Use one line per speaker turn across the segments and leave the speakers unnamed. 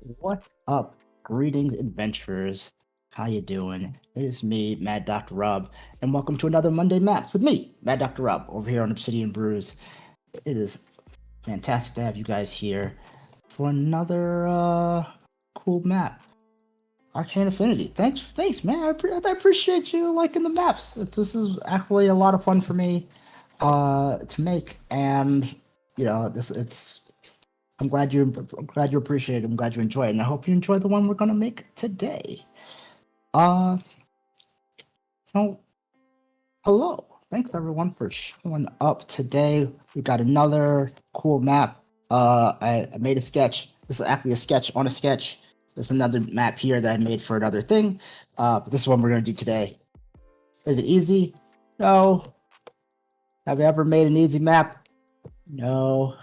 What's up? Greetings, adventurers. How you doing? It is me, MadDrRob, and welcome to another Monday Maps with me, MadDrRob, over here on Obsidian Brews. It is fantastic to have you guys here for another cool map. Arcane Affinity. Thanks, man. I appreciate you liking the maps. This is actually a lot of fun for me to make, and I'm glad you appreciate it. I'm glad you enjoy it, and I hope you enjoy the one we're gonna make today. Uh, so hello, thanks everyone for showing up today. We got another cool map. I made a sketch. This is actually a sketch on a sketch. There's another map here that I made for another thing. But this is what we're gonna do today. Is it easy? No. Have you ever made an easy map? No.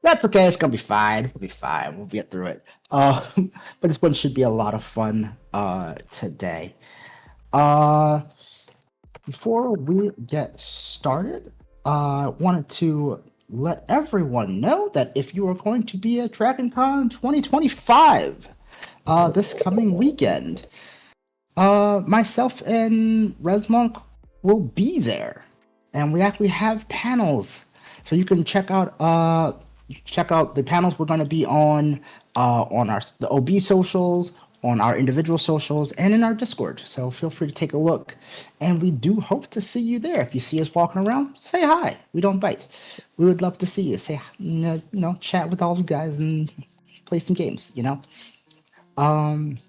That's okay. It's gonna be fine. We'll be fine. We'll get through it. But this one should be a lot of fun. Today. Uh, Before we get started, I wanted to let everyone know that if you are going to be at DragonCon 2025, this coming weekend, myself and Resmonk will be there, and we actually have panels, so you can check out the panels we're going to be on the OB socials, on our individual socials, and in our Discord. So feel free to take a look, and we do hope to see you there. If you see us walking around, say hi. We don't bite. We would love to see you. Chat with all you guys and play some games. Um,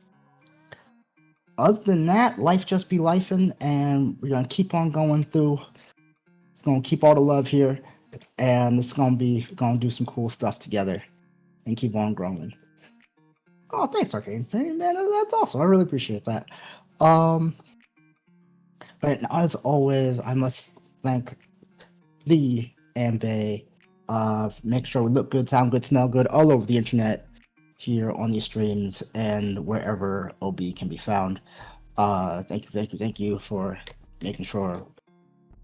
Other than that, life just be lifing, and we're gonna keep on going through. Gonna keep all the love here, and it's gonna do some cool stuff together, and keep on growing. Oh, thanks, Arcane Fan, man. That's awesome. I really appreciate that. Um, but as always, I must thank the Ambe. Make sure we look good, sound good, smell good all over the internet, here on these streams and wherever OB can be found. Thank you for making sure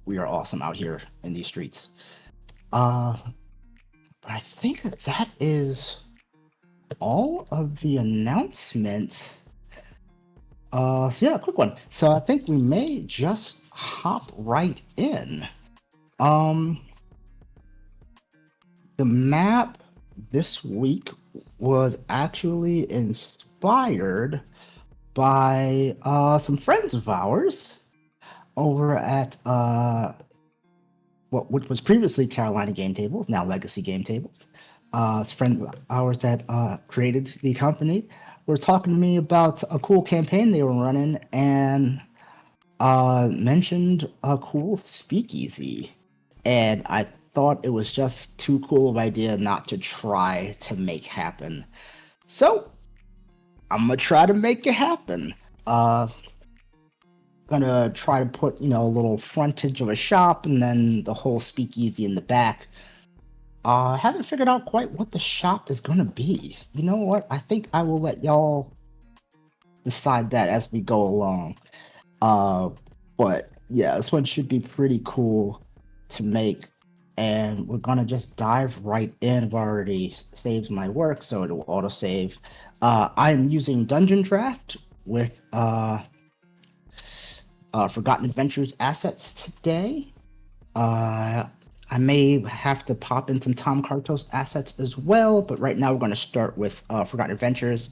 we are awesome out here in these streets. But I think that is all of the announcements. So yeah, quick one. So I think we may just hop right in. The map this week was actually inspired by some friends of ours over at which was previously Carolina Game Tables, now Legacy Game Tables. It's a friend of ours that created the company were talking to me about a cool campaign they were running, and mentioned a cool speakeasy, and I thought it was just too cool of an idea not to try to make happen. So I'm gonna try to make it happen. Gonna try to put a little frontage of a shop and then the whole speakeasy in the back. I haven't figured out quite what the shop is gonna be. You know what? I think I will let y'all decide that as we go along. But yeah, this one should be pretty cool to make, and we're gonna just dive right in. I've already saved my work, so it will auto save. I'm using Dungeon Draft with Forgotten Adventures assets today. I may have to pop in some Tom Kartos assets as well, but right now we're going to start with Forgotten Adventures.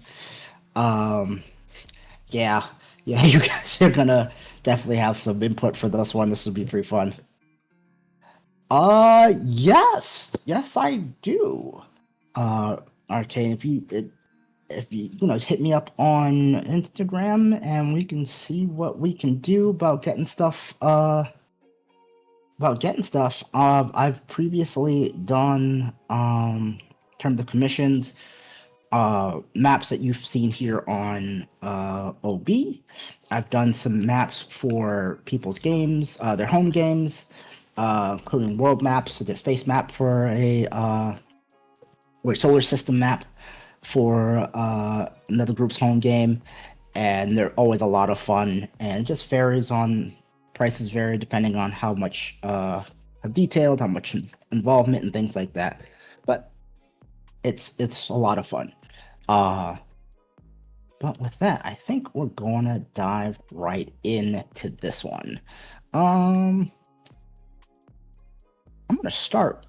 Yeah, you guys are gonna definitely have some input for this one. This will be pretty fun. Yes, I do. Arcane, if you hit me up on Instagram and we can see what we can do about getting stuff. I've previously done terms of commissions, maps that you've seen here on OB. I've done some maps for people's games, their home games, including world maps, their space map for a solar system map for another group's home game, and they're always a lot of fun, and it just varies on prices vary depending on how much how detailed, how much involvement and things like that. But it's a lot of fun. But with that, I think we're gonna dive right into this one. I'm gonna start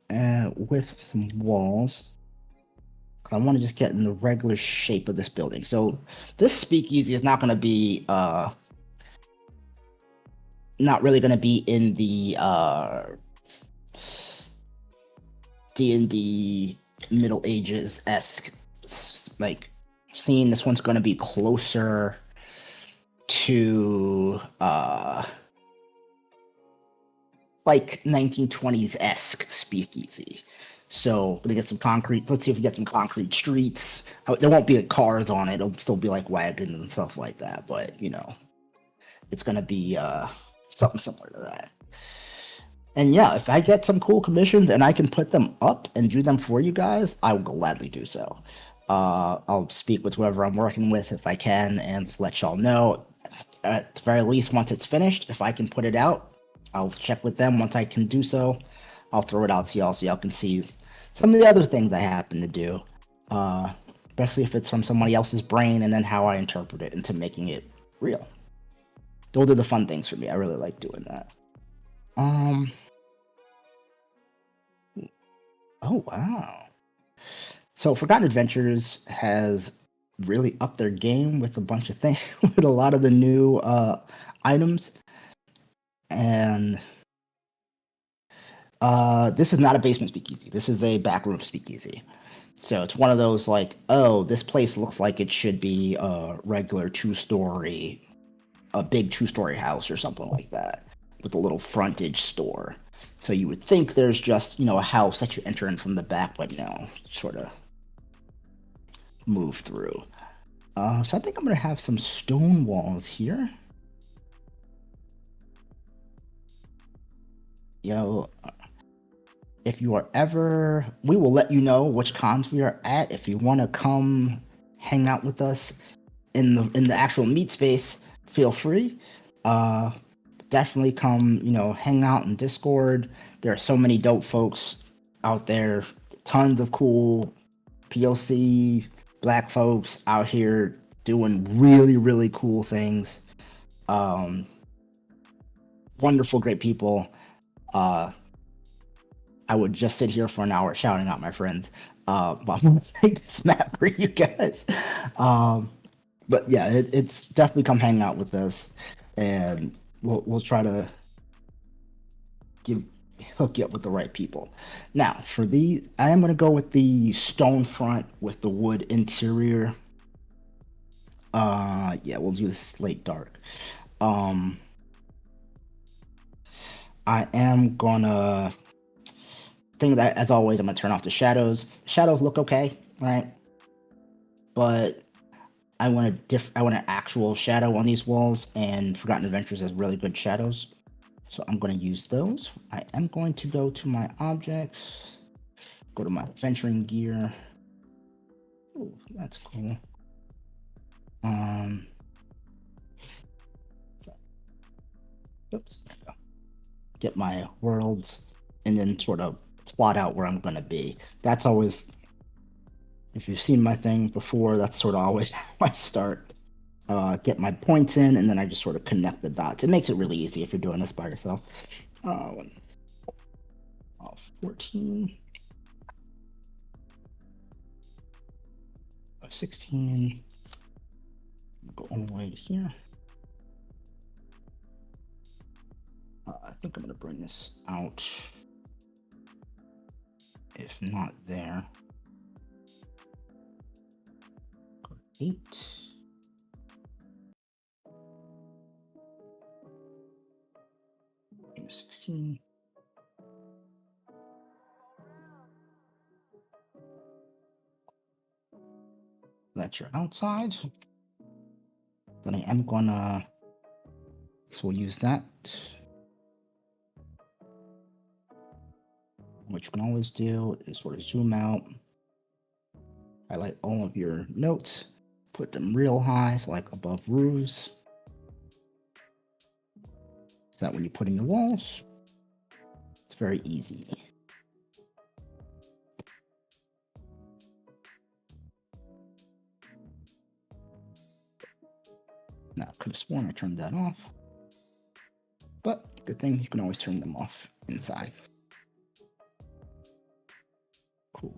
with some walls. I want to just get in the regular shape of this building. So this speakeasy is not going to be not really going to be in the D&D Middle Ages esque like scene. This one's going to be closer to like 1920s esque speakeasy. So gonna get some concrete. Let's see if we get some concrete streets. There won't be like cars on it. It'll still be like wagons and stuff like that. But you know, it's gonna be something similar to that. And yeah, if I get some cool commissions and I can put them up and do them for you guys, I will gladly do so. I'll speak with whoever I'm working with if I can and let y'all know. At the very least, once it's finished, if I can put it out, I'll check with them. Once I can do so, I'll throw it out to y'all so y'all can see some of the other things I happen to do. Especially if it's from somebody else's brain and then how I interpret it into making it real. Those are the fun things for me. I really like doing that. Oh wow. So Forgotten Adventures has really upped their game with a bunch of things, with a lot of the new items. And this is not a basement speakeasy. This is a backroom speakeasy. So it's one of those like, oh, this place looks like it should be a regular a big two-story house or something like that, with a little frontage store. So you would think there's just, you know, a house that you enter in from the back, but no, sort of move through. So I think I'm gonna have some stone walls here. Yo, if you are ever, we will let you know which cons we are at. If you want to come hang out with us in the actual meet space, feel free. Definitely come, you know, hang out in Discord. There are so many dope folks out there. Tons of cool POC black folks out here doing really, really cool things. Wonderful, great people. I would just sit here for an hour shouting out my friends. But I'm gonna make this map for you guys. But yeah, it's definitely come hang out with us, and we'll try to hook you up with the right people. Now, for I am gonna go with the stone front with the wood interior. Yeah, we'll do the slate dark. I am gonna think that, as always, I'm gonna turn off the shadows. Shadows look okay, right? But I want an actual shadow on these walls, and Forgotten Adventures has really good shadows. So I'm going to use those. I am going to go to my objects, go to my adventuring gear. Oh, that's cool. Oops, there we go. Get my worlds, and then sort of plot out where I'm going to be. That's always, if you've seen my thing before, that's sort of always how I start. Get my points in, and then I just sort of connect the dots. It makes it really easy if you're doing this by yourself. 14. 16. Go all the way to here. I think I'm going to bring this out. If not there. Go to 8. Go to 16. That's your outside. Then I am gonna, so we'll use that. What you can always do is sort of zoom out, highlight all of your notes, put them real high, so like above roofs. So that when you put in your walls, it's very easy. sworn I turned that off. But good thing you can always turn them off inside. Cool.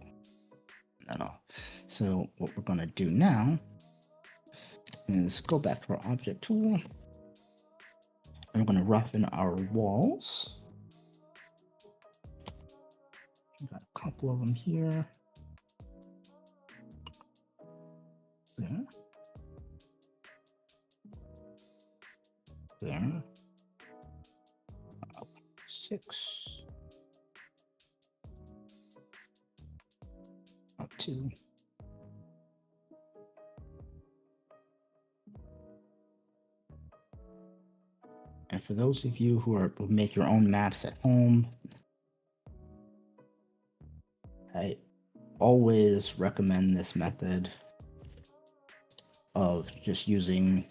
That off. So what we're gonna do now is go back to our object tool. And we're gonna roughen our walls. We've got a couple of them here. There. There. 6. Up 2. And for those of you who make your own maps at home, I always recommend this method of just using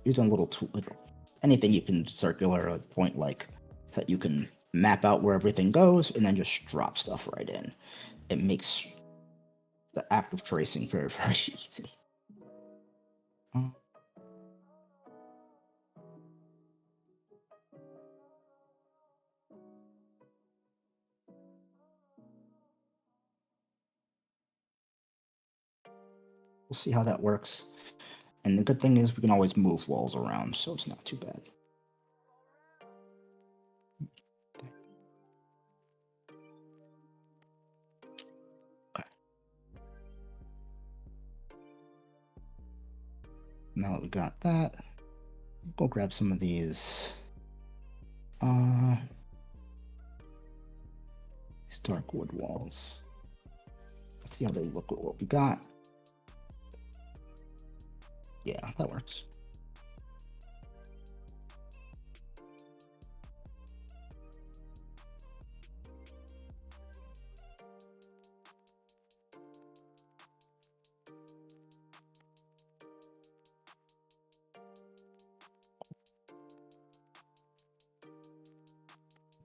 a little tool, like anything you can circular a point like that you can map out where everything goes and then just drop stuff right in. It makes the act of tracing very, very easy. We'll see how that works. And the good thing is we can always move walls around, so it's not too bad. Okay. Now that we got that, go grab some of these dark wood walls. Let's see how they look with what we got. Yeah, that works.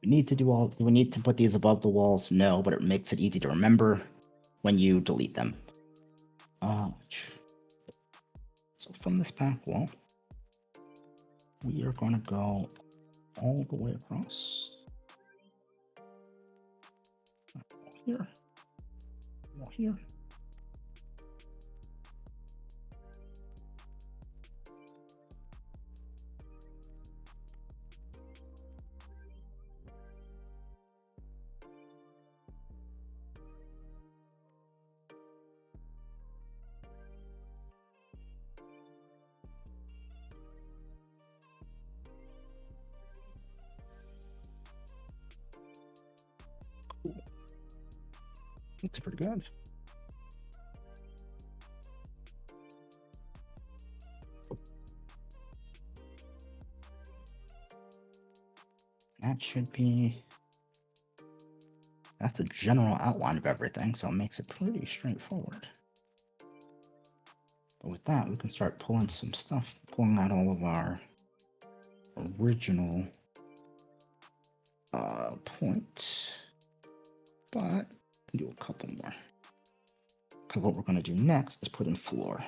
We need to put these above the walls? No, but it makes it easy to remember when you delete them. So from this back wall, we are going to go all the way across. Here. Here. Looks pretty good. That should be... That's a general outline of everything, so it makes it pretty straightforward. But with that, we can start pulling some stuff, pulling out all of our original points. But do a couple more. Because what we're going to do next is put in floor.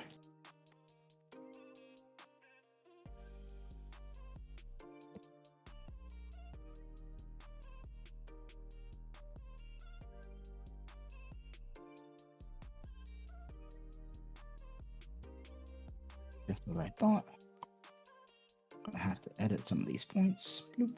Just as I thought. I'm going to have to edit some of these points. Bloop.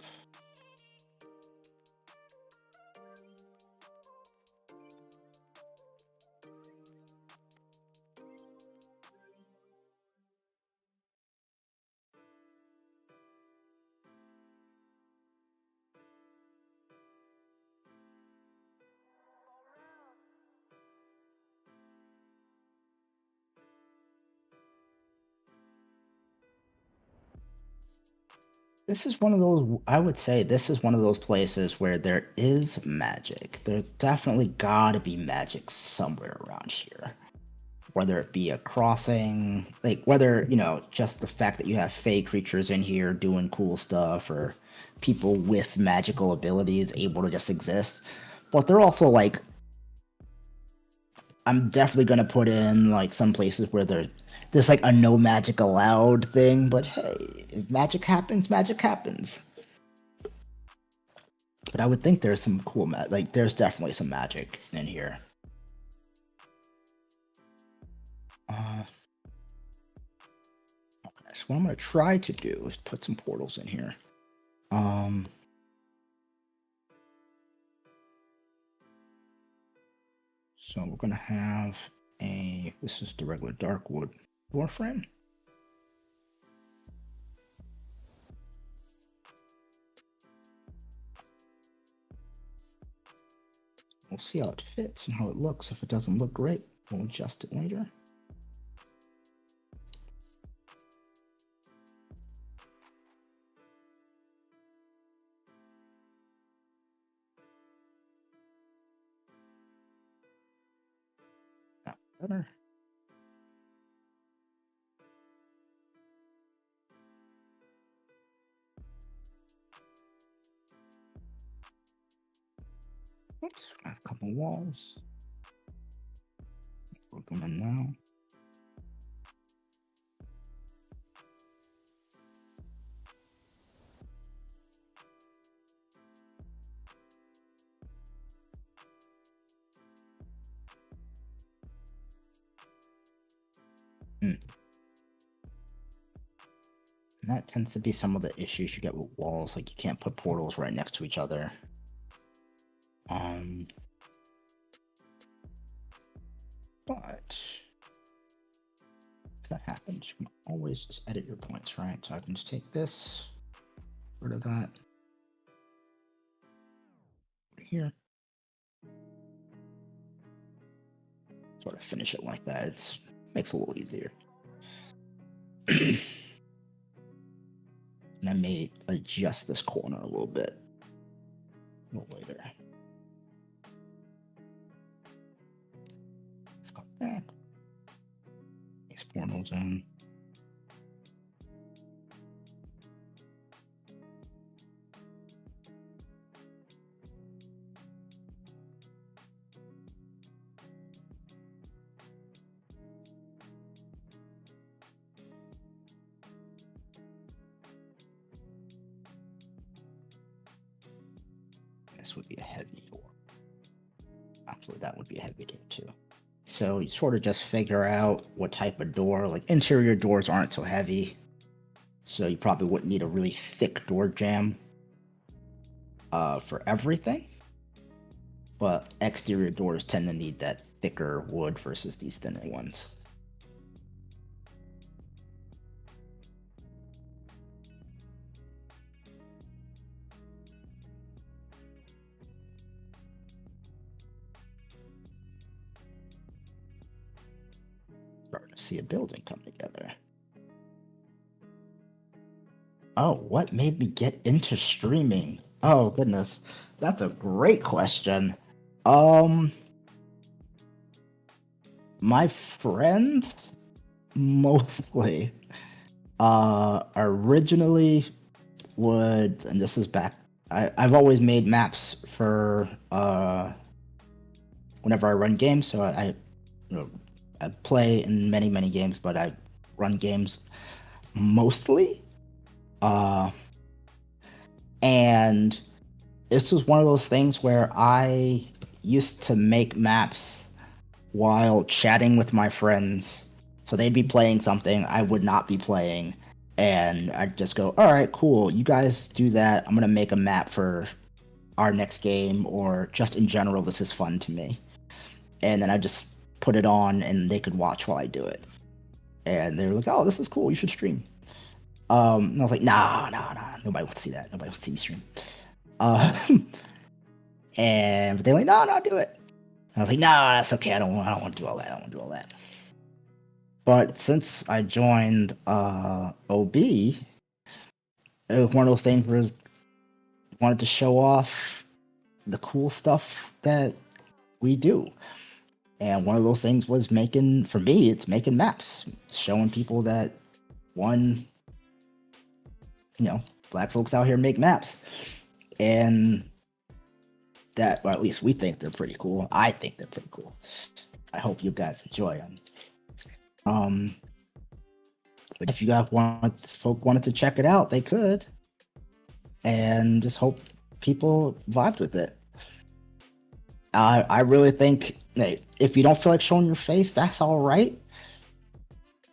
This is one of those, I would say this is one of those places where there is magic. There's definitely gotta be magic somewhere around here. Whether it be a crossing, like whether, you know, just the fact that you have fey creatures in here doing cool stuff, or people with magical abilities able to just exist. But they're also like, I'm definitely gonna put in like some places where there's like a no magic allowed thing, but hey, if magic happens, magic happens. But I would think there's some cool like there's definitely some magic in here. Okay, so what I'm gonna try to do is put some portals in here. So we're gonna have this is the regular dark wood door frame. We'll see how it fits and how it looks. If it doesn't look great, we'll adjust it later. That better. Oops, got a couple walls. Work them in now. And that tends to be some of the issues you get with walls, like you can't put portals right next to each other. But if that happens, you can always just edit your points, right? So I can just take this, rid of that, here. Sort of finish it like that. It makes it a little easier. And I may adjust this corner a little bit a little later. Let's go back. These portals in. This would be a heavy door. Actually, that would be a heavy door too. So you sort of just figure out what type of door. Like interior doors aren't so heavy, so you probably wouldn't need a really thick door jamb for everything. But exterior doors tend to need that thicker wood versus these thinner ones. Starting to see a building come together. Oh, what made me get into streaming? Oh goodness, that's a great question. My friends mostly originally would, and this is back, I've always made maps for whenever I run games, so I play in many games, but I run games mostly. And this was one of those things where I used to make maps while chatting with my friends. So they'd be playing something I would not be playing, and I'd just go, all right, cool, you guys do that. I'm going to make a map for our next game, or just in general, this is fun to me. And then I just put it on and they could watch while I do it. And they were like, oh, this is cool, you should stream. And I was like, nah, nobody wants to see that. Nobody wants to see me stream. And but they're like, no, do it. And I was like, no, that's okay. I don't want to do all that. But since I joined OB, it was one of those things where I wanted to show off the cool stuff that we do. And one of those things was for me, it's making maps, showing people that black folks out here make maps. And that, or at least we think they're pretty cool. I think they're pretty cool. I hope you guys enjoy them. But if you guys wanted to check it out, they could, and just hope people vibed with it. I really think, hey, if you don't feel like showing your face, that's all right.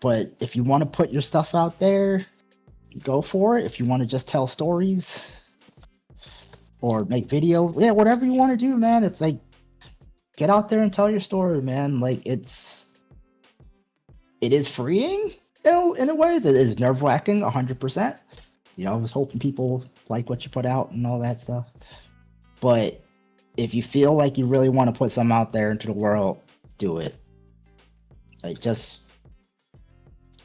But if you want to put your stuff out there, go for it. If you want to just tell stories or make video, yeah, whatever you want to do, man. If like, get out there and tell your story, man. Like it is freeing, in a way. It is nerve wracking, 100%. I was hoping people like what you put out and all that stuff. But if you feel like you really want to put something out there into the world, do it. Like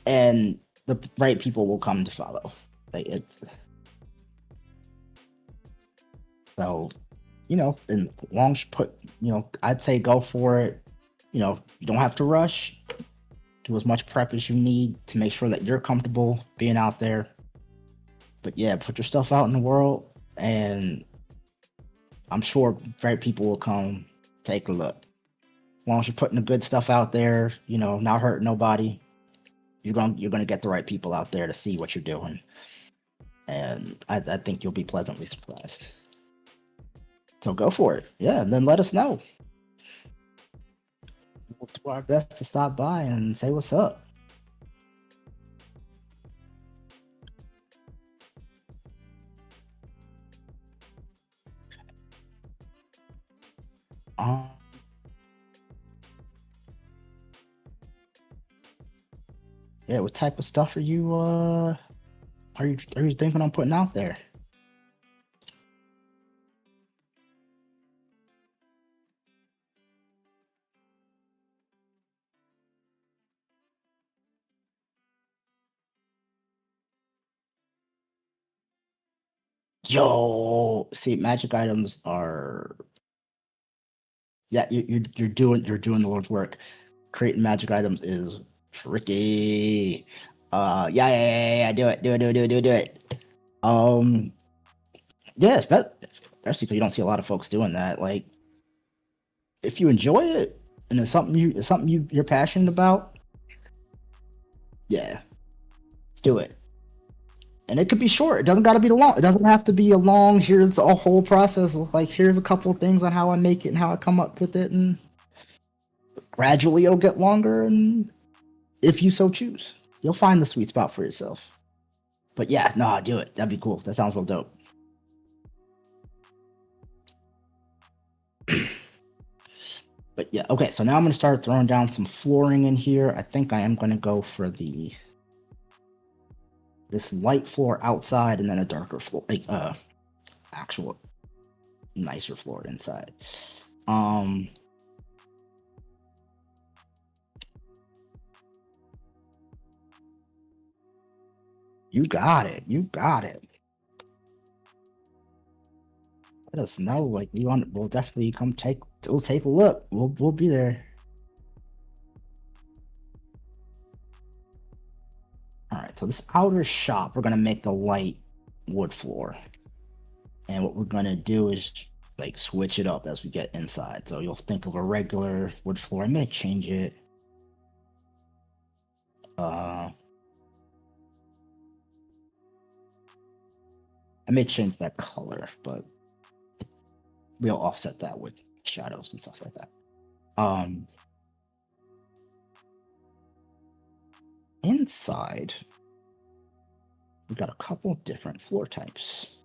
and the right people will come to follow. Like so, and long as you put, I'd say go for it. You don't have to rush. Do as much prep as you need to make sure that you're comfortable being out there. But yeah, put your stuff out in the world, and I'm sure right people will come take a look. As long as you're putting the good stuff out there, not hurting nobody, you're gonna get the right people out there to see what you're doing, and I think you'll be pleasantly surprised. So go for it, yeah, and then let us know. We'll do our best to stop by and say what's up. Yeah, what type of stuff are you thinking on putting out there? Yo, see, magic items are, yeah, you're doing the Lord's work. Creating magic items is tricky. Yeah, do it. Yeah, especially because you don't see a lot of folks doing that. Like, if you enjoy it and it's something you're passionate about, yeah, do it. And it could be short. It doesn't got to be long. It doesn't have to be a long. Here's a whole process. Like, here's a couple of things on how I make it and how I come up with it, and gradually it'll get longer. And if you so choose, you'll find the sweet spot for yourself. But yeah, no, do it. That'd be cool. That sounds real dope. But yeah, okay. So now I'm gonna start throwing down some flooring in here. I think I am gonna go for this light floor outside and then a darker floor, like actual nicer floor inside. You got it. Let us know. Like, we'll definitely come we'll take a look. We'll be there. All right, so this outer shop, we're gonna make the light wood floor, and what we're gonna do is like switch it up as we get inside. So you'll think of a regular wood floor. I may change it. I may change that color, but we'll offset that with shadows and stuff like that. Inside, we got a couple different floor types.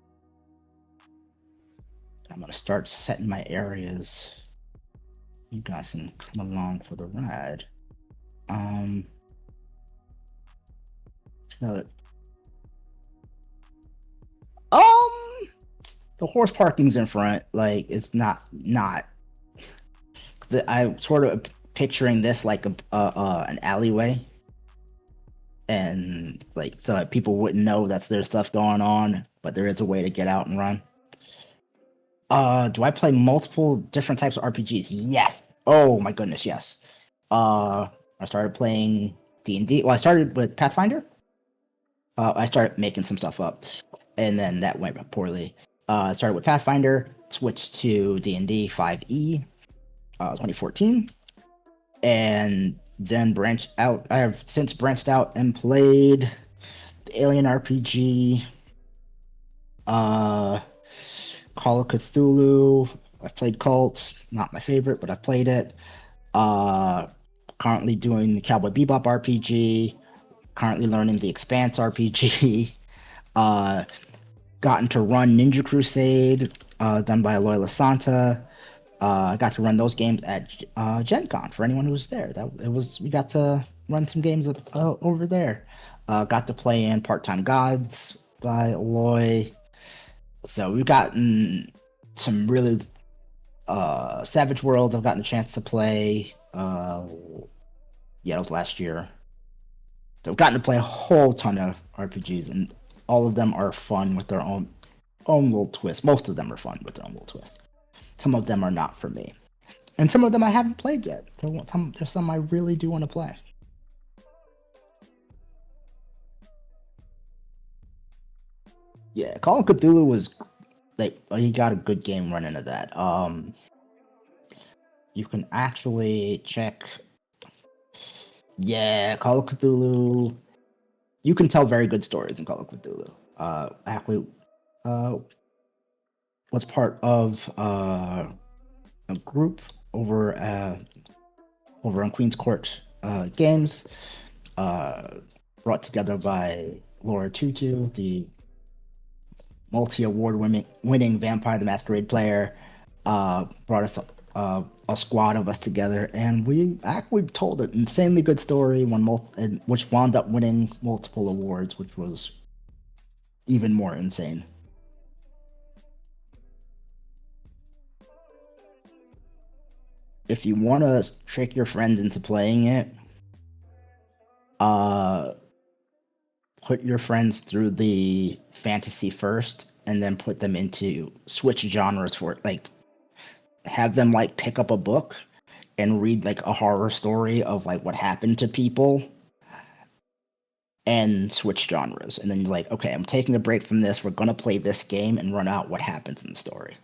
I'm gonna start setting my areas. You guys can come along for the ride. The horse parking's in front. Like, it's not. I'm sort of picturing this like an alleyway, and like so that people wouldn't know there's stuff going on, but there is a way to get out and run. Do I play multiple different types of RPGs? Yes. Oh my goodness, yes. I started playing D&D. Well, I started with Pathfinder. I started making some stuff up, and then that went poorly. I started with Pathfinder, switched to D&D 5e, 2014, and then branched out. I have since branched out and played the Alien RPG, uh, Call of Cthulhu. I've played Cult, not my favorite, but I've played it. Currently doing the Cowboy Bebop RPG. Currently learning the Expanse RPG. Gotten to run Ninja Crusade, done by Aloy Santa. I got to run those games at Gen Con for anyone who was there. We got to run some games over there. Got to play in Part Time Gods by Aloy. So we've gotten some really Savage World. I've gotten a chance to play. Yeah, it was last year. So I've gotten to play a whole ton of RPGs, and all of them are fun with their own little twist. Most of them are fun with their own little twist. Some of them are not for me. And some of them I haven't played yet. There's some I really do want to play. Yeah, Call of Cthulhu was like you got a good game running of that. You can actually check. Yeah, Call of Cthulhu. You can tell very good stories in Call of Cthulhu. Actually, was part of a group over on Queen's Court Games, brought together by Laura Tutu, the multi-award winning Vampire the Masquerade player. Brought us a squad of us together, and we actually told an insanely good story, which wound up winning multiple awards, which was even more insane. If you want to trick your friends into playing it, put your friends through the fantasy first, and then put them into switch genres for it. Like, have them like pick up a book and read like a horror story of like what happened to people, and switch genres. And then you're like, okay, I'm taking a break from this. We're gonna play this game and run out what happens in the story.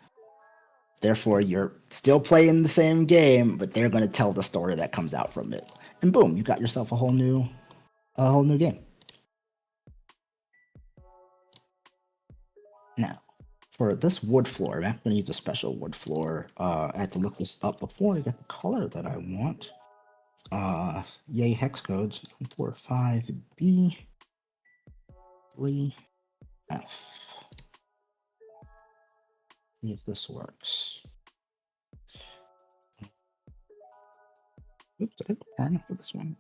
Therefore, you're still playing the same game, but they're gonna tell the story that comes out from it. And boom, you got yourself a whole new game. Now, for this wood floor, I'm going to use a special wood floor. I had to look this up before I get the color that I want. Yay, hex codes 45B 3F. See if this works. Oops, I didn't plan for this one.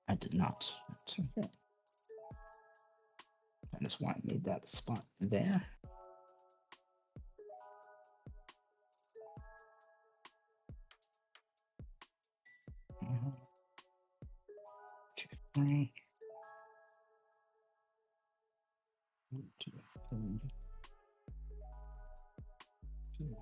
I did not. Okay. That is why I made that spot there. Mhm. 2, 3. 2, 3. 2.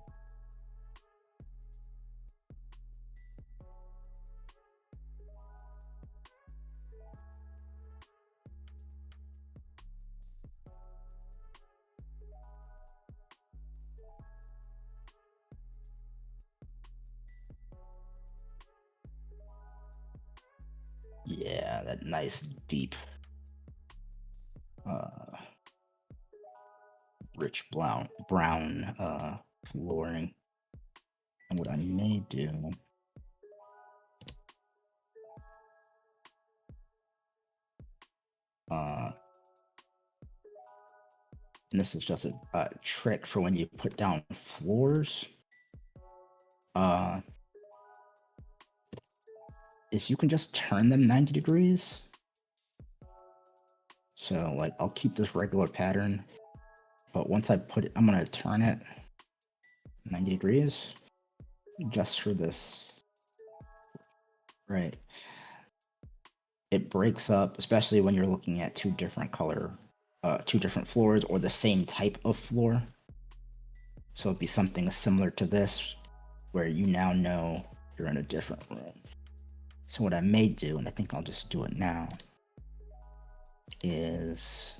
Yeah, that nice deep rich brown flooring. And what I may do and this is just a trick for when you put down floors, is you can just turn them 90 degrees. So like I'll keep this regular pattern, but once I put it, I'm gonna turn it 90 degrees just for this. Right. It breaks up, especially when you're looking at two different floors or the same type of floor. So it'd be something similar to this, where you now know you're in a different room. So what I may do, and I think I'll just do it now, is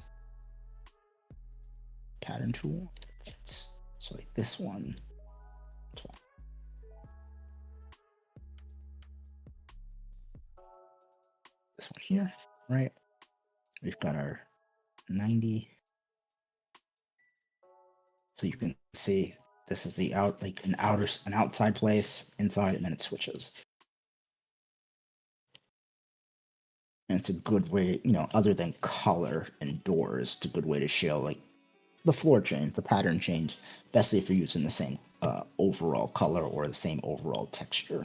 pattern tool. So like this one. here, right? We've got our 90. So you can see this is the an outside place, inside, and then it switches. And it's a good way, other than color and doors, it's a good way to show like the floor change, the pattern change, especially if you're using the same overall color or the same overall texture.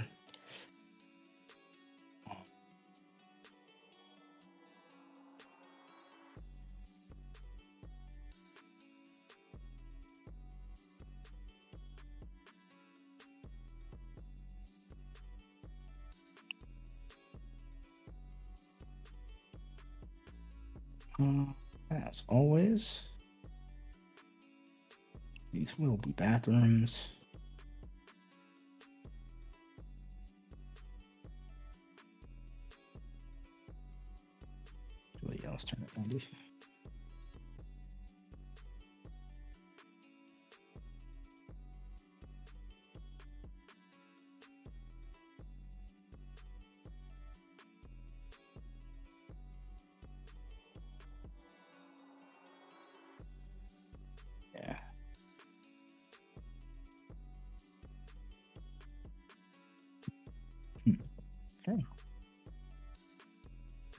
As always, these will be bathrooms. Really, let's turn it on. Yeah. Okay.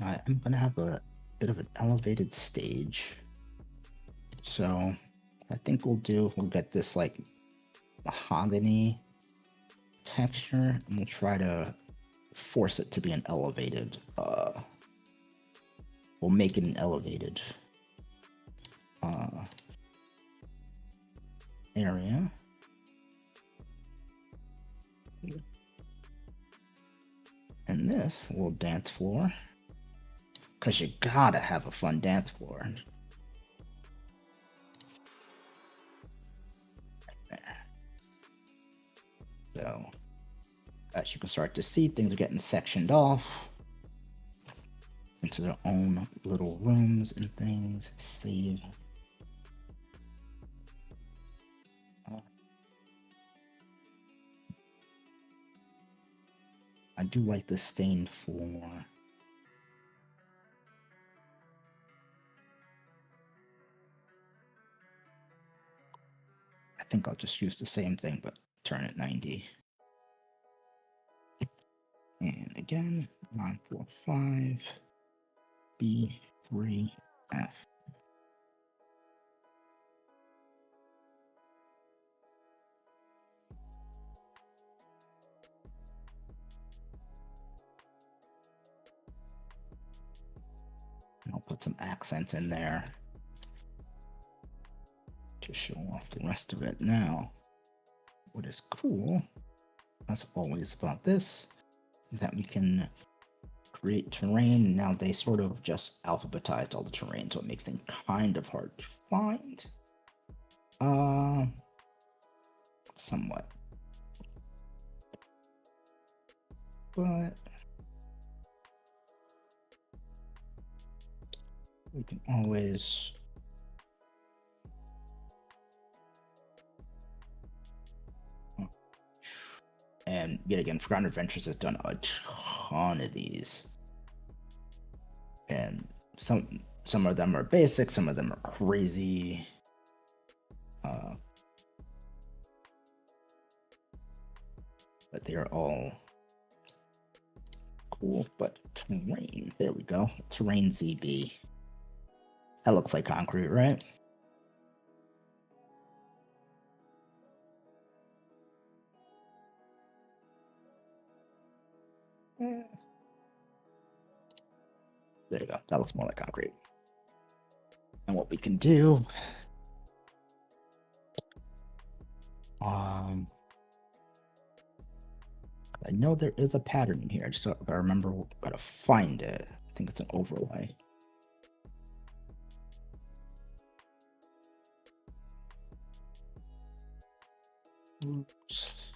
I'm gonna have a bit of an elevated stage. So I think we'll get this like mahogany texture, and we'll try to force it to be an elevated, we'll make it an elevated area. And this little dance floor, because you gotta have a fun dance floor. Right there. So, as you can start to see, things are getting sectioned off into their own little rooms and things. Save. I do like the stained floor. I think I'll just use the same thing, but turn it 90. And again, 945 B3F. And I'll put some accents in there to show off the rest of it. Now, what is cool, as always about this, is that we can create terrain. Now they sort of just alphabetized all the terrain, so it makes them kind of hard to find. Somewhat. But we can always and yet again, Forgotten Adventures has done a ton of these. And some of them are basic, some of them are crazy. But they're all cool. But terrain, there we go. Terrain ZB. That looks like concrete, right? There you go. That looks more like concrete. And what we can do, I know there is a pattern in here. I just gotta remember, gotta find it. I think it's an overlay. Oops.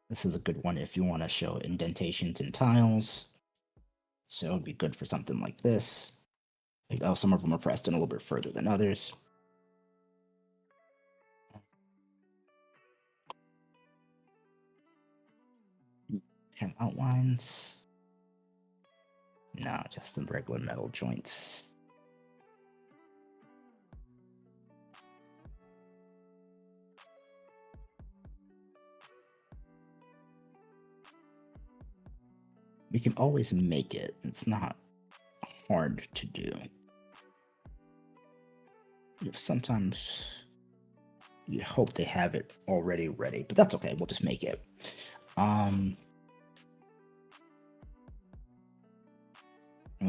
This is a good one if you want to show indentations in tiles. So it would be good for something like this. Like, oh, some of them are pressed in a little bit further than others. Can outlines. No, just some regular metal joints. We can always make it. It's not hard to do. Sometimes you hope they have it already ready, but that's okay. We'll just make it. Only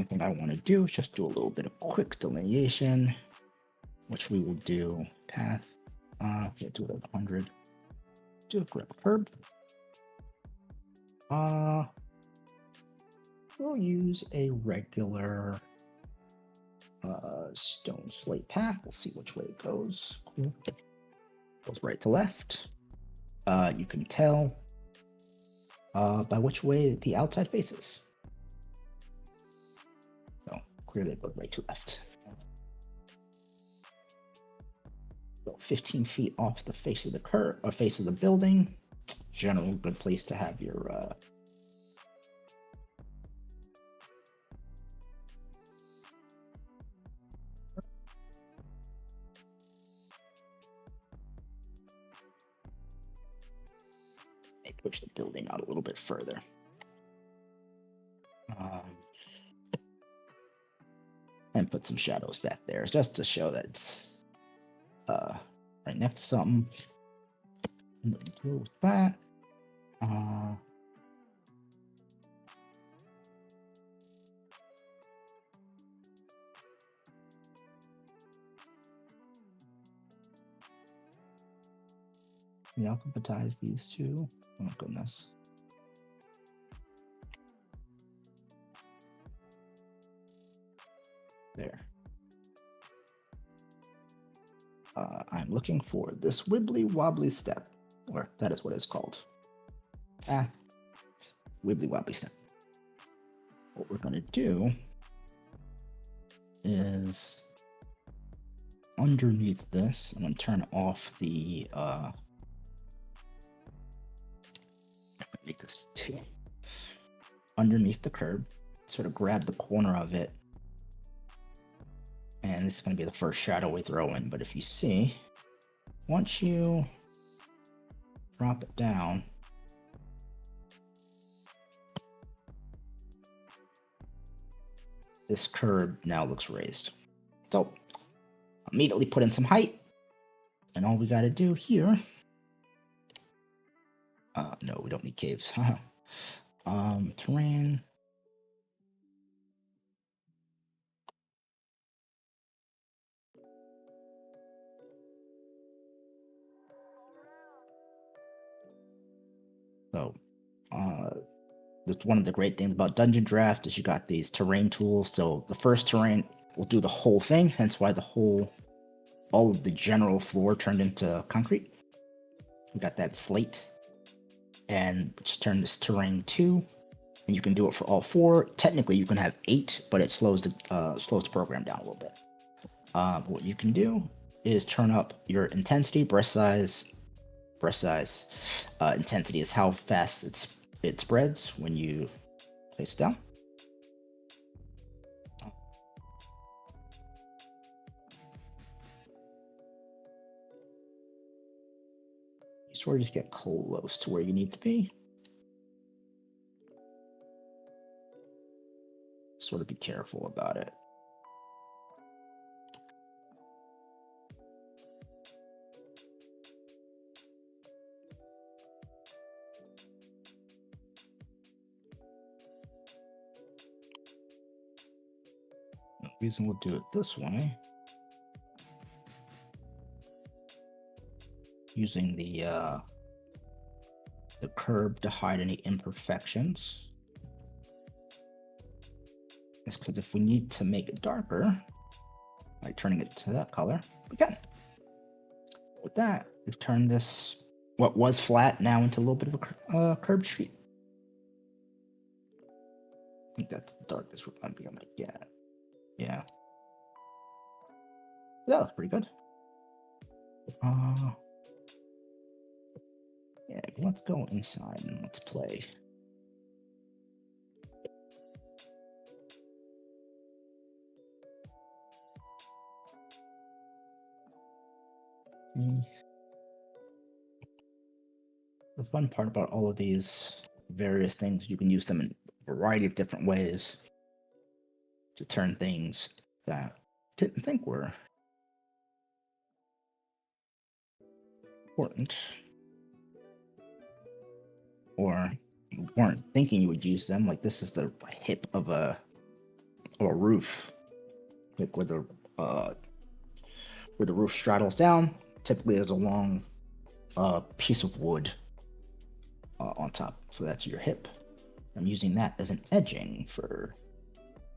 thing I want to do is just do a little bit of quick delineation, which we will do path. We'll do it at 100. Do a grip curb. We'll use a regular stone slate path. We'll see which way it goes. Cool. Goes right to left. You can tell by which way the outside faces. So clearly it goes right to left. So 15 feet off the face of the curve, or face of the building. General good place to have your push the building out a little bit further. And put some shadows back there just to show that it's right next to something. Deal with that. We alphabetize these two. Oh goodness. There. I'm looking for this wibbly wobbly step, or that is what it's called. Wibbly wobbly step. What we're going to do is underneath this, I'm going to turn off the make this 2. Underneath the curb, sort of grab the corner of it. And this is going to be the first shadow we throw in. But if you see, once you drop it down, this curb now looks raised. So immediately put in some height. And all we got to do here, no, we don't need caves. Terrain. So, that's one of the great things about Dungeon Draft is you got these terrain tools. So the first terrain will do the whole thing, hence why all of the general floor turned into concrete. We got that slate, and just turn this terrain 2, and you can do it for all 4. Technically, you can have 8, but it slows the program down a little bit. What you can do is turn up your intensity, brush size. Intensity is how fast it spreads when you place it down. You sort of just get close to where you need to be. Sort of be careful about it. The reason we'll do it this way, using the curb to hide any imperfections, is because if we need to make it darker, like turning it to that color, we can. With that, we've turned this, what was flat, now into a little bit of a curved street. I think that's the darkest we're going to be able to get. Yeah. That looks pretty good. Yeah, let's go inside and let's play. The fun part about all of these various things, you can use them in a variety of different ways to turn things that didn't think were important, or you weren't thinking you would use them. Like this is the hip of a roof, like where the roof straddles down. Typically, there's a long piece of wood on top, so that's your hip. I'm using that as an edging for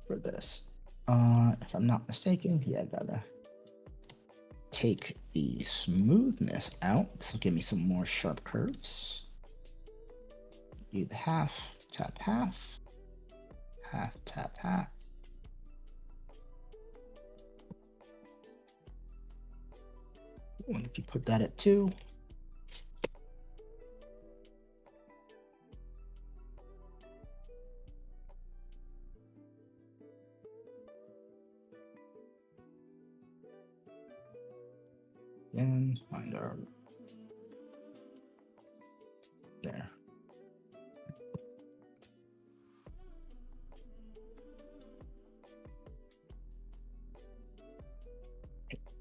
this. If I'm not mistaken, yeah, I gotta take the smoothness out. This will give me some more sharp curves. Do the half, tap half, half, tap half. And if you put that at 2, and find our there.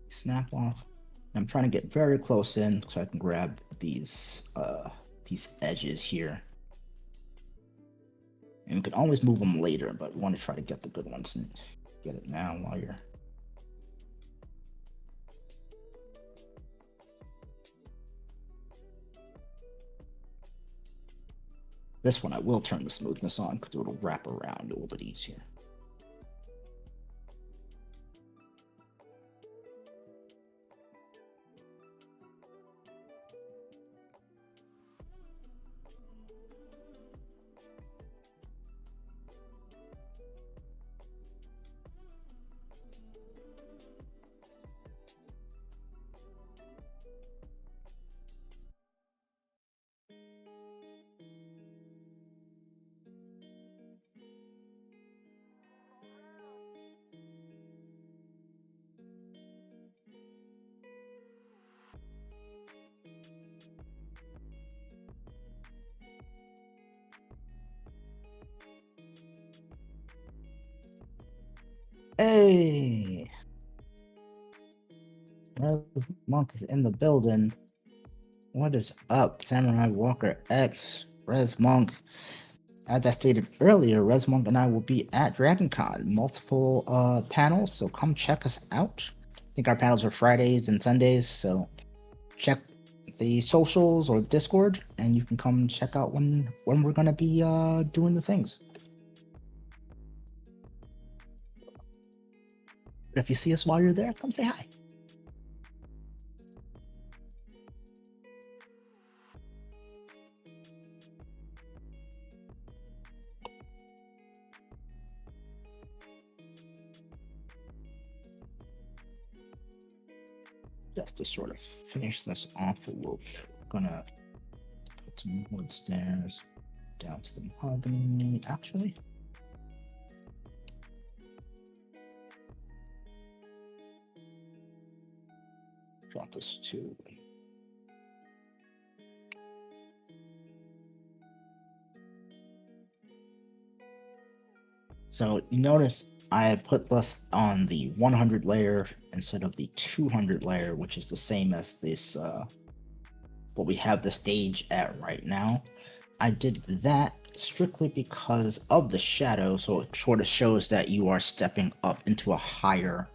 Snap off. I'm trying to get very close in so I can grab these edges here. And we can always move them later, but we want to try to get the good ones and get it now while you're. This one I will turn the smoothness on because it'll wrap around a little bit easier. Hey! Res Monk is in the building. What is up, Samurai Walker X? Res Monk. As I stated earlier, Res Monk and I will be at DragonCon. Multiple panels, so come check us out. I think our panels are Fridays and Sundays, so check the socials or Discord, and you can come check out when we're gonna be doing the things. If you see us while you're there, come say hi. Just to sort of finish this off a little bit, we're gonna put some wood stairs down to the mahogany. Actually, drop this to. So you notice I put this on the 100 layer instead of the 200 layer, which is the same as this, what we have the stage at right now. I did that strictly because of the shadow, so it sort of shows that you are stepping up into a higher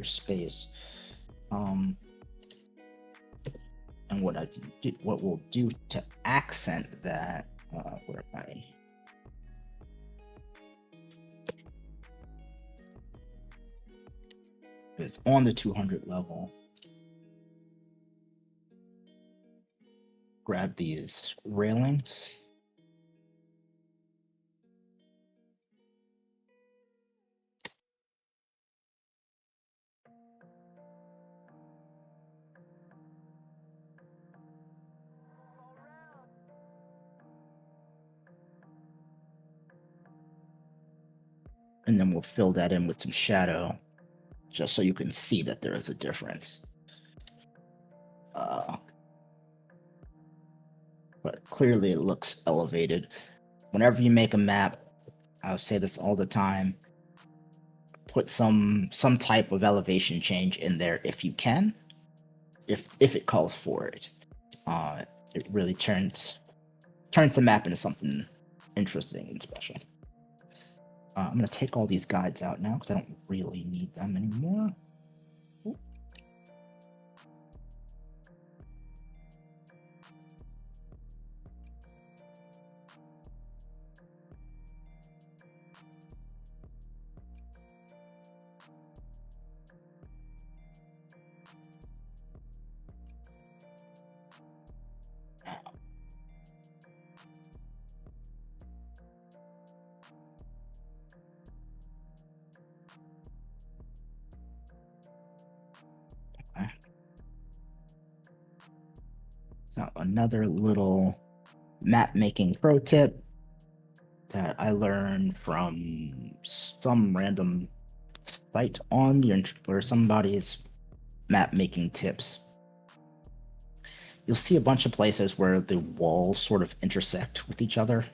space. And what we'll do to accent that, where am I? It's on the 200 level. Grab these railings. And then we'll fill that in with some shadow, just so you can see that there is a difference. but clearly it looks elevated. Whenever you make a map, I'll say this all the time, put some type of elevation change in there if you can, if it calls for it. It really turns the map into something interesting and special. I'm gonna take all these guides out now because I don't really need them anymore. Ooh. Now, another little map making pro tip that I learned from some random site on the internet or somebody's map making tips. You'll see a bunch of places where the walls sort of intersect with each other.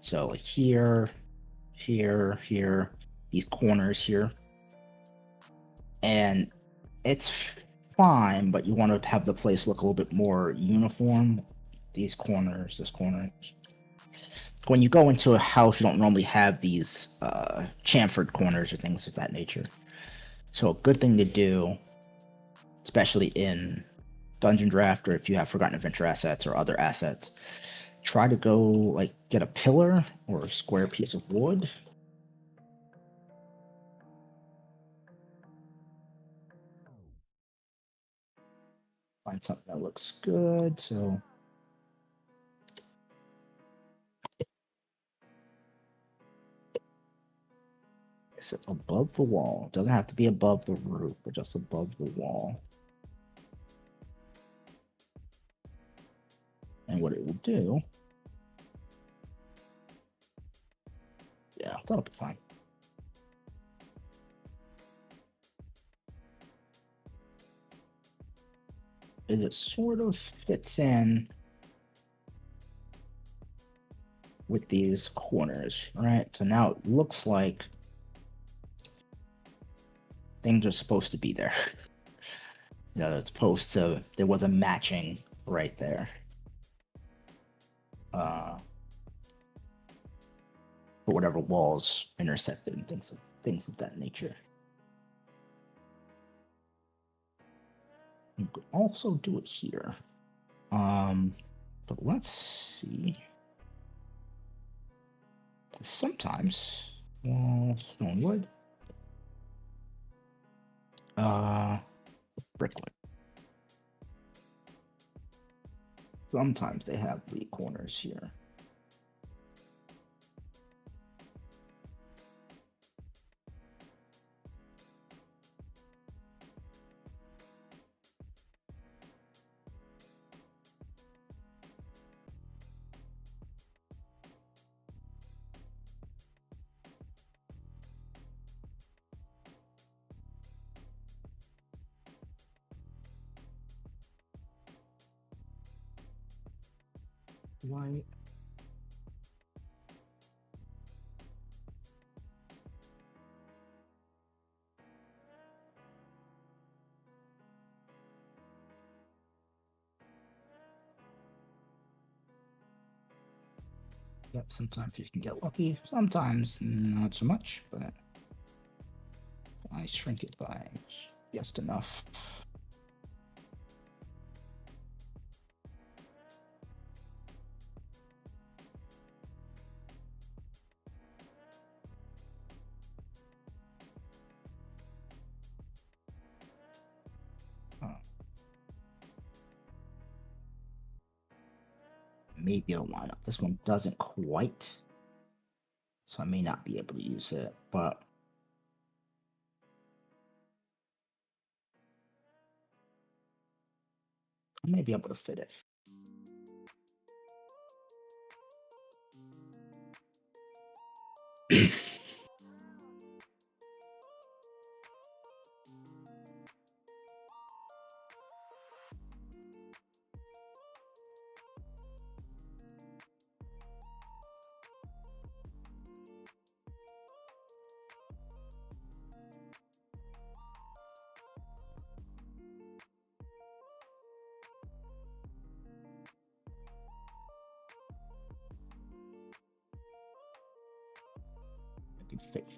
So like here, these corners here. And it's fine, but you want to have the place look a little bit more uniform. These corners, this corner. When you go into a house, you don't normally have these chamfered corners or things of that nature. So a good thing to do, especially in Dungeon Draft or if you have Forgotten Adventure assets or other assets, try to go like get a pillar or a square piece of wood. Find something that looks good. So it's above the wall. It doesn't have to be above the roof, but just above the wall. And what it will do, yeah, that'll be fine. Is it sort of fits in with these corners, right? So now it looks like things are supposed to be there. It's supposed to, there was a matching right there. For whatever walls intersected and things of that nature. You could also do it here. But let's see. Sometimes, well, stone wood. Brickwood. Sometimes they have the corners here. White. Yep, sometimes you can get lucky, sometimes not so much, but I shrink it by just enough. Maybe it'll line up. This one doesn't quite, so I may not be able to use it, but I may be able to fit it.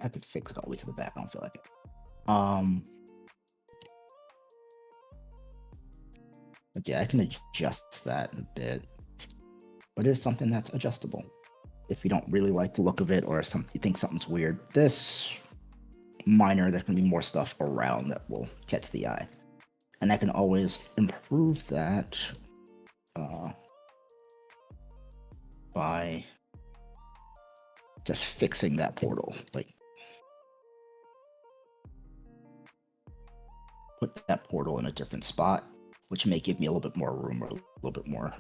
I could fix it all the way to the back. I don't feel like it. But yeah, I can adjust that a bit. But it is something that's adjustable. If you don't really like the look of it, or you think something's weird, there's gonna be more stuff around that will catch the eye. And I can always improve that by just fixing that portal. Like, put that portal in a different spot, which may give me a little bit more room, or a little bit more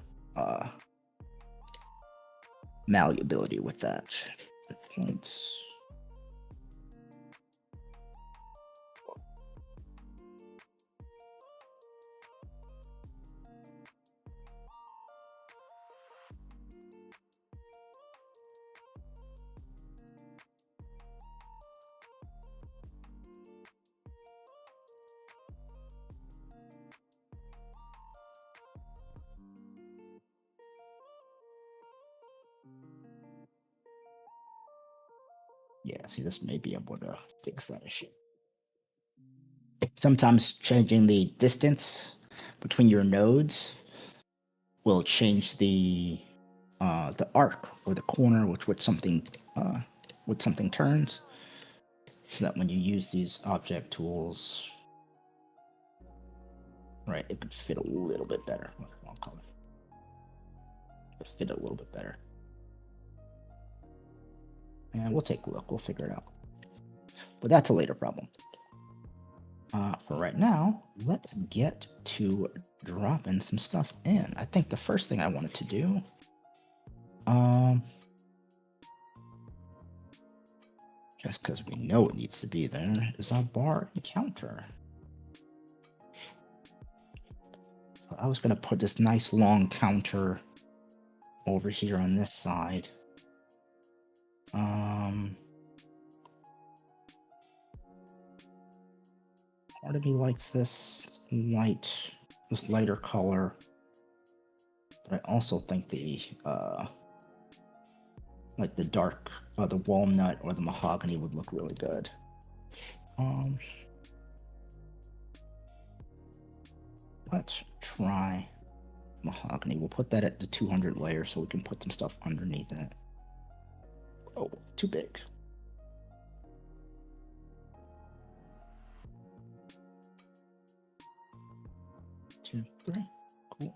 malleability with that. Points. Yeah, see, this may be able to fix that issue. Sometimes changing the distance between your nodes will change the arc or the corner which something turns, so that when you use these object tools, right, it could fit a little bit better. I'll call it fit a little bit better. And we'll take a look. We'll figure it out. But that's a later problem. For right now, let's get to dropping some stuff in. I think the first thing I wanted to do, just because we know it needs to be there, is our bar and counter. So I was going to put this nice long counter over here on this side. Part of me likes this lighter color, but I also think the like the dark, the walnut or the mahogany would look really good. Let's try mahogany. We'll put that at the 200 layer so we can put some stuff underneath it. Oh, too big. Two, three. Cool.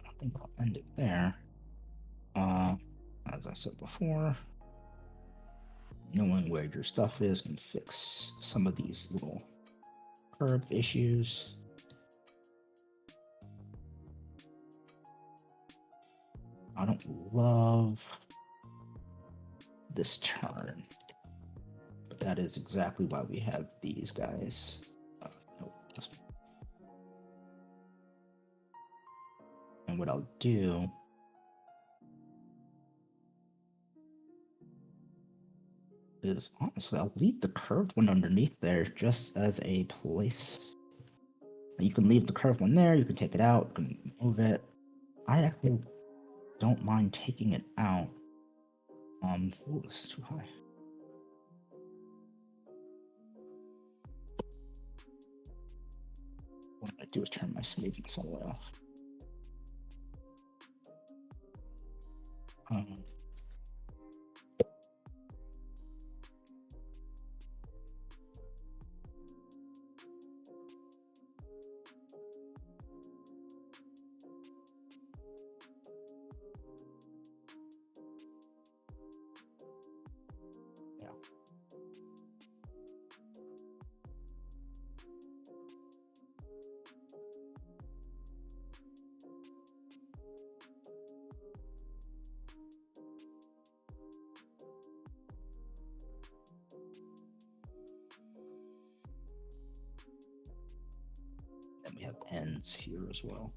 I think I'll end it there. As I said before, knowing where your stuff is can fix some of these little curve issues. I don't love this turn, but that is exactly why we have these guys. Nope, this one. And what I'll do is, honestly, I'll leave the curved one underneath there just as a place. You can leave the curved one there, you can take it out, you can move it. I actually don't mind taking it out. Ooh, this is too high. What I do is turn my smoothness all the way off. Yeah. We have ends here as well.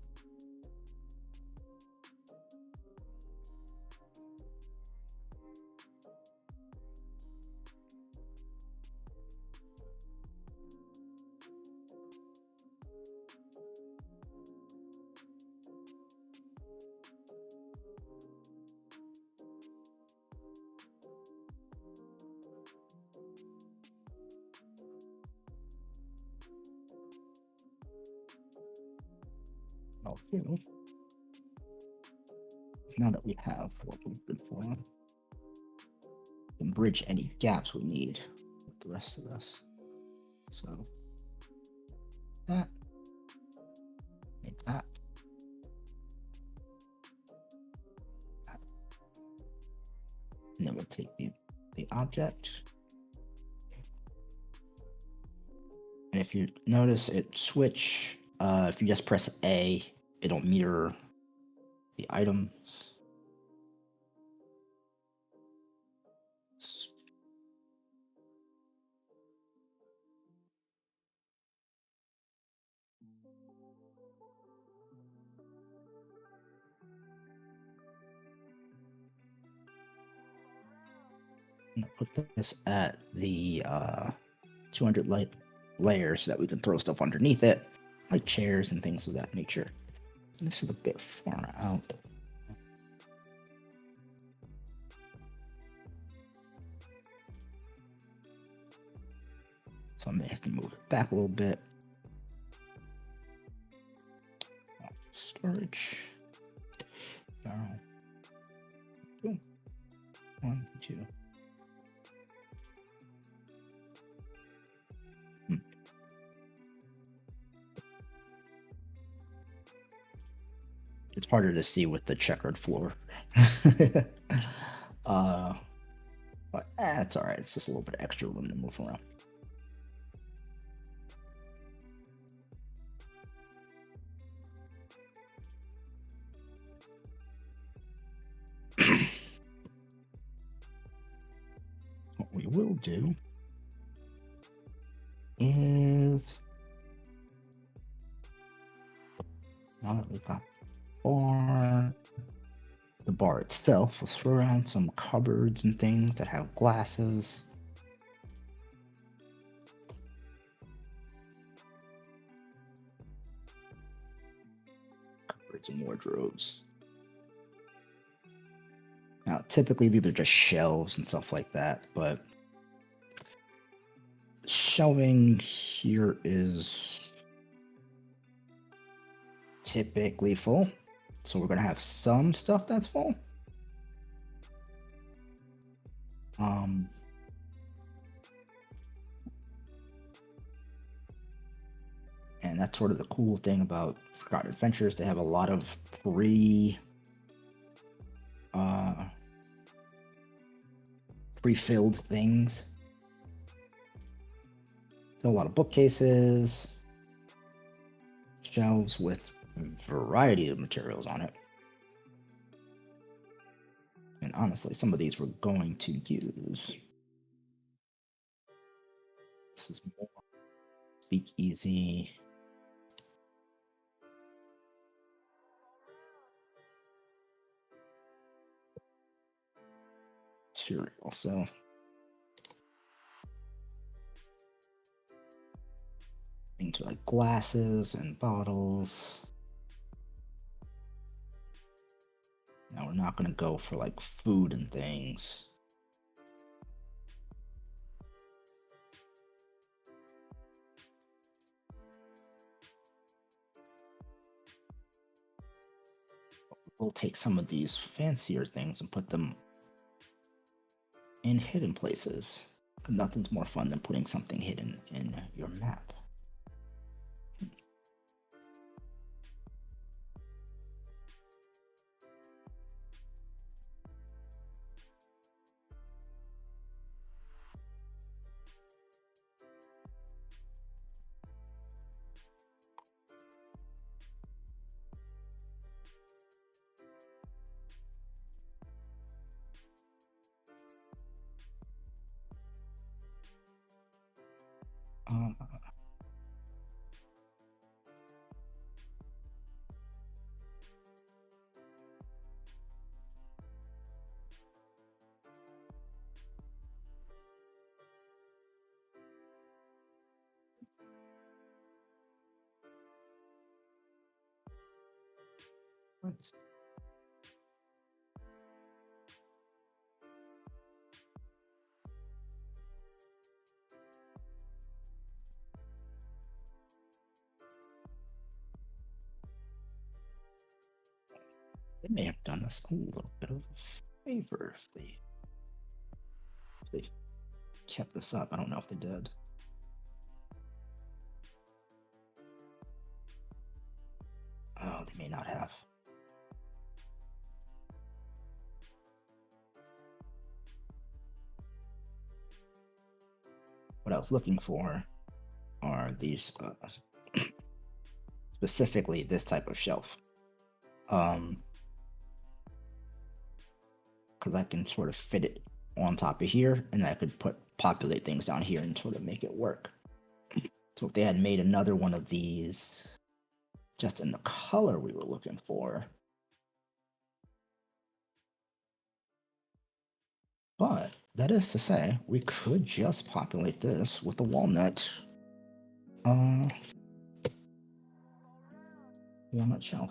Now that we have what we've been for, we can bridge any gaps we need with the rest of this. So that, make that. And then we'll take the object. And if you notice it switch, if you just press A, it'll mirror the items. I'm gonna put this at the 200 light layers so that we can throw stuff underneath it, like chairs and things of that nature. And this is a bit far out. So I may have to move it back a little bit. Storage. Boom. 1, 2. It's harder to see with the checkered floor. But it's all right. It's just a little bit extra room to move around. What we will do is, now that we've got the bar itself, we'll throw around some cupboards and things that have glasses. Cupboards and wardrobes. Now, typically these are just shelves and stuff like that, but shelving here is typically full. So we're gonna have some stuff that's full. And that's sort of the cool thing about Forgotten Adventures. They have a lot of pre-filled things. So a lot of bookcases, shelves with a variety of materials on it. And honestly, some of these we're going to use. This is more speakeasy. Cereal, so things like glasses and bottles. Now we're not gonna go for like food and things. We'll take some of these fancier things and put them in hidden places. Nothing's more fun than putting something hidden in your map. right. They may have done us a little bit of a favor if they kept this up. I don't know if they did. Oh, they may not have. What I was looking for are these, specifically this type of shelf. Because I can sort of fit it on top of here, and I could populate things down here and sort of make it work. So if they had made another one of these just in the color we were looking for. But that is to say, we could just populate this with the walnut walnut shelf.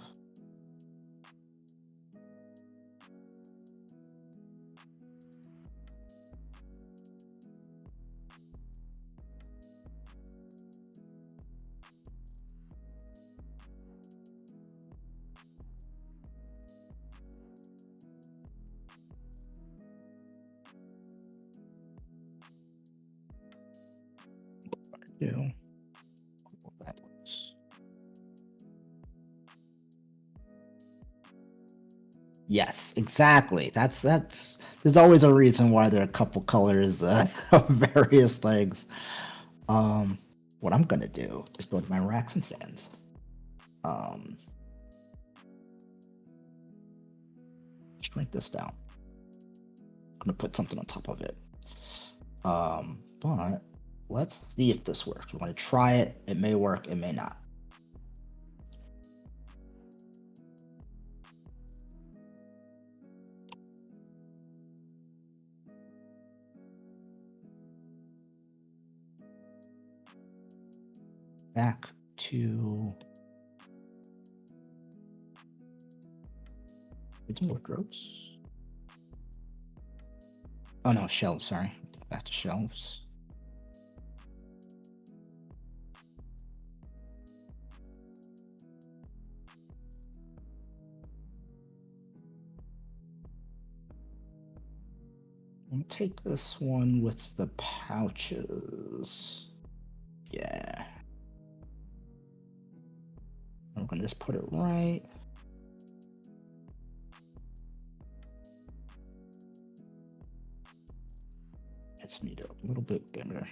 Do that works. Yes, exactly. That's there's always a reason why there are a couple colors of various things. What I'm gonna do is go to my racks and sands. Shrink this down. I'm gonna put something on top of it. But let's see if this works. We're gonna try it. It may work, it may not. Back to wardrobes. Oh no, shelves, sorry. Back to shelves. I'll take this one with the pouches. Yeah. I'm gonna just put it right. Just need a little bit bigger.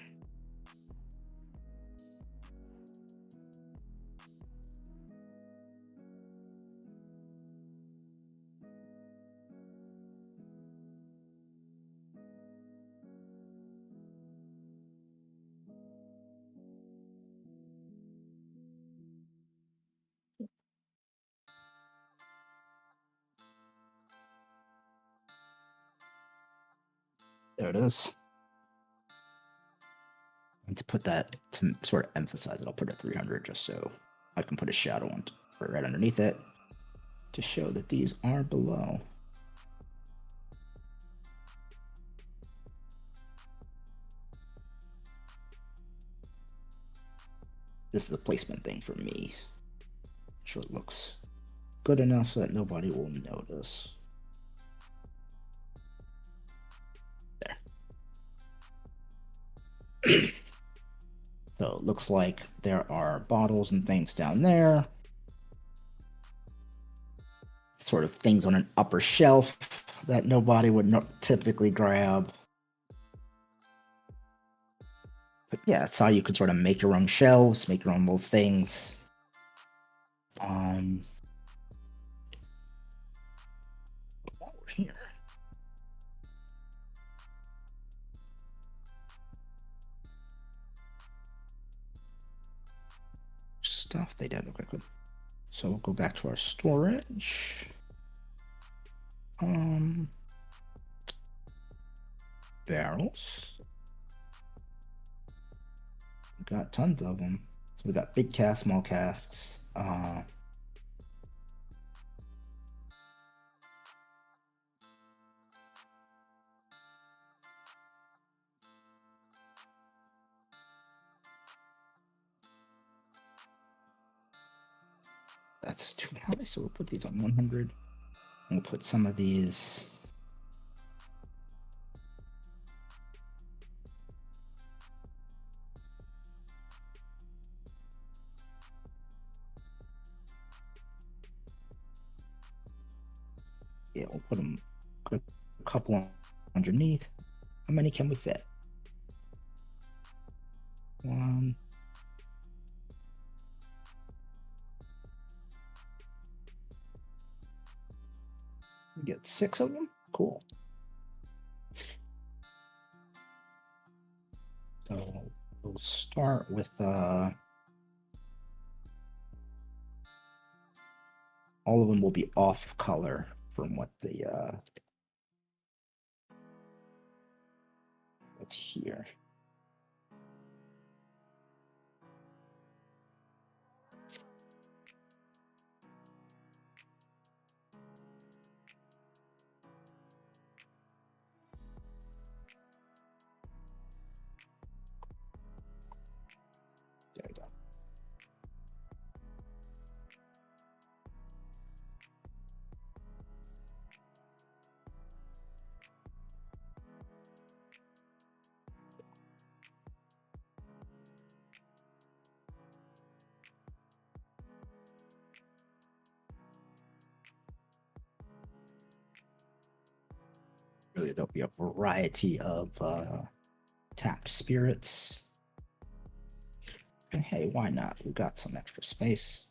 There it is. And to put that, to sort of emphasize it, I'll put a 300 just so I can put a shadow on right underneath it to show that these are below. This is a placement thing for me. Sure it looks good enough so that nobody will notice. There. So it looks like there are bottles and things down there. Sort of things on an upper shelf that nobody would typically grab. But yeah, that's how you could sort of make your own shelves, make your own little things. While we're here. Stuff they did. Okay, good. So we'll go back to our storage. Barrels. We got tons of them. So we got big casks, small casks. That's too high, so we'll put these on 100. We'll put some of these. Yeah, we'll put a couple underneath. How many can we fit? One. We get 6 of them. Cool. So we'll start with all of them will be off color from what the what's here. There we go. Really, there'll be a variety of tapped spirits. And hey, why not? We got some extra space.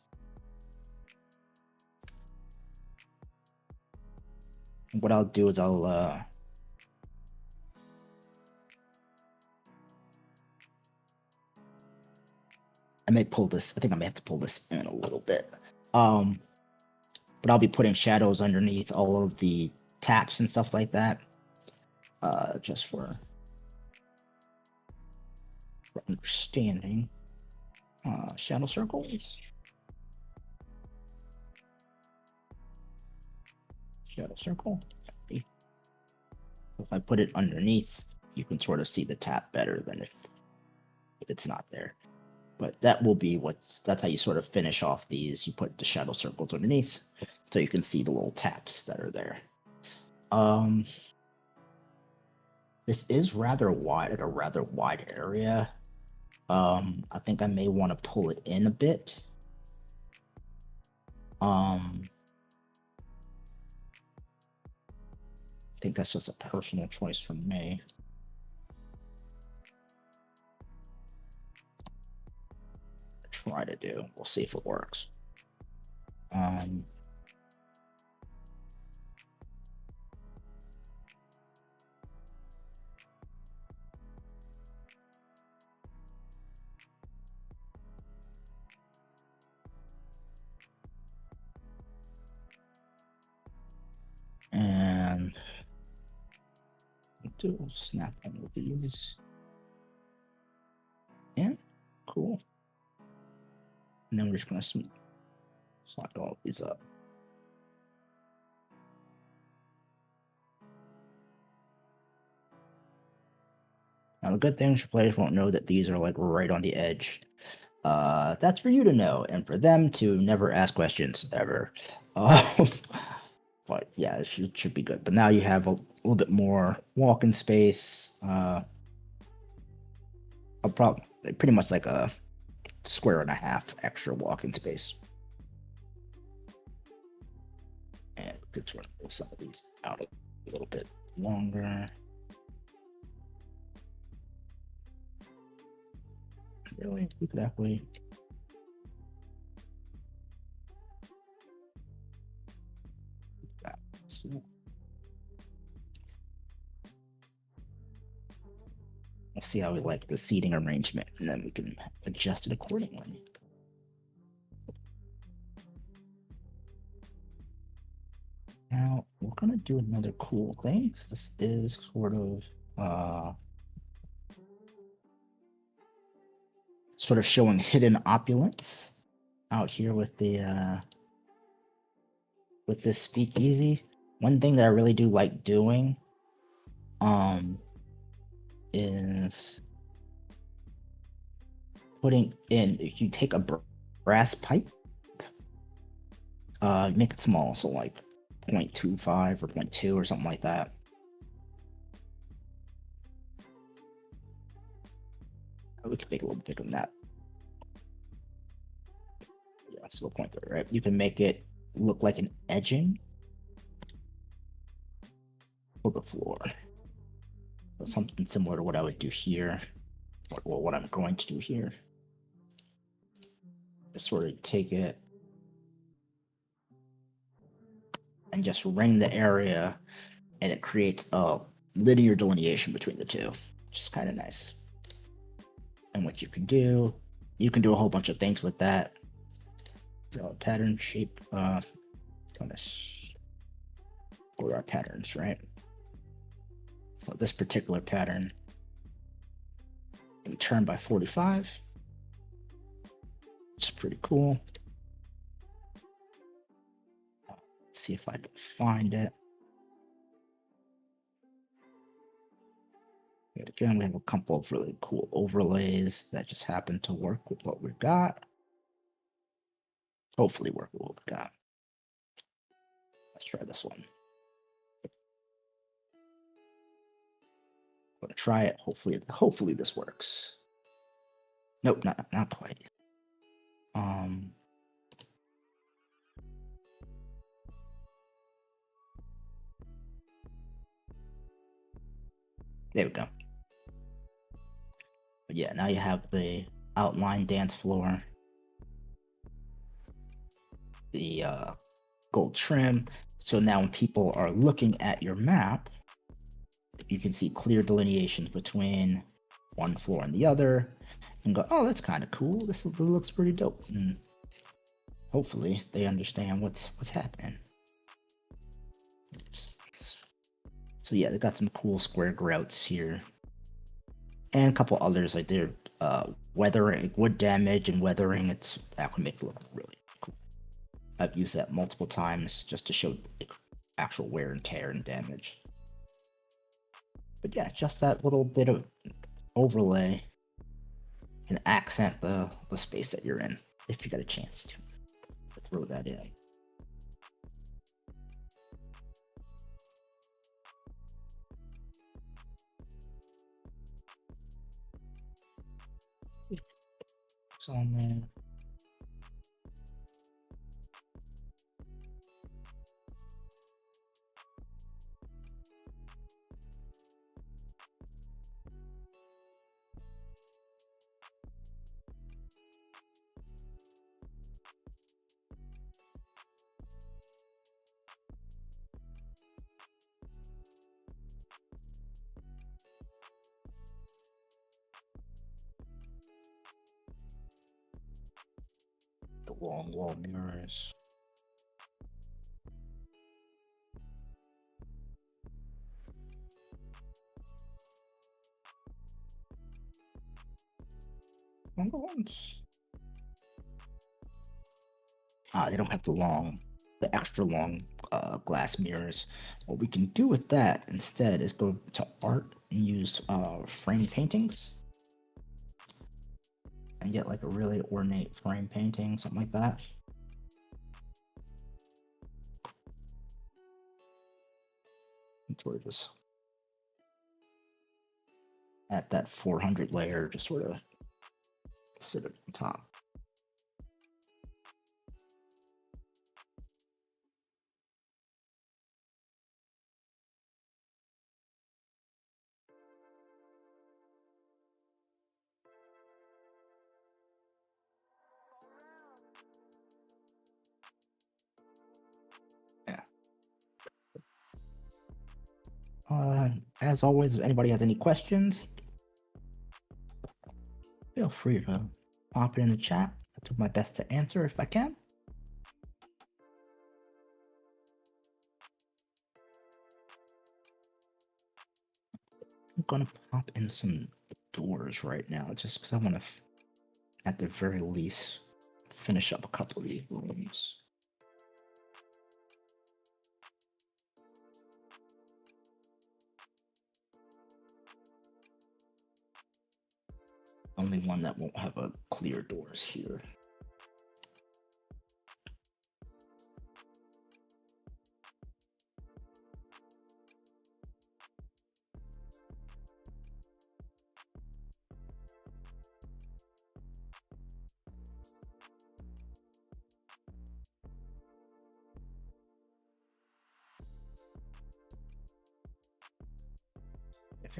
What I'll do is I may pull this. I think I may have to pull this in a little bit. But I'll be putting shadows underneath all of the taps and stuff like that. Just for understanding. Shadow circles. Shadow circle. If I put it underneath, you can sort of see the tap better than if it's not there. But that will be that's how you sort of finish off these. You put the shadow circles underneath so you can see the little taps that are there. This is rather wide, a rather wide area. I think I may want to pull it in a bit. I think that's just a personal choice from me. Try to do. We'll see if it works. And do snap all of these. Yeah, cool. And then we're just gonna slide all of these up. Now the good thing is your players won't know that these are like right on the edge. That's for you to know, and for them to never ask questions ever. But yeah, it should be good. But now you have a little bit more walking space. Pretty much like a square and a half extra walking space. And we could sort of move some of these out a little bit longer. Really, we could actually. We'll see how we like the seating arrangement, and then we can adjust it accordingly. Now we're gonna do another cool thing. This is sort of showing hidden opulence out here with the with this speakeasy. One thing that I really do like doing is putting in, if you take a brass pipe Make it small, so like 0.25 or 0.2 or something like that. We can make it a little bigger than that. Yeah, that's still 0.3, right? You can make it look like an edging for the floor. So something similar to what I would do here, or what I'm going to do here. Just sort of take it and just ring the area, and it creates a linear delineation between the two, which is kind of nice. And what you can do a whole bunch of things with that. So pattern shape, gonna go to our patterns, right? So this particular pattern, we turn by 45, which is pretty cool. Let's see if I can find it. And again, we have a couple of really cool overlays that just happen to work with what we've got. Hopefully work with what we've got. Let's try this one. I'm gonna try it. Hopefully this works. Nope, not quite. There we go. But yeah, now you have the outline dance floor, the gold trim. So now when people are looking at your map, you can see clear delineations between one floor and the other, and go, oh, that's kind of cool. This looks pretty dope. And hopefully they understand what's happening. So yeah, they got some cool square grouts here, and a couple others like they're weathering, wood damage and weathering. That can make it look really cool. I've used that multiple times just to show actual wear and tear and damage. But yeah, just that little bit of overlay can accent the space that you're in if you got a chance to throw that in. So man. The long wall mirrors. Longer ones. They don't have the extra long glass mirrors. What we can do with that instead is go to art and use frame paintings and get like a really ornate frame painting, something like that. And sort of just at that 400 layer, just sort of sit it on top. Yeah. As always, if anybody has any questions, feel free to pop it in the chat. I do my best to answer if I can. I'm gonna pop in some doors right now, just because I want to, at the very least, finish up a couple of these rooms. Only one that won't have a clear doors here.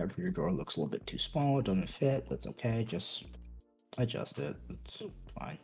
If your door looks a little bit too small, it doesn't fit, that's okay. Just adjust it. It's fine.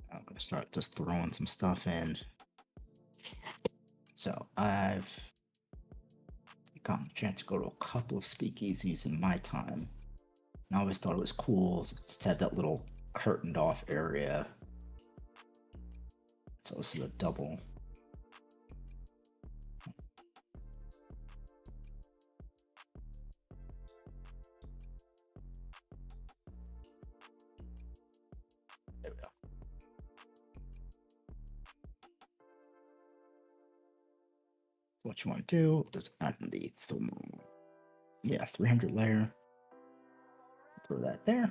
I'm gonna start just throwing some stuff in. So I've gotten a chance to go to a couple of speakeasies in my time. And I always thought it was cool. Just had that little curtained off area. So this is a double. There we go. What you want to do is add the 300 layer. Throw that there.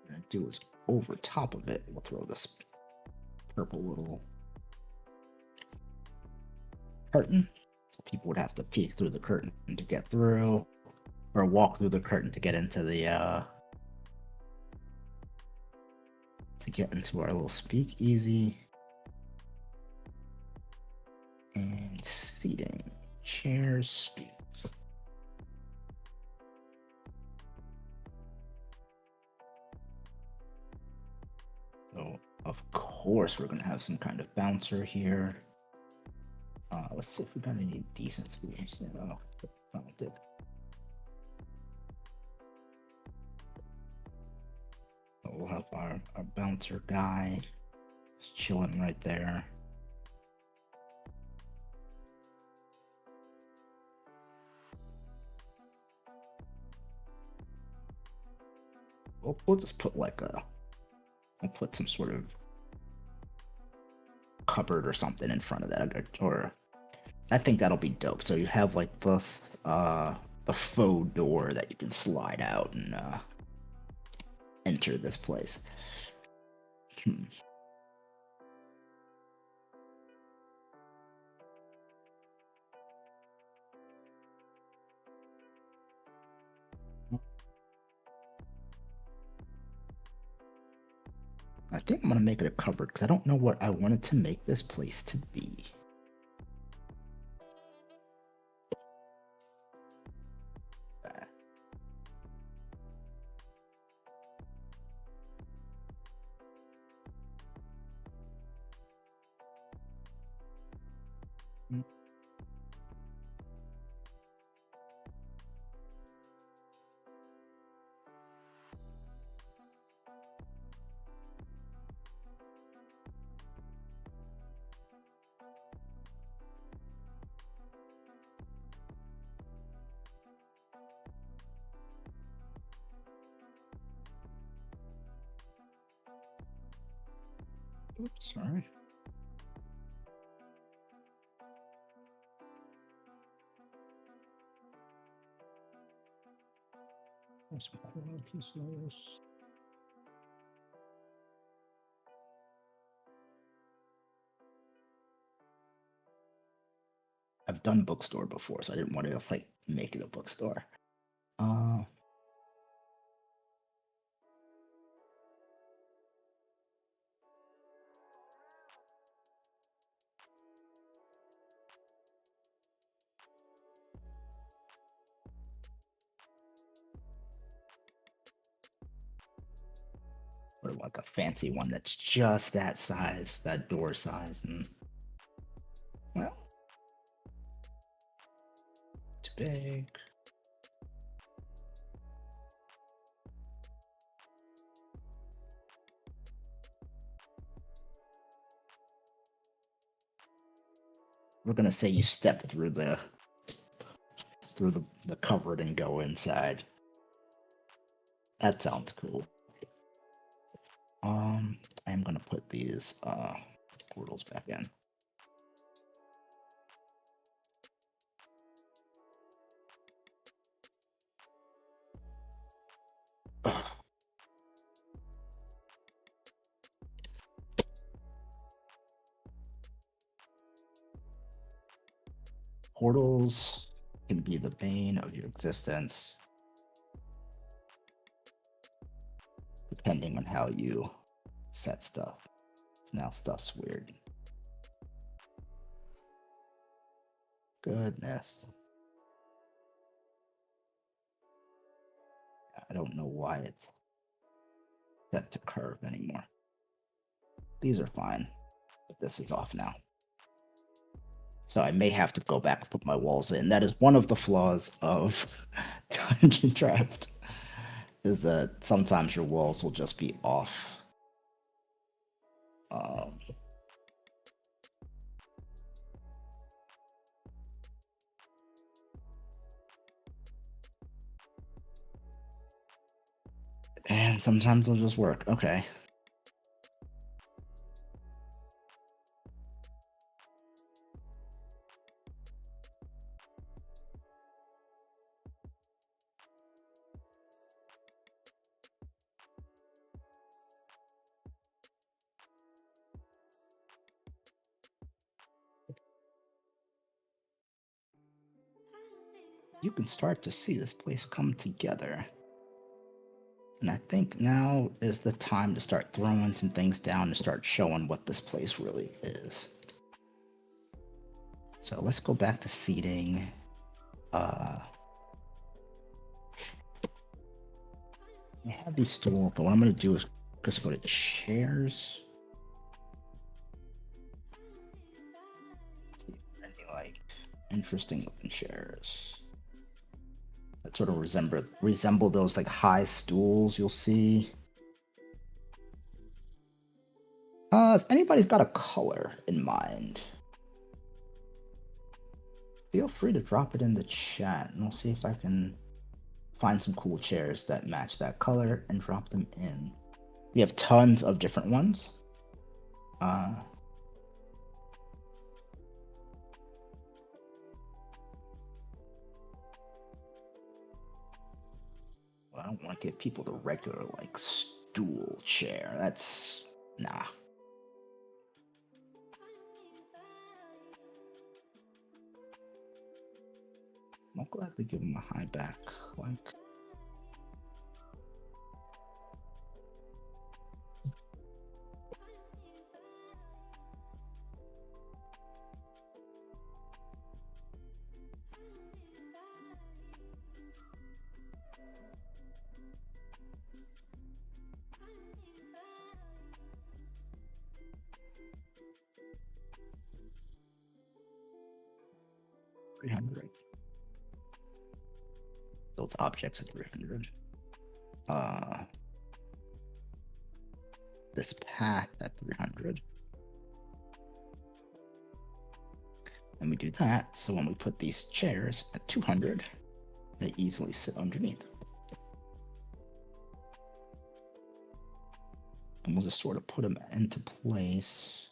What I do is over top of it, we'll throw this purple little curtain. So people would have to peek through the curtain to get through, or walk through the curtain to get into the our little speakeasy. And seating, chairs, stools. So of course we're gonna have some kind of bouncer here. Let's see if we got any decent themes. Oh, found it. We'll have our bouncer guy just chilling right there. We'll just put like we'll put some sort of cupboard or something in front of that, or I think that'll be dope. So you have like this a faux door that you can slide out and enter this place. I think I'm gonna make it a cupboard because I don't know what I wanted to make this place to be. Oops, sorry. There's some quality pieces. I've done bookstore before, so I didn't want to just like make it a bookstore. Or like a fancy one that's just that size, that door size, and well, too big. We're gonna say you step through the cupboard and go inside. That sounds cool. I'm gonna put these portals back in. Portals can be the bane of your existence, depending on how you set stuff. Now stuff's weird. Goodness. I don't know why it's set to curve anymore. These are fine, but this is off now. So I may have to go back and put my walls in. That is one of the flaws of Dungeon Draft, is that sometimes your walls will just be off. And sometimes they'll just work. Okay. You can start to see this place come together. And I think now is the time to start throwing some things down and start showing what this place really is. So let's go back to seating. I have these stools, but what I'm going to do is just go to chairs. Any like interesting looking chairs that sort of resemble those like high stools you'll see. If anybody's got a color in mind, feel free to drop it in the chat and we'll see if I can find some cool chairs that match that color and drop them in. We have tons of different ones. I don't want to give people the regular like stool chair. That's nah. I'll gladly give him a high back, like. $300. Builds objects at 300. This path at 300. And we do that, so when we put these chairs at 200, they easily sit underneath. And we'll just sort of put them into place.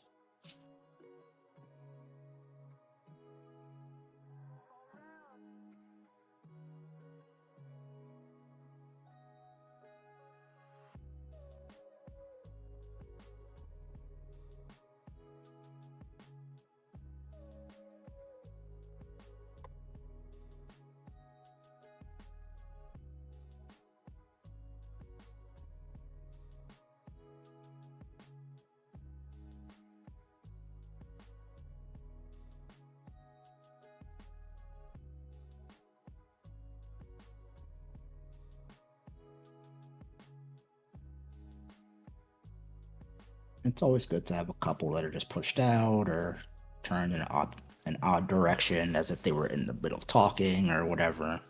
It's always good to have a couple that are just pushed out or turned in an odd direction as if they were in the middle of talking or whatever.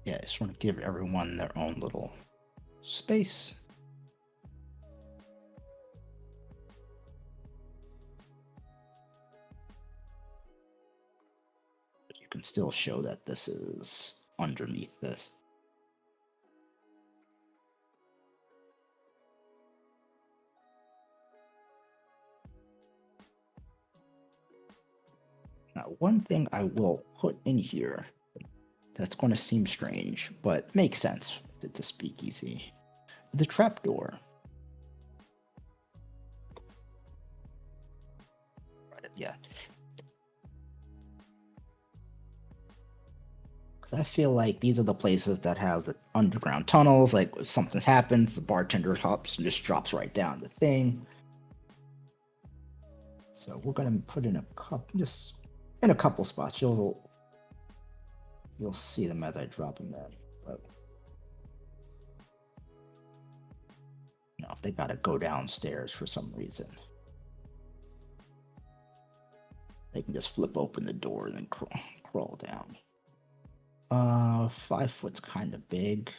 Yeah, I just want to give everyone their own little space. But you can still show that this is underneath this. Now, one thing I will put in here that's going to seem strange, but makes sense. It's a speakeasy. The trapdoor. Yeah. Because I feel like these are the places that have the underground tunnels. Like if something happens, the bartender hops and just drops right down the thing. So we're gonna put in a couple spots. You'll see them as I drop them in. But if they gotta go downstairs for some reason, they can just flip open the door and then crawl down. 5 foot's kind of big.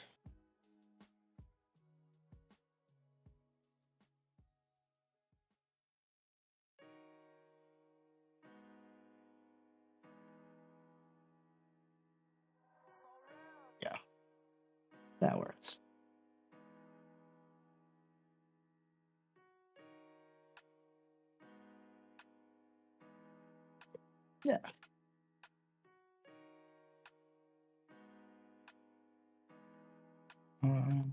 Yeah, that works. Yeah. Um,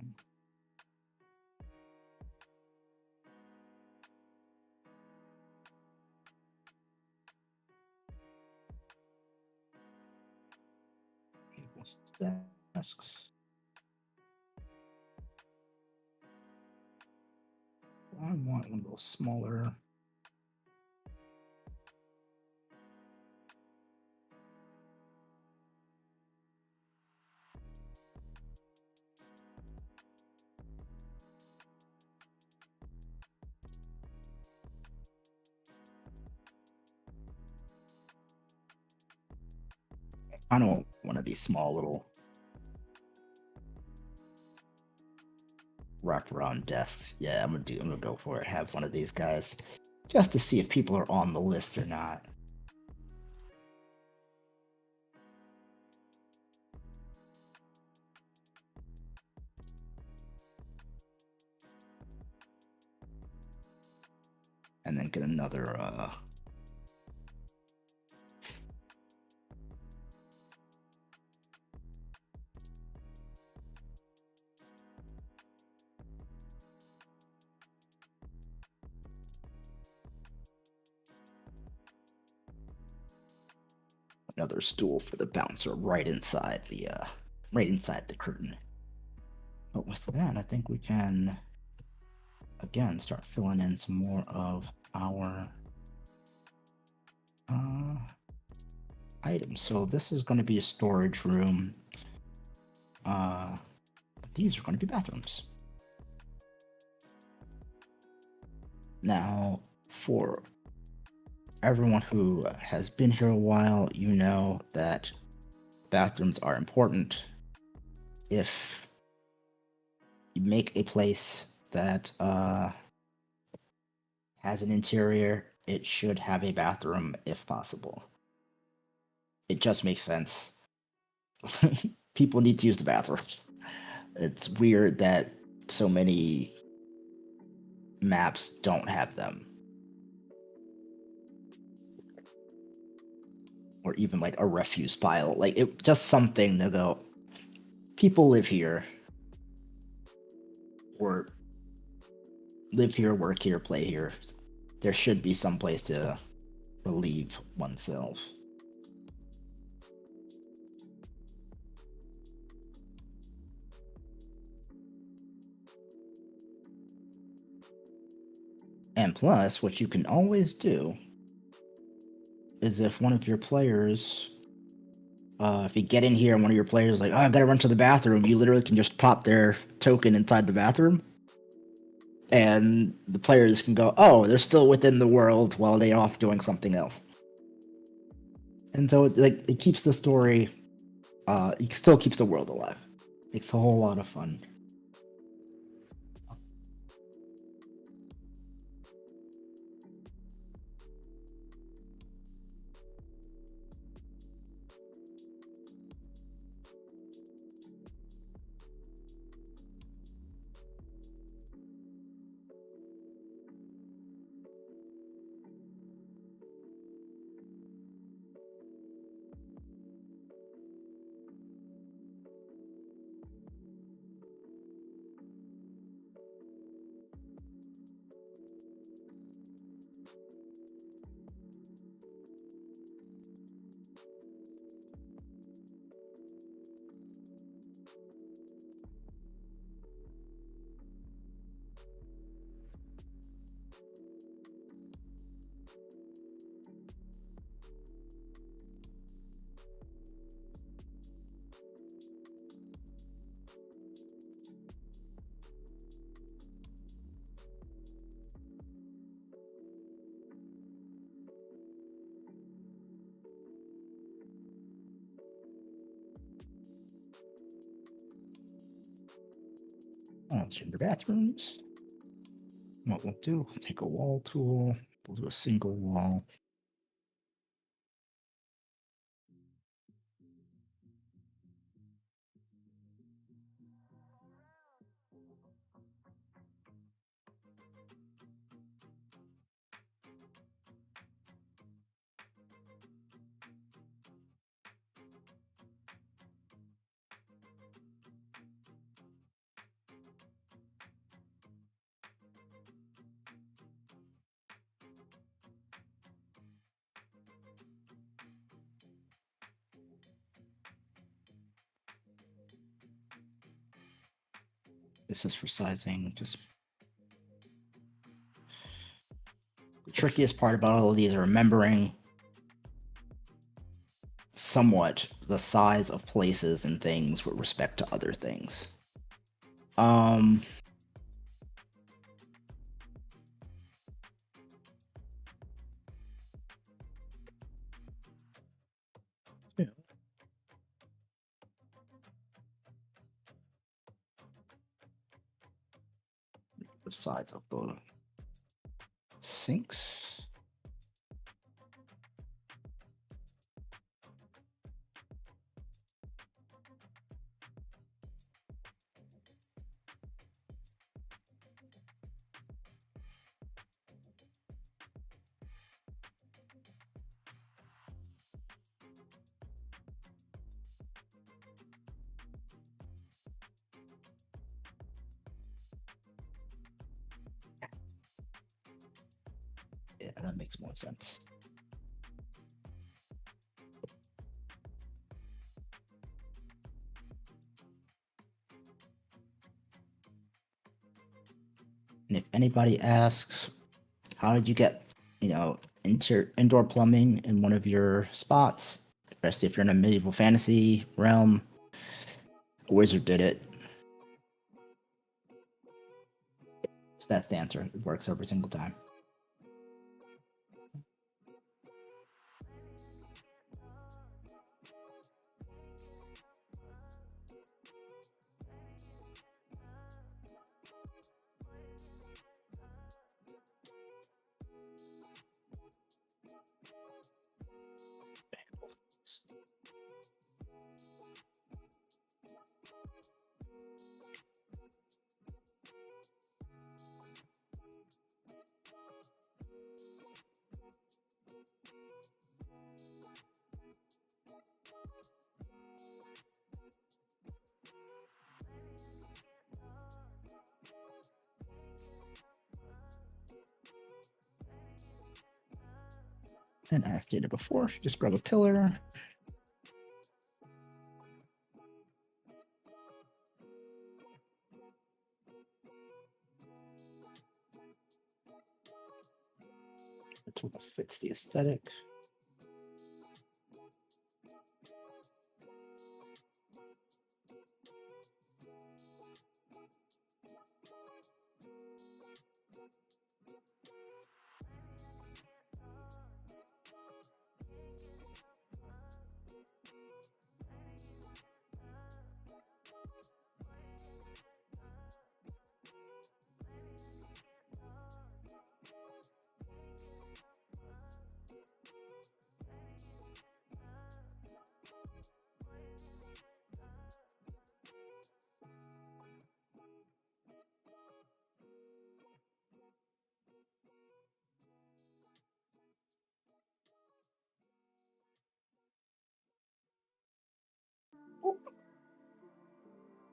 desks. I want one of those smaller. I don't want one of these small little wrapped around desks. Yeah, I'm gonna go for it. Have one of these guys just to see if people are on the list or not. And then get another another stool for the bouncer right inside the curtain. But with that, I think we can again start filling in some more of our items. So this is going to be a storage room. These are going to be bathrooms. Now, for everyone who has been here a while, you know that bathrooms are important. If you make a place that has an interior, it should have a bathroom if possible. It just makes sense. People need to use the bathroom. It's weird that so many maps don't have them. Or even like a refuse pile. Like it just something to go, people live here. Or live here, work here, play here. There should be some place to relieve oneself. And plus, what you can always do is if one of your players, if you get in here and one of your players is like, oh, I gotta run to the bathroom, you literally can just pop their token inside the bathroom. And the players can go, oh, they're still within the world while they're off doing something else. And so it keeps the story, it still keeps the world alive. It's a whole lot of fun. Gender bathrooms. What we'll do, we'll take a wall tool, we'll do a single wall. This is for sizing. Just the trickiest part about all of these are remembering somewhat the size of places and things with respect to other things. Yeah. The sides of the sinks. Yeah, that makes more sense. And if anybody asks, how did you get, indoor plumbing in one of your spots, especially if you're in a medieval fantasy realm, a wizard did it. So that's the answer. It works every single time. And as stated before, just grab a pillar. The tool fits the aesthetic.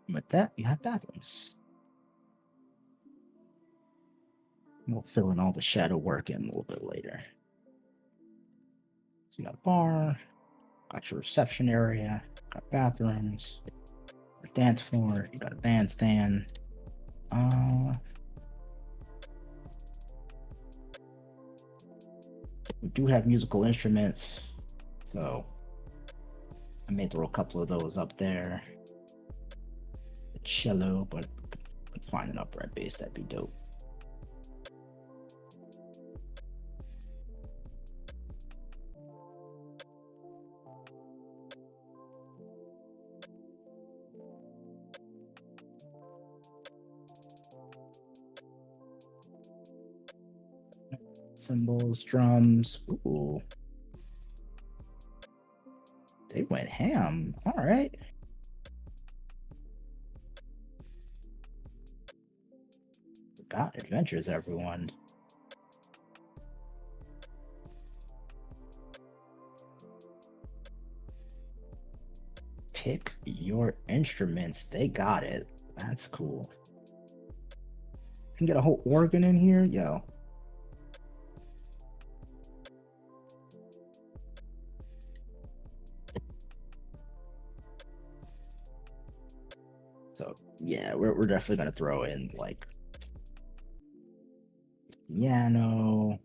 With that, you have bathrooms. We'll fill in all the shadow work in a little bit later. So you got a bar, got your reception area, got bathrooms, a dance floor, you got a bandstand. We do have musical instruments, so I may throw a couple of those up there. The cello, but find an upright bass, that'd be dope. Cymbals, drums. Ooh. They went ham. All right. Got adventures, everyone. Pick your instruments. They got it. That's cool. Can get a whole organ in here, yo. So yeah, we're definitely gonna throw in like piano.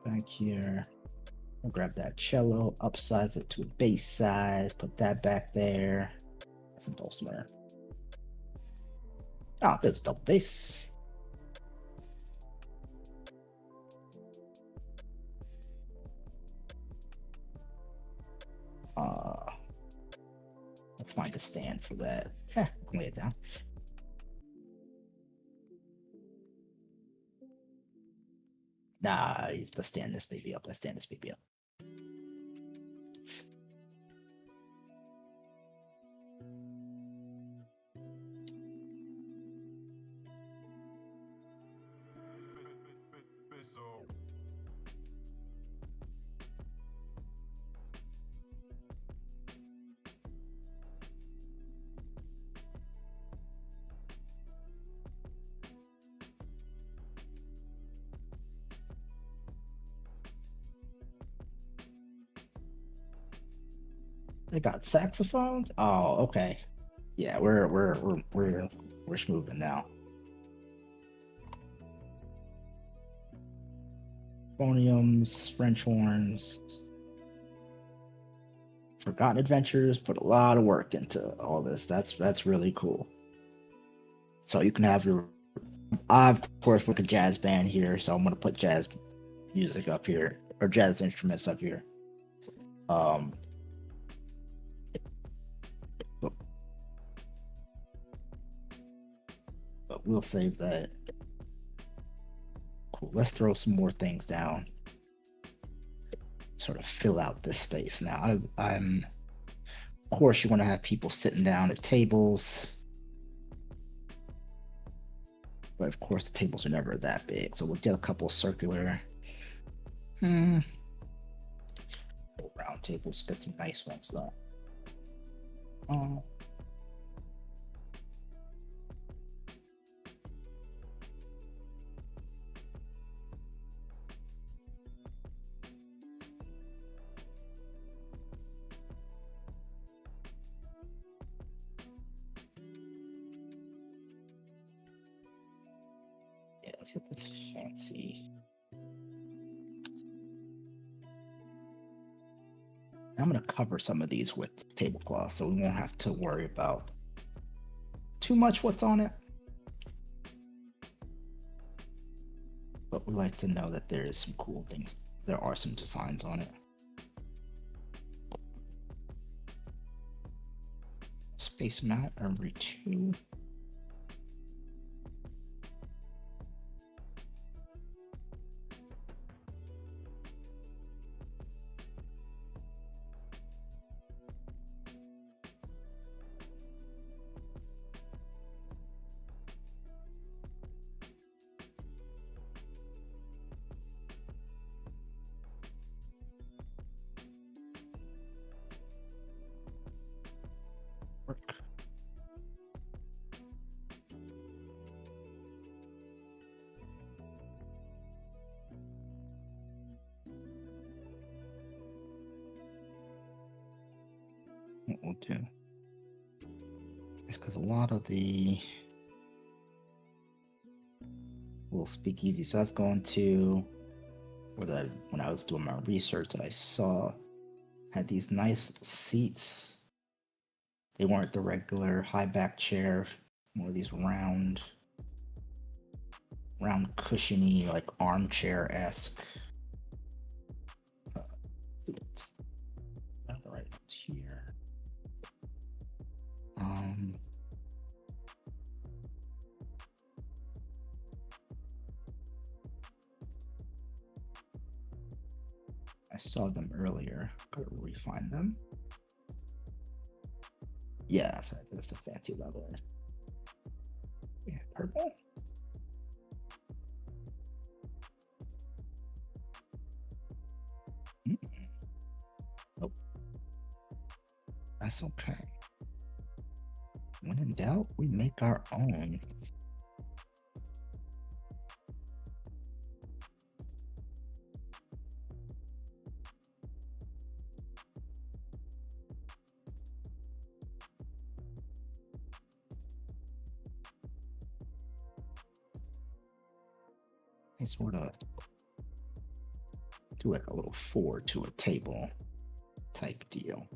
Back here. I'll grab that cello, upsize it to a bass size, put that back there. That's a dulcimer. Oh, there's a double bass. Let's find a stand for that. I can lay it down. Nah, let's stand this baby up. Let's stand this baby up. They got saxophones. Oh, okay. Yeah, we're smoothing now. Phoniums, French horns. Forgotten Adventures put a lot of work into all this. That's really cool. So you can have your. I've of course with a jazz band here, so I'm gonna put jazz music up here or jazz instruments up here. But we'll save that. Cool. Let's throw some more things down. Sort of fill out this space now. I'm. Of course, you want to have people sitting down at tables. But of course, the tables are never that big. So we'll get a couple circular. Round tables. Get some nice ones, though. Yeah, let's get this fancy. I'm going to cover some of these with tablecloth so we won't have to worry about too much what's on it. But we like to know that there is some cool things. There are some designs on it. Space them out every 2. What we'll do is because a lot of the little speakeasy stuff I've gone to, or that when I was doing my research that I saw had these nice seats. They weren't the regular high back chair, more of these round cushiony, like armchair-esque Not the right ones here. I saw them earlier. Gotta refine them. Yeah, that's a fancy leather. Yeah, purple. Nope. That's okay. When in doubt, we make our own. I sort of do like a little forward to a table type deal.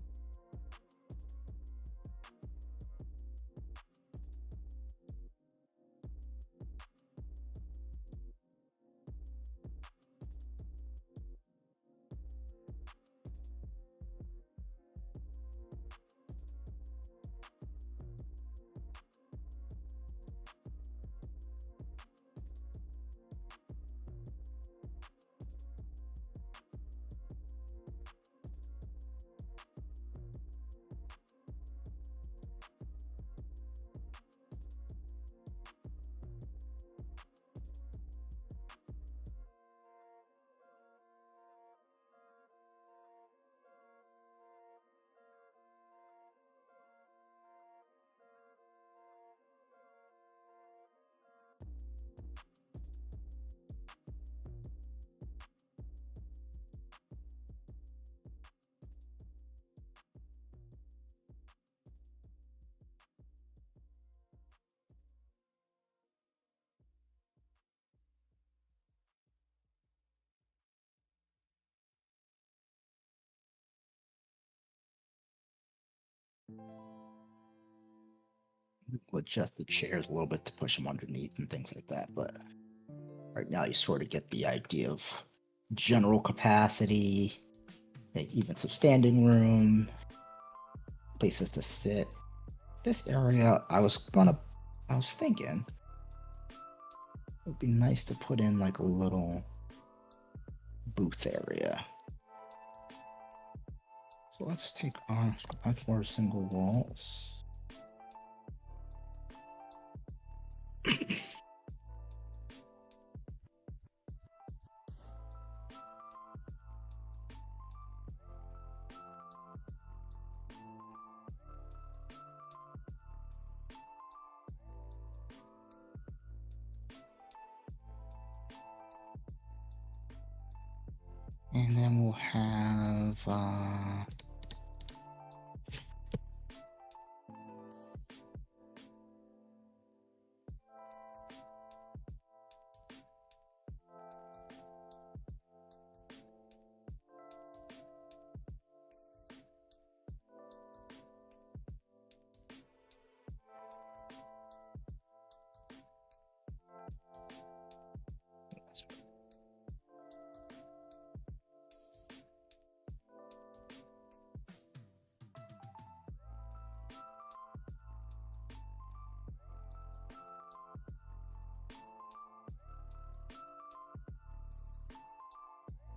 We'll adjust the chairs a little bit to push them underneath and things like that, but right now you sort of get the idea of general capacity, even some standing room, places to sit. This area, I was thinking it would be nice to put in like a little booth area. So let's take our for single walls. And then we'll have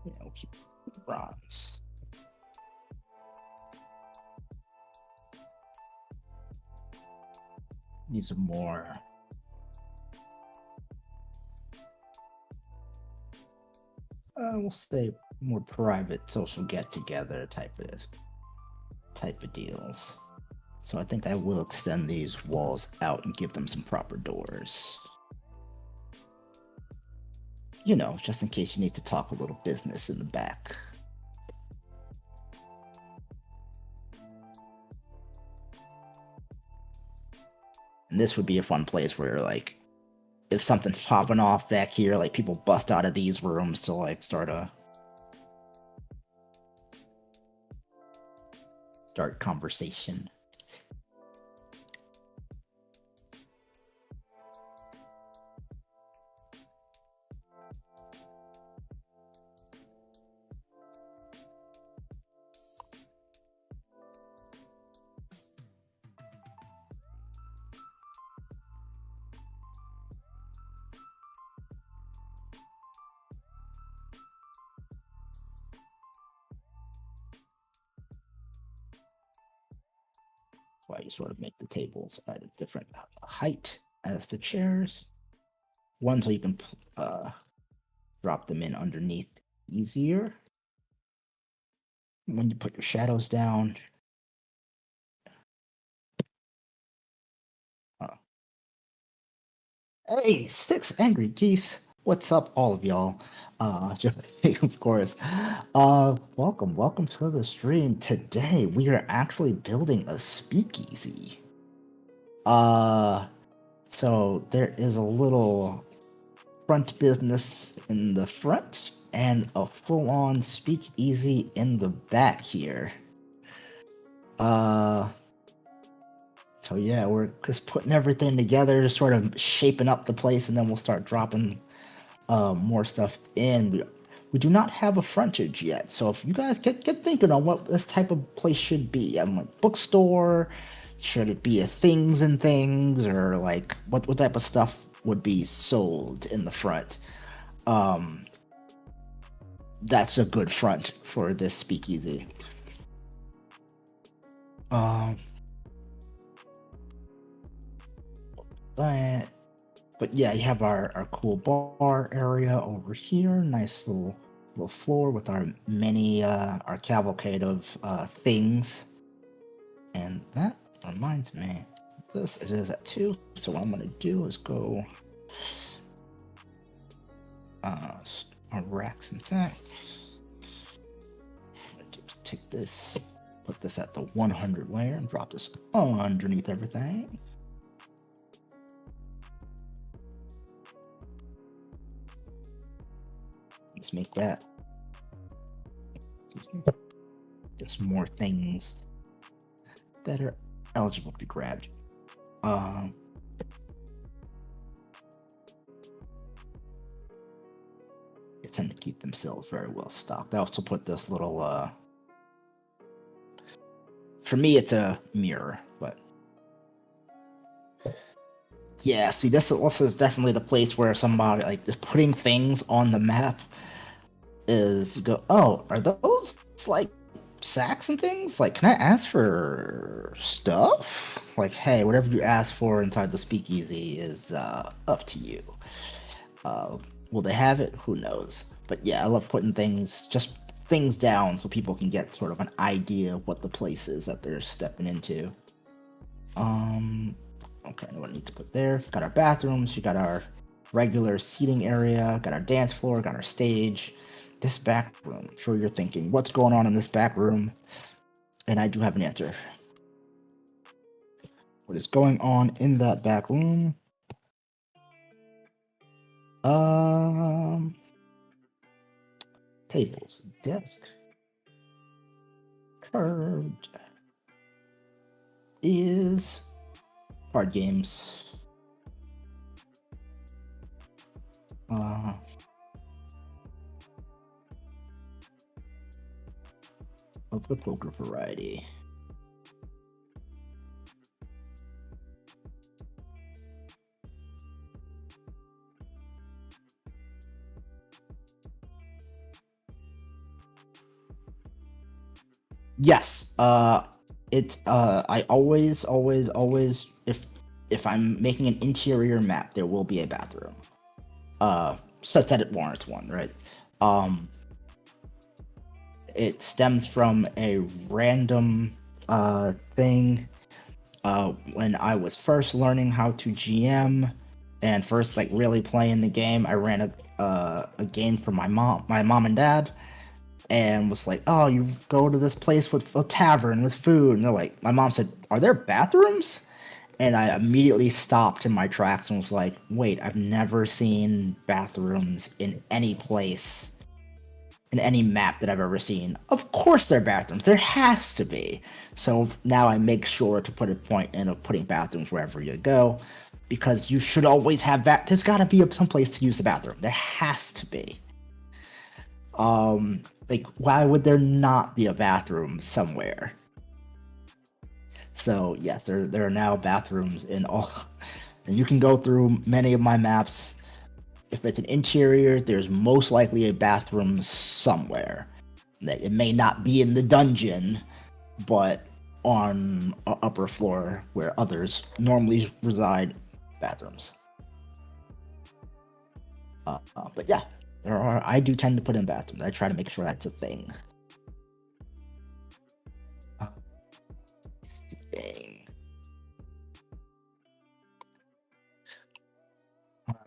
we'll keep bronze. These are more we'll say more private social get-together type of deals. So I think I will extend these walls out and give them some proper doors. You know, just in case you need to talk a little business in the back. And this would be a fun place where, like, if something's popping off back here, like, people bust out of these rooms to, like, start conversation. why you sort of make the tables at a different height as the chairs. One, so you can drop them in underneath easier. When you put your shadows down, hey, 6 angry geese. What's up, all of y'all? Just of course. Welcome to the stream. Today we are actually building a speakeasy. So there is a little front business in the front and a full-on speakeasy in the back here. So yeah, we're just putting everything together, just sort of shaping up the place, and then we'll start dropping more stuff in. We do not have a frontage yet, so if you guys get thinking on what this type of place should be, I'm like bookstore, should it be a things and things, or like what type of stuff would be sold in the front? That's a good front for this speakeasy. But yeah, you have our cool bar area over here. Nice little floor with our many our cavalcade of things. And that reminds me, this is at 2. So what I'm gonna do is go our racks and sacks. Take this, put this at the 100 layer, and drop this underneath everything. Just make that just more things that are eligible to be grabbed. They tend to keep themselves very well stocked. I also put this little for me it's a mirror, but yeah, see, this also is definitely the place where somebody like just putting things on the map is you go, oh, are those like sacks and things? Like, can I ask for stuff? It's like, hey, whatever you ask for inside the speakeasy is up to you. Will they have it? Who knows? But yeah, I love putting things down so people can get sort of an idea of what the place is that they're stepping into. Okay, what I need to put there. Got our bathrooms, we got our regular seating area, got our dance floor, got our stage. This back room, I'm sure you're thinking, what's going on in this back room? And I do have an answer. What is going on in that back room? Tables, desk, curved is card games. Of the poker variety. Yes, I always if I'm making an interior map, there will be a bathroom. Such that it warrants one, right? It stems from a random thing. When I was first learning how to GM and first like really playing the game, I ran a game for my mom and dad, and was like, oh, you go to this place with a tavern with food, and they're like, my mom said, are there bathrooms? And I immediately stopped in my tracks and was like, wait, I've never seen bathrooms in any place, in any map that I've ever seen. Of course there are bathrooms. There has to be. So now I make sure to put a point in of putting bathrooms wherever you go, because you should always have there's got to be some place to use the bathroom. There has to be. Like, why would there not be a bathroom somewhere? So yes, there are now bathrooms in all, and you can go through many of my maps. If it's an interior, there's most likely a bathroom somewhere. It may not be in the dungeon, but on a upper floor where others normally reside bathrooms. But yeah, I do tend to put in bathrooms. I try to make sure that's a thing. Dang.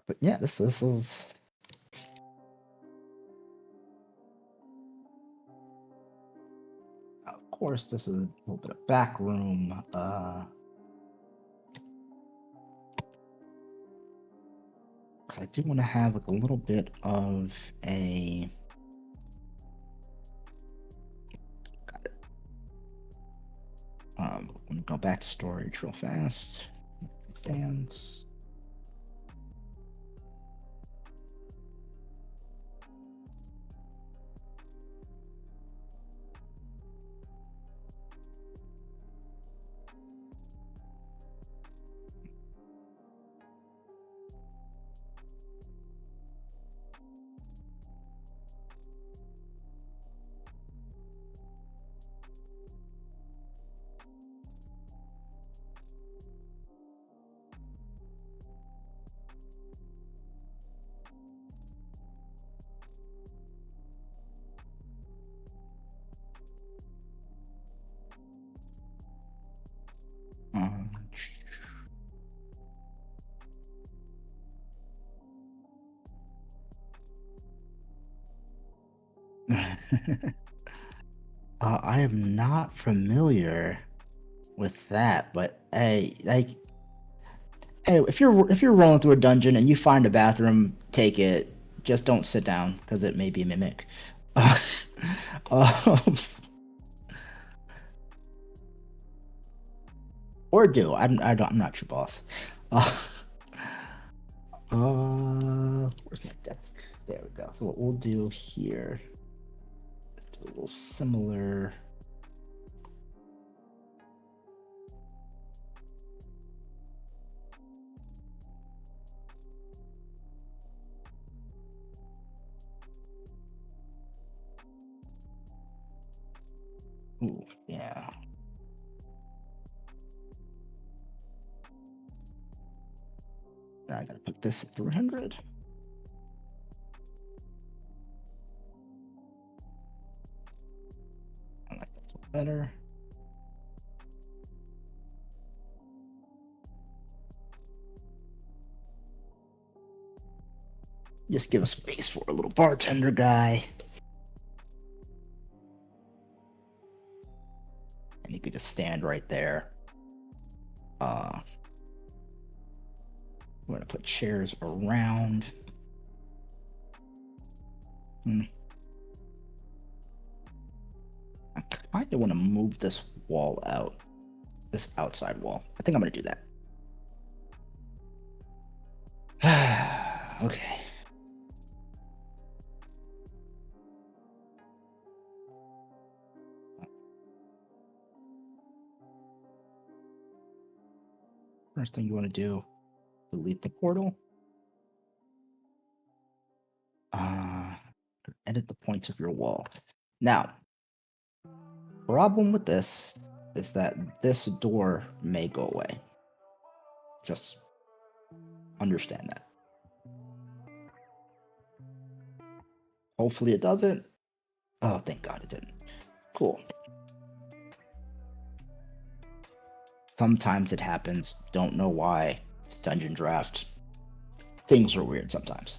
But yeah, this is. Of course, this is a little bit of back room. I do want to have like a little bit of a. Got it. I'm gonna go back to storage real fast. Stands. I am not familiar with that, but hey, if you're rolling through a dungeon and you find a bathroom, take it. Just don't sit down because it may be a mimic. Um, or do I'm not your boss. Where's my desk? There we go. So what we'll do here, do a little similar. Ooh, yeah. Now I gotta put this at 300. I like that one better. Just give a space for a little bartender guy. And he could just stand right there. We're gonna put chairs around. I kind of want to move this wall out, this outside wall. I think I'm gonna do that. Okay. First thing you want to do, delete the portal. Edit the points of your wall. Now, problem with this is that this door may go away. Just understand that. Hopefully it doesn't. Oh, thank God it didn't. Cool. Sometimes it happens. Don't know why. Dungeon draft. Things are weird sometimes.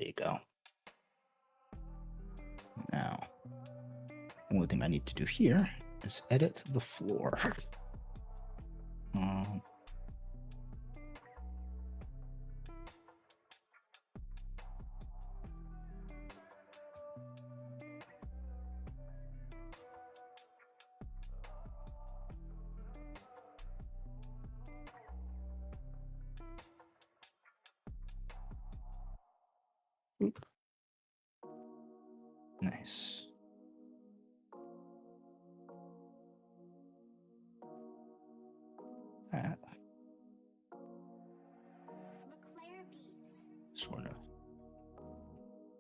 There you go. Now, the only thing I need to do here is edit the floor. Nice. That sort of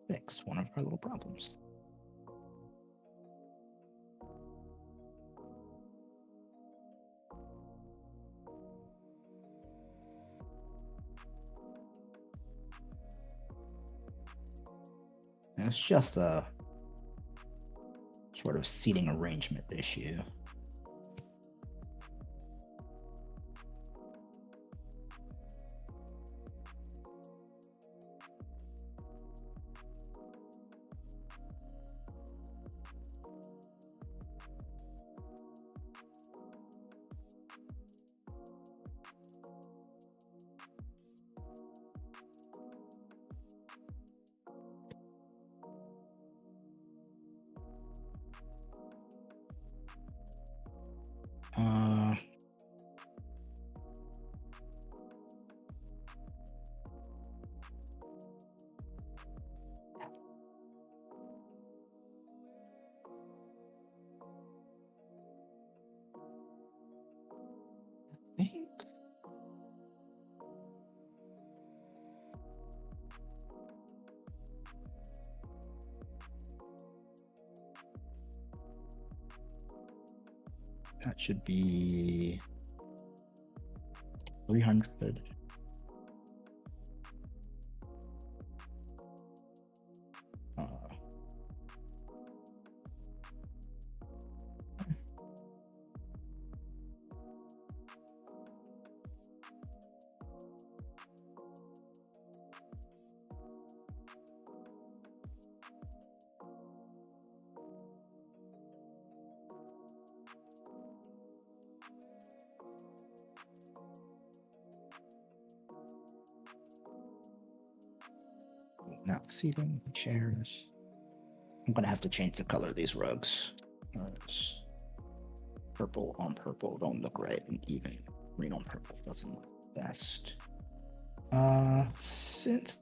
fix one of our little problems. And it's just a sort of seating arrangement issue. I think that should be 300. Not seating, chairs. I'm gonna have to change the color of these rugs. It's purple on purple don't look right, and even green on purple doesn't look best. Since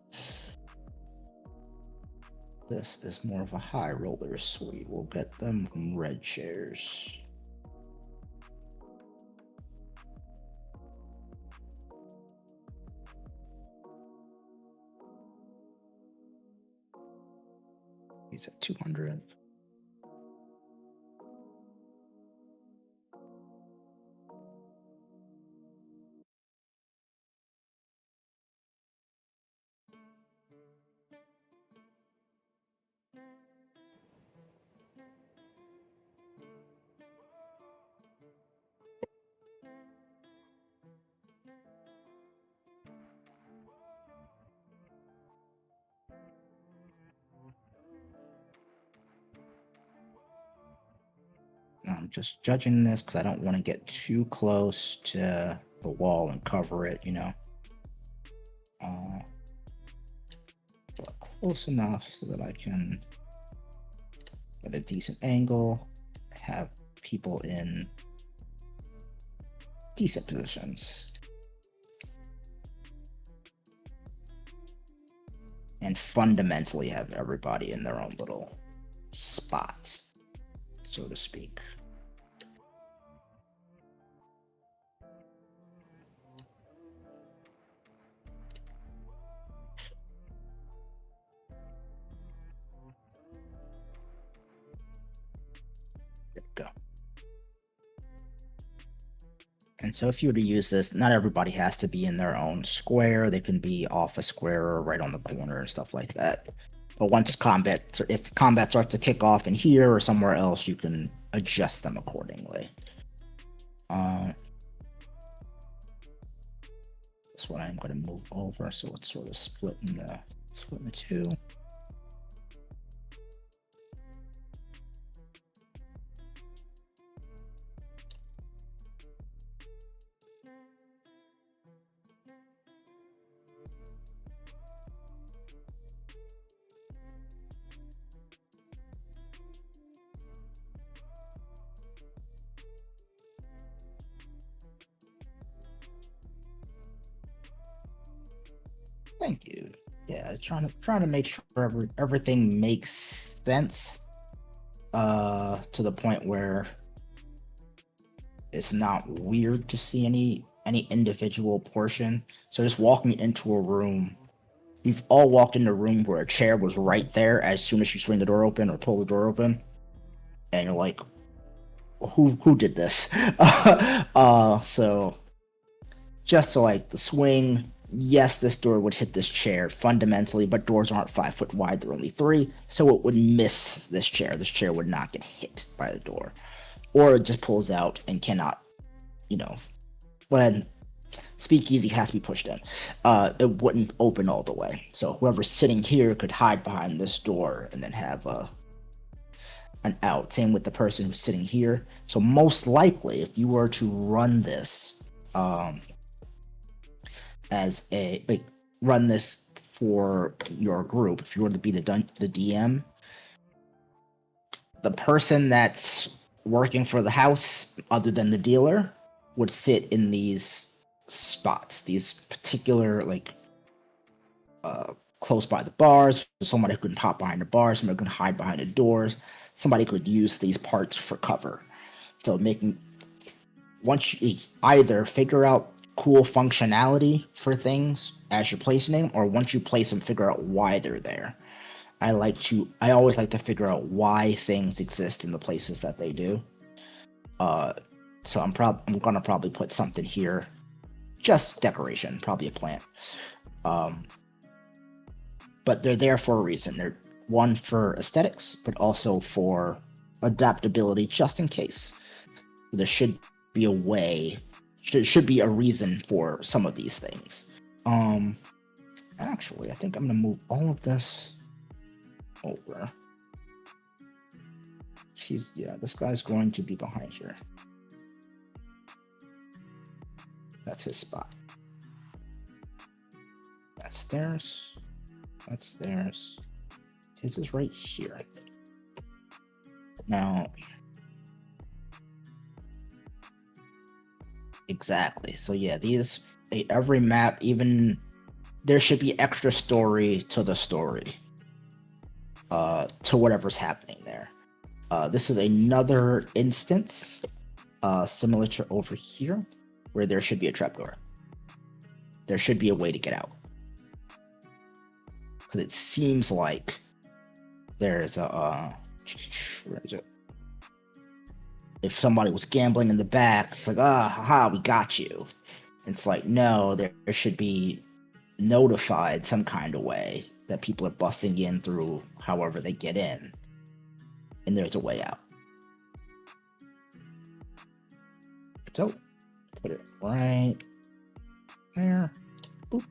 this is more of a high roller suite, we'll get them red chairs. He's at 200. I'm just judging this because I don't want to get too close to the wall and cover it, you know. But close enough so that I can get a decent angle, have people in decent positions, and fundamentally have everybody in their own little spot, so to speak. There we go. And so if you were to use this, not everybody has to be in their own square. They can be off a square or right on the corner and stuff like that. But once if combat starts to kick off in here or somewhere else, you can adjust them accordingly. That's what I'm going to move over, so it's sort of split in the Split the two. Thank you. Yeah, trying to make sure everything makes sense. To the point where it's not weird to see any individual portion. So just walking into a room, you've all walked in a room where a chair was right there as soon as you swing the door open or pull the door open, and you're like, who did this? So just so like the swing, yes, this door would hit this chair fundamentally, but doors aren't 5 foot wide, they're only 3, so it would miss this chair. This chair would not get hit by the door. Or it just pulls out and cannot, when speakeasy has to be pushed in, it wouldn't open all the way. So whoever's sitting here could hide behind this door and then have an out. Same with the person who's sitting here. So most likely, if you were to run this, run this for your group, if you were to be the DM, the person that's working for the house, other than the dealer, would sit in these spots, these particular, close by the bars. Somebody who can pop behind the bars, somebody who can hide behind the doors, somebody could use these parts for cover. So once you either figure out cool functionality for things as you're placing them, or once you place them, figure out why they're there. I always like to figure out why things exist in the places that they do. So I'm gonna probably put something here, just decoration, probably a plant. But they're there for a reason. They're one for aesthetics, but also for adaptability, just in case. There should be a way, should be a reason for some of these things. Actually, I think I'm gonna move all of this over. This guy's going to be behind here. That's his spot. That's theirs. That's theirs. His is right here. Now, exactly. So yeah, every map, even there should be extra story to the story, to whatever's happening there. This is another instance, similar to over here, where there should be a trapdoor. There should be a way to get out. Because it seems like there's where is it? If somebody was gambling in the back, it's like, haha, we got you. It's like, no, there should be notified some kind of way that people are busting in through however they get in. And there's a way out. So, put it right there. Boop.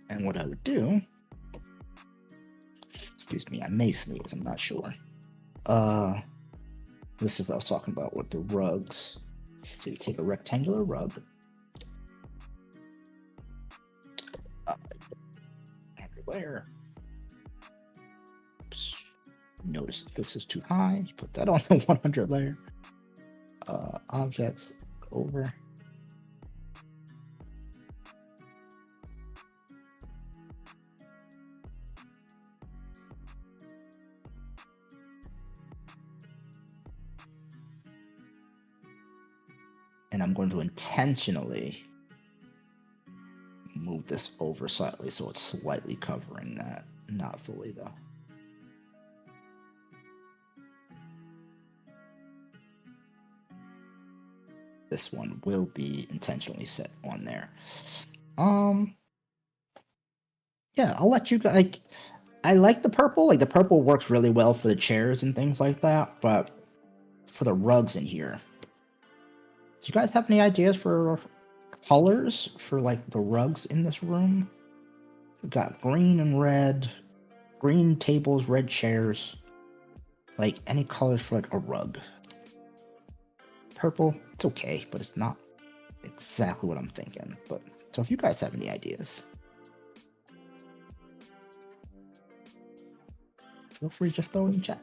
And what I would do, excuse me, I may sneeze, I'm not sure. This is what I was talking about with the rugs. So you take a rectangular rug. Everywhere. Oops. Notice this is too high. Put that on the 100 layer. Objects, over. And I'm going to intentionally move this over slightly so it's slightly covering that. Not fully, though. This one will be intentionally set on there. Yeah, I'll let you guys. I like the purple. Like, the purple works really well for the chairs and things like that, but for the rugs in here, do you guys have any ideas for colors for like the rugs in this room. We've got green and red, green tables, red chairs. Like any colors for like a rug. Purple, it's okay, but it's not exactly what I'm thinking. But so if you guys have any ideas, feel free to just throw it in chat.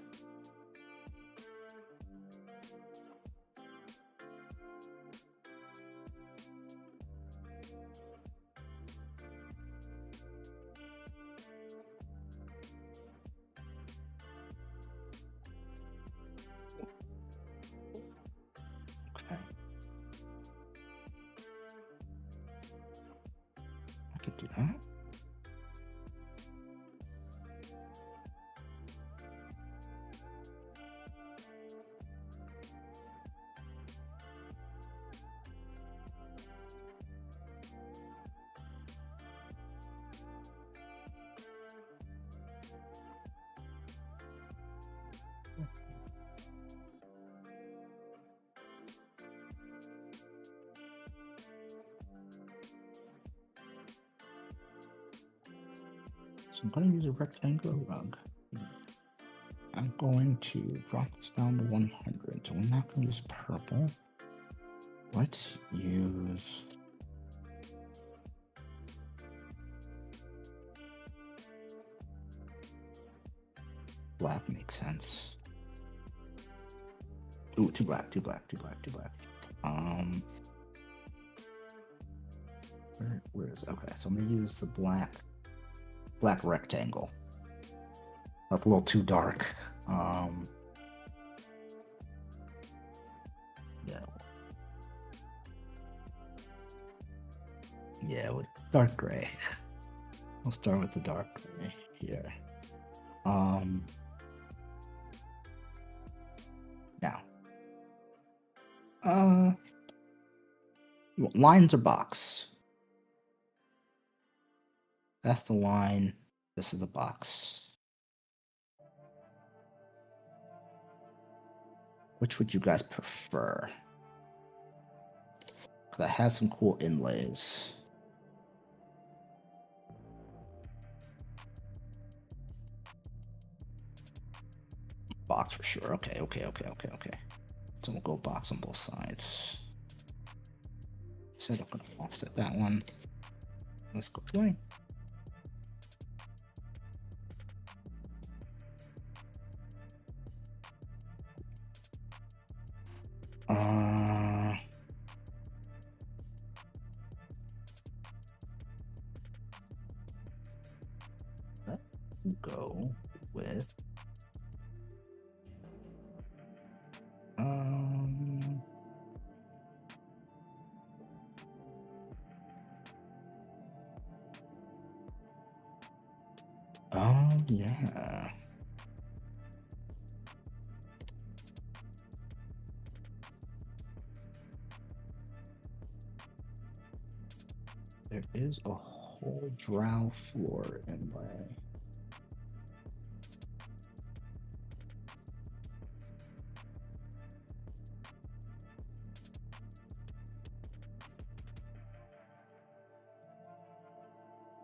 Okay. I could do that. So I'm going to use a rectangular rug. I'm going to drop this down to 100. So we're not going to use purple. Let's use... black makes sense. Ooh, too black. Where is it? Okay, so I'm gonna use the black rectangle. That's a little too dark. Yeah, with dark gray. I'll start with the dark gray here. Now, lines or box? That's the line. This is the box. Which would you guys prefer? Because I have some cool inlays. Box for sure. Okay. So we'll go box on both sides. So I'm going to offset that one. Let's go play. Let's go with oh yeah. There is a whole drow floor inlay.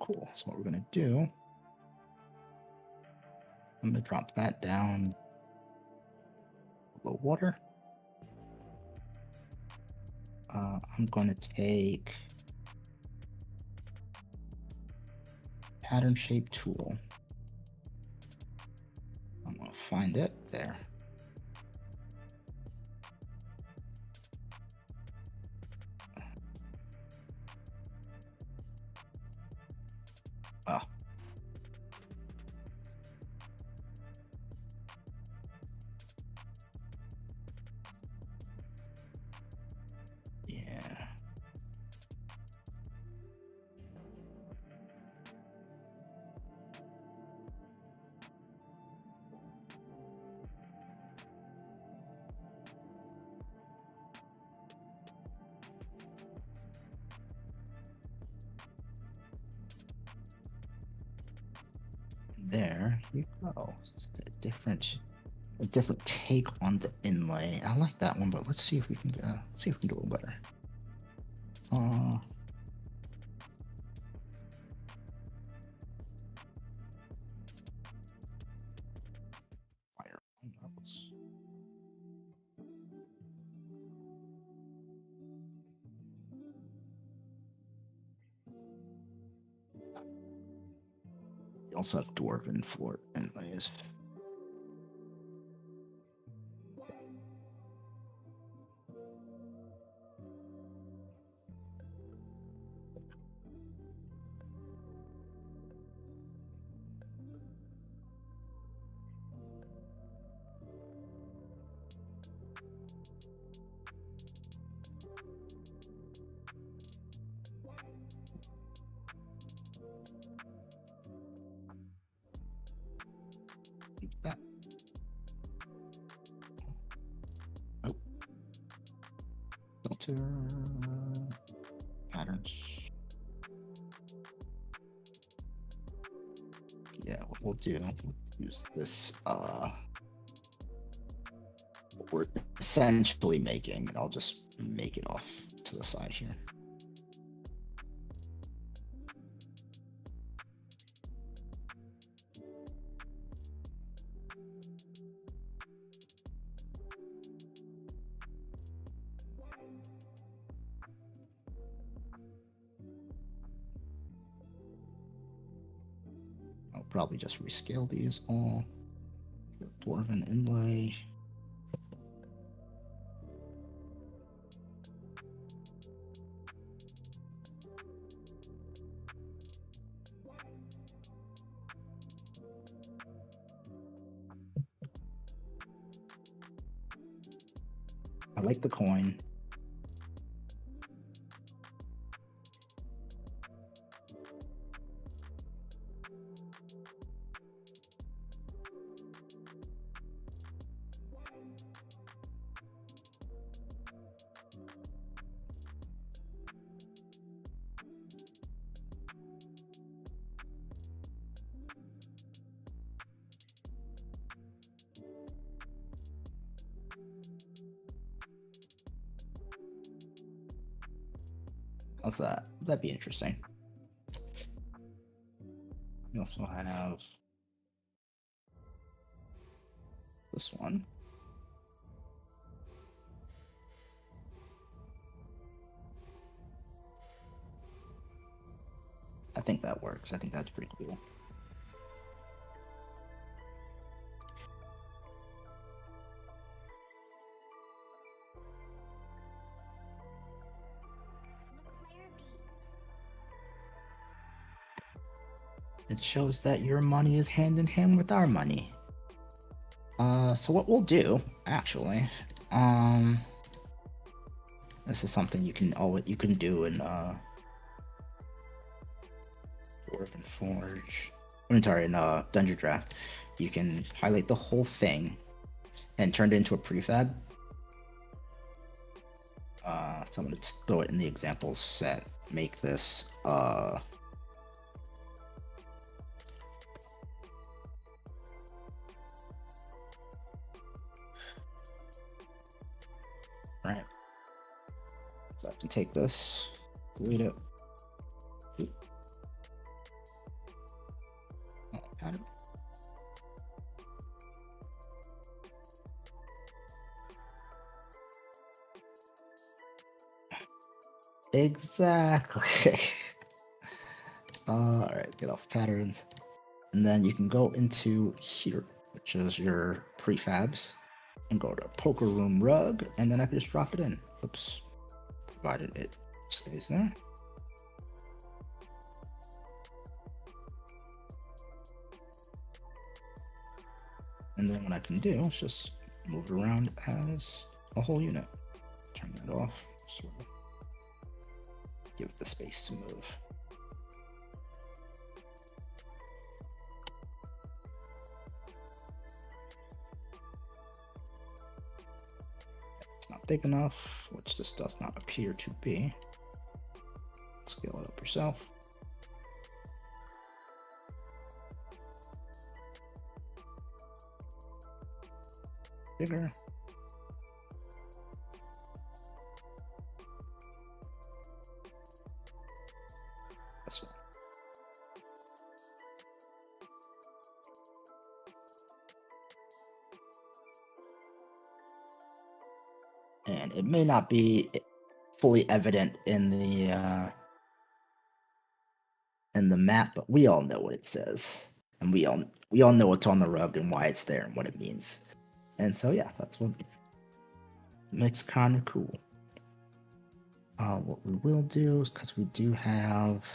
Cool. So what we're gonna do, I'm gonna drop that down below water. I'm gonna take pattern shape tool. I'm gonna find it there. Oh. Yeah. There you go. It's a different take on the inlay. I like that one, but let's see if we can do a little better. We also have dwarven floor inlays. That. Oh. Filter patterns. Yeah, what we'll do, we'll use this what we're essentially making, and I'll just make it off to the side here. I'll probably just rescale these all. Dwarven inlay. I like the coin. How's that? That'd be interesting. We also have this one. I think that works. I think that's pretty cool. It shows that your money is hand in hand with our money. So what we'll do, actually, this is something you can do in Dwarven Forge. I'm sorry, in Dungeon Draft. You can highlight the whole thing and turn it into a prefab. So I'm gonna throw it in the examples set. Make this right. So I can take this, delete it. Oh, pattern. Exactly. All right, get off patterns. And then you can go into here, which is your prefabs, and go to Poker Room Rug, and then I can just drop it in. Oops, provided it stays there. And then what I can do is just move it around as a whole unit. Turn that off, sort of give it the space to move. It's not big enough, which this does not appear to be. Scale it up yourself. Bigger. This one. And it may not be fully evident in the map, but we all know what it says. and we all know what's on the rug and why it's there and what it means. And so yeah, that's what makes kind of cool. What we will do is, because we do have,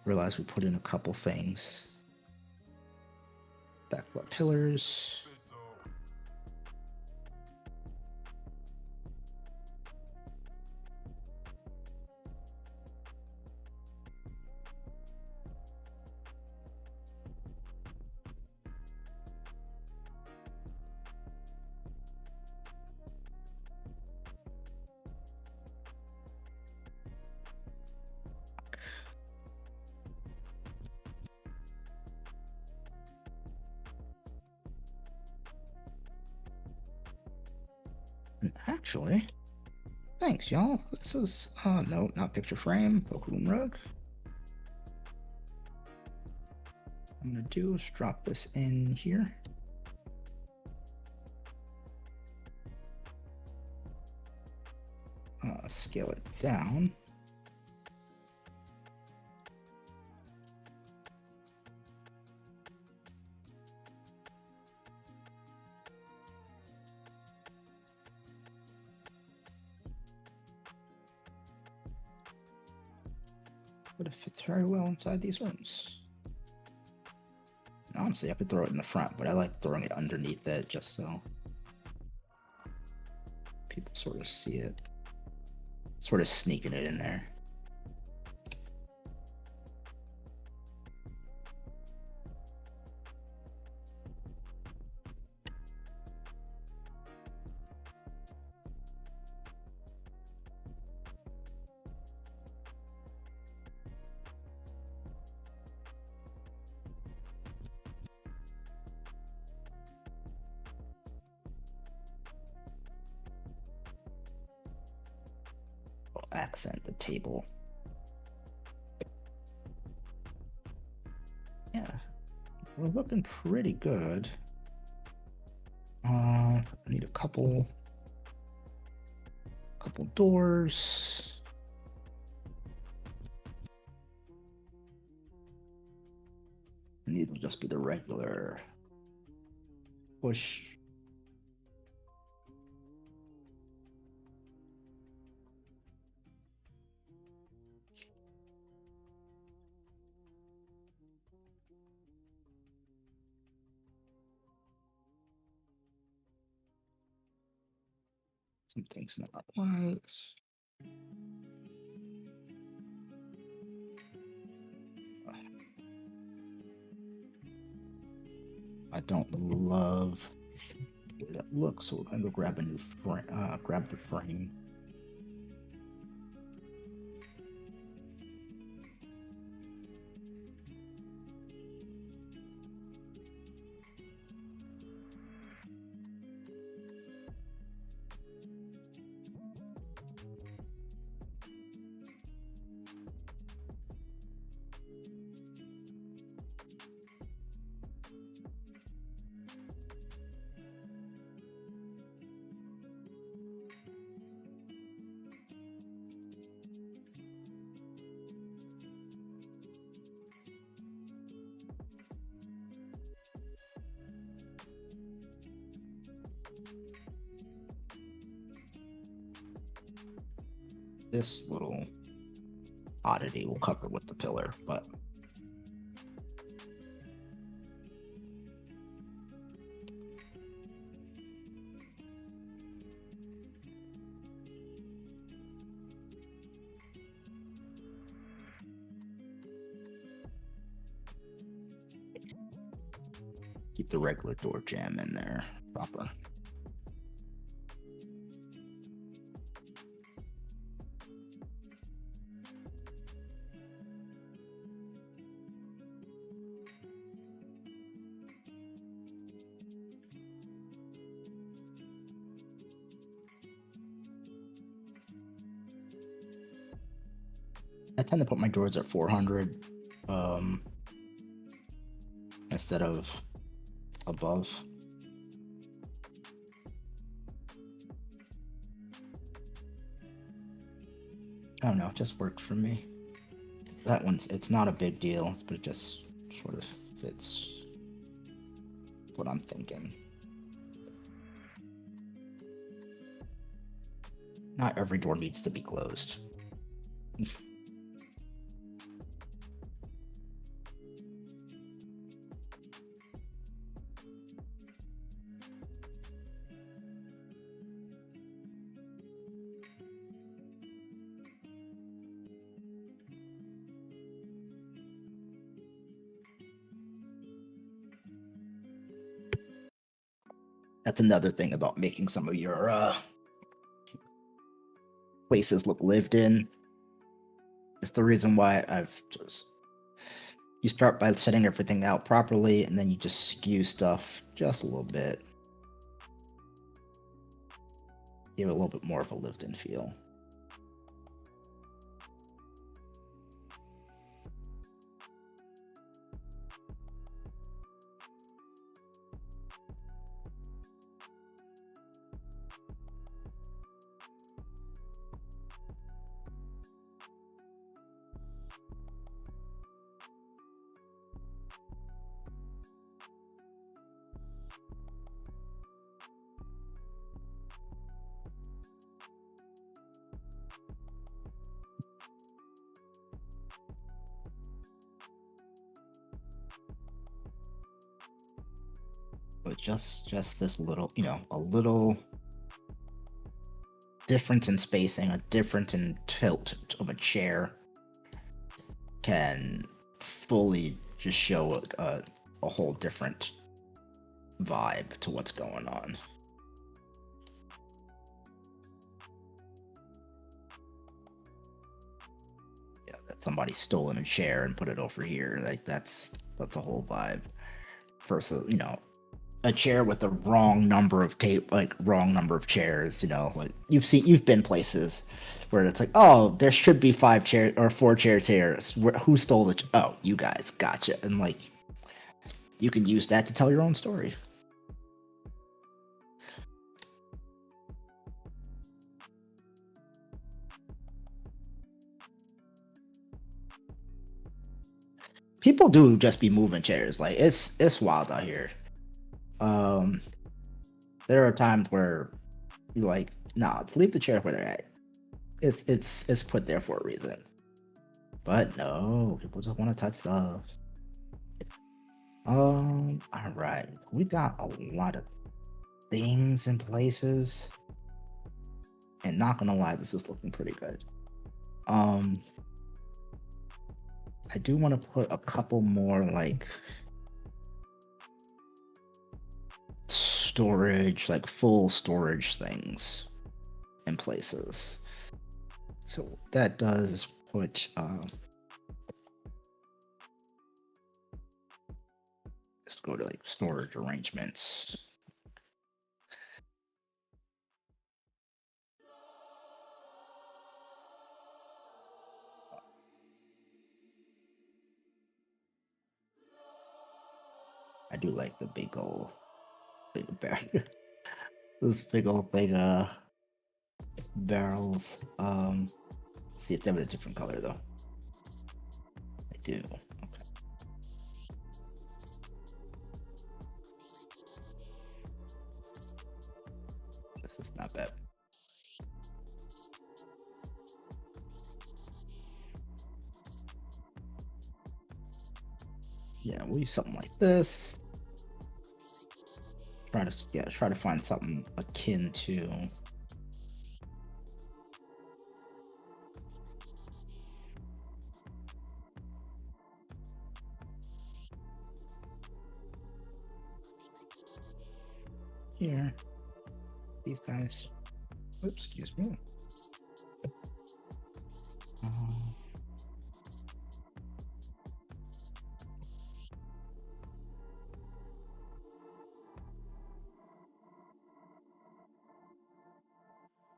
realize we put in a couple things. Backbone pillars. And actually, thanks, y'all. This is, no, not picture frame, Pokemon rug. I'm gonna do is drop this in here. Scale it down. But it fits very well inside these rooms. And honestly, I could throw it in the front, but I like throwing it underneath it just so people sort of see it. Sort of sneaking it in there. Accent the table. Yeah, we're looking pretty good. I need a couple doors. And these will just be the regular push. Some things not right. I don't love the way that looks, so we're gonna go grab a new frame. Grab the frame. This little oddity will cover with the pillar, but keep the regular door jamb in there proper. I tend to put my doors at 400 instead of above. I don't know, it just works for me. That one's, it's not a big deal, but it just sort of It's what I'm thinking. Not every door needs to be closed. That's another thing about making some of your places look lived in. It's the reason why you start by setting everything out properly, and then you just skew stuff just a little bit. Give it a little bit more of a lived-in feel. But just this little, a little difference in spacing, a difference in tilt of a chair can fully just show a whole different vibe to what's going on. Yeah, that somebody stolen a chair and put it over here. Like that's the whole vibe. Versus, a chair with the wrong number of wrong number of chairs, like you've been places where it's like, oh, there should be 5 chairs or 4 chairs here. Who stole the oh, you guys, gotcha. And like you can use that to tell your own story. People do just be moving chairs. Like it's wild out here. There are times where you're like, nah, leave the chair where they're at. It's put there for a reason. But no, people just want to touch stuff. All right, we got a lot of things in places, and not gonna lie, this is looking pretty good. I do want to put a couple more like storage, like full storage things in places. So that does put let's go to like storage arrangements. I do like the big old barrel. This big old thing barrels. See if they have a different color though. I do. Okay. This is not bad. Yeah, we'll use something like this. Try to find something akin to here. These guys. Oops, excuse me.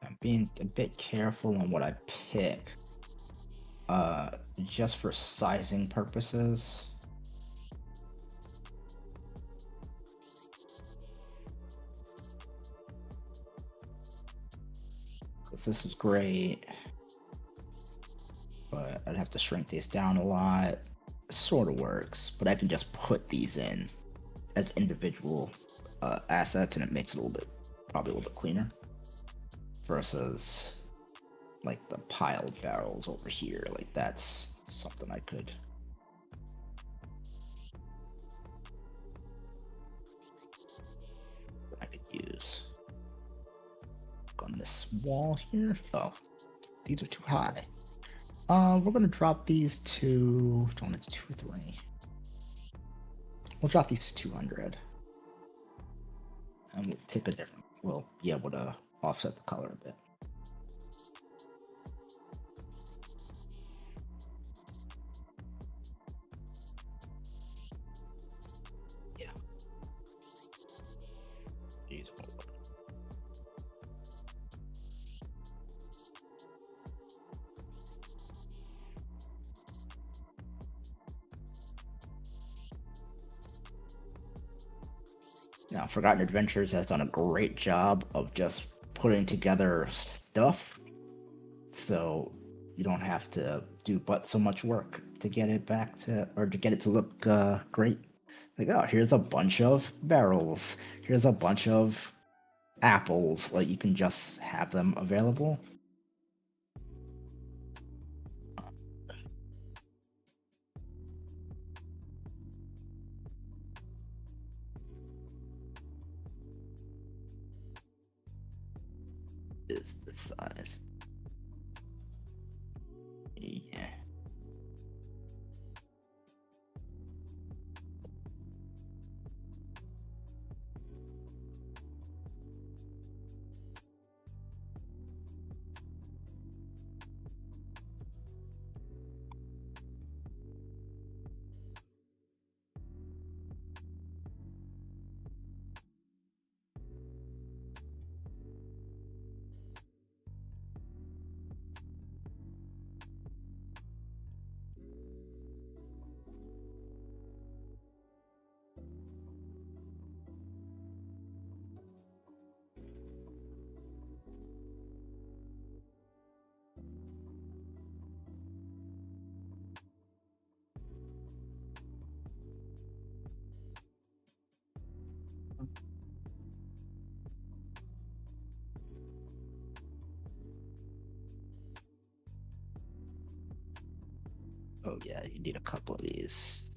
I'm being a bit careful on what I pick, just for sizing purposes. Because this is great, but I'd have to shrink these down a lot. sort of works, but I can just put these in as individual assets, and it makes it probably a little bit cleaner versus like the piled barrels over here. Like that's something I could use on this wall here. Oh, these are too high. We're gonna drop these to 203. We'll drop these to 200, and we'll pick a different. We'll be able to offset the color a bit. Yeah. These will look. Now, Forgotten Adventures has done a great job of just putting together stuff, so you don't have to do but so much work to get it back to, or to get it to look great. Like, oh, here's a bunch of barrels. Here's a bunch of apples. Like, you can just have them available. Is the size. Yeah. Oh yeah, you need a couple of these.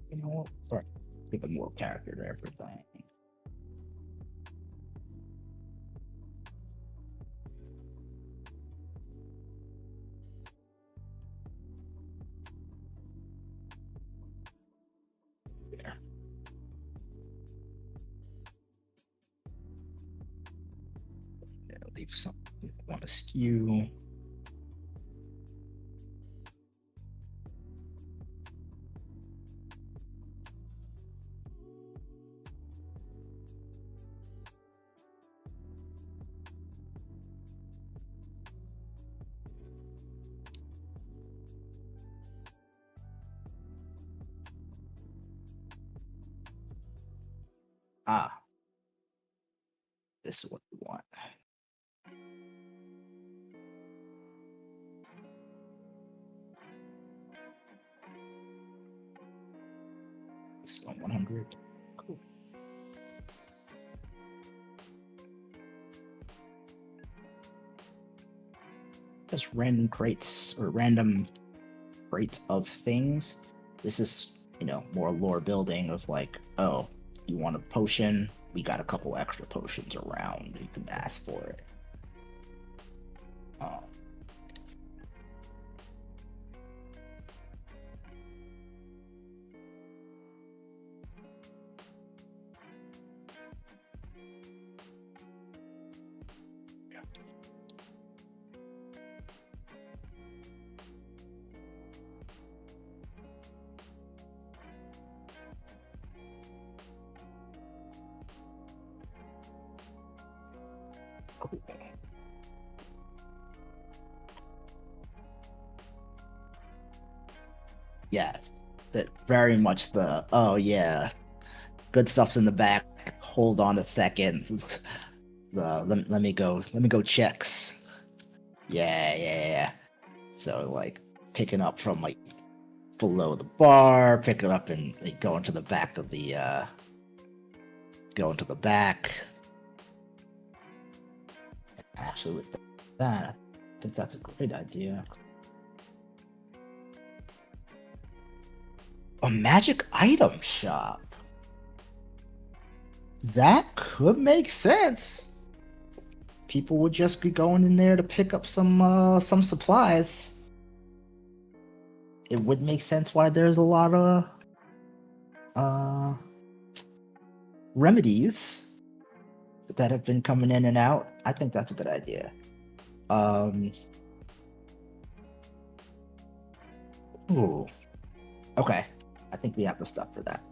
You know what? Sorry. Give more character to everything. There. Yeah, leave something. Want to skew. Ah, this is what we want. This is on 100. Cool. Just random crates or random crates of things. This is, more lore building of like, oh, you want a potion? We got a couple extra potions around. You can ask for it. Cool. Yes, that very much the, oh yeah, good stuff's in the back. Hold on a second. Let me go checks. Yeah. So like picking up from like below the bar, picking up and like, going to the back of the going to the back. Actually, with that, I think that's a great idea. A magic item shop. That could make sense. People would just be going in there to pick up some supplies. It would make sense why there's a lot of uh remedies that have been coming in and out. I think that's a good idea. Ooh. Okay. I think we have the stuff for that.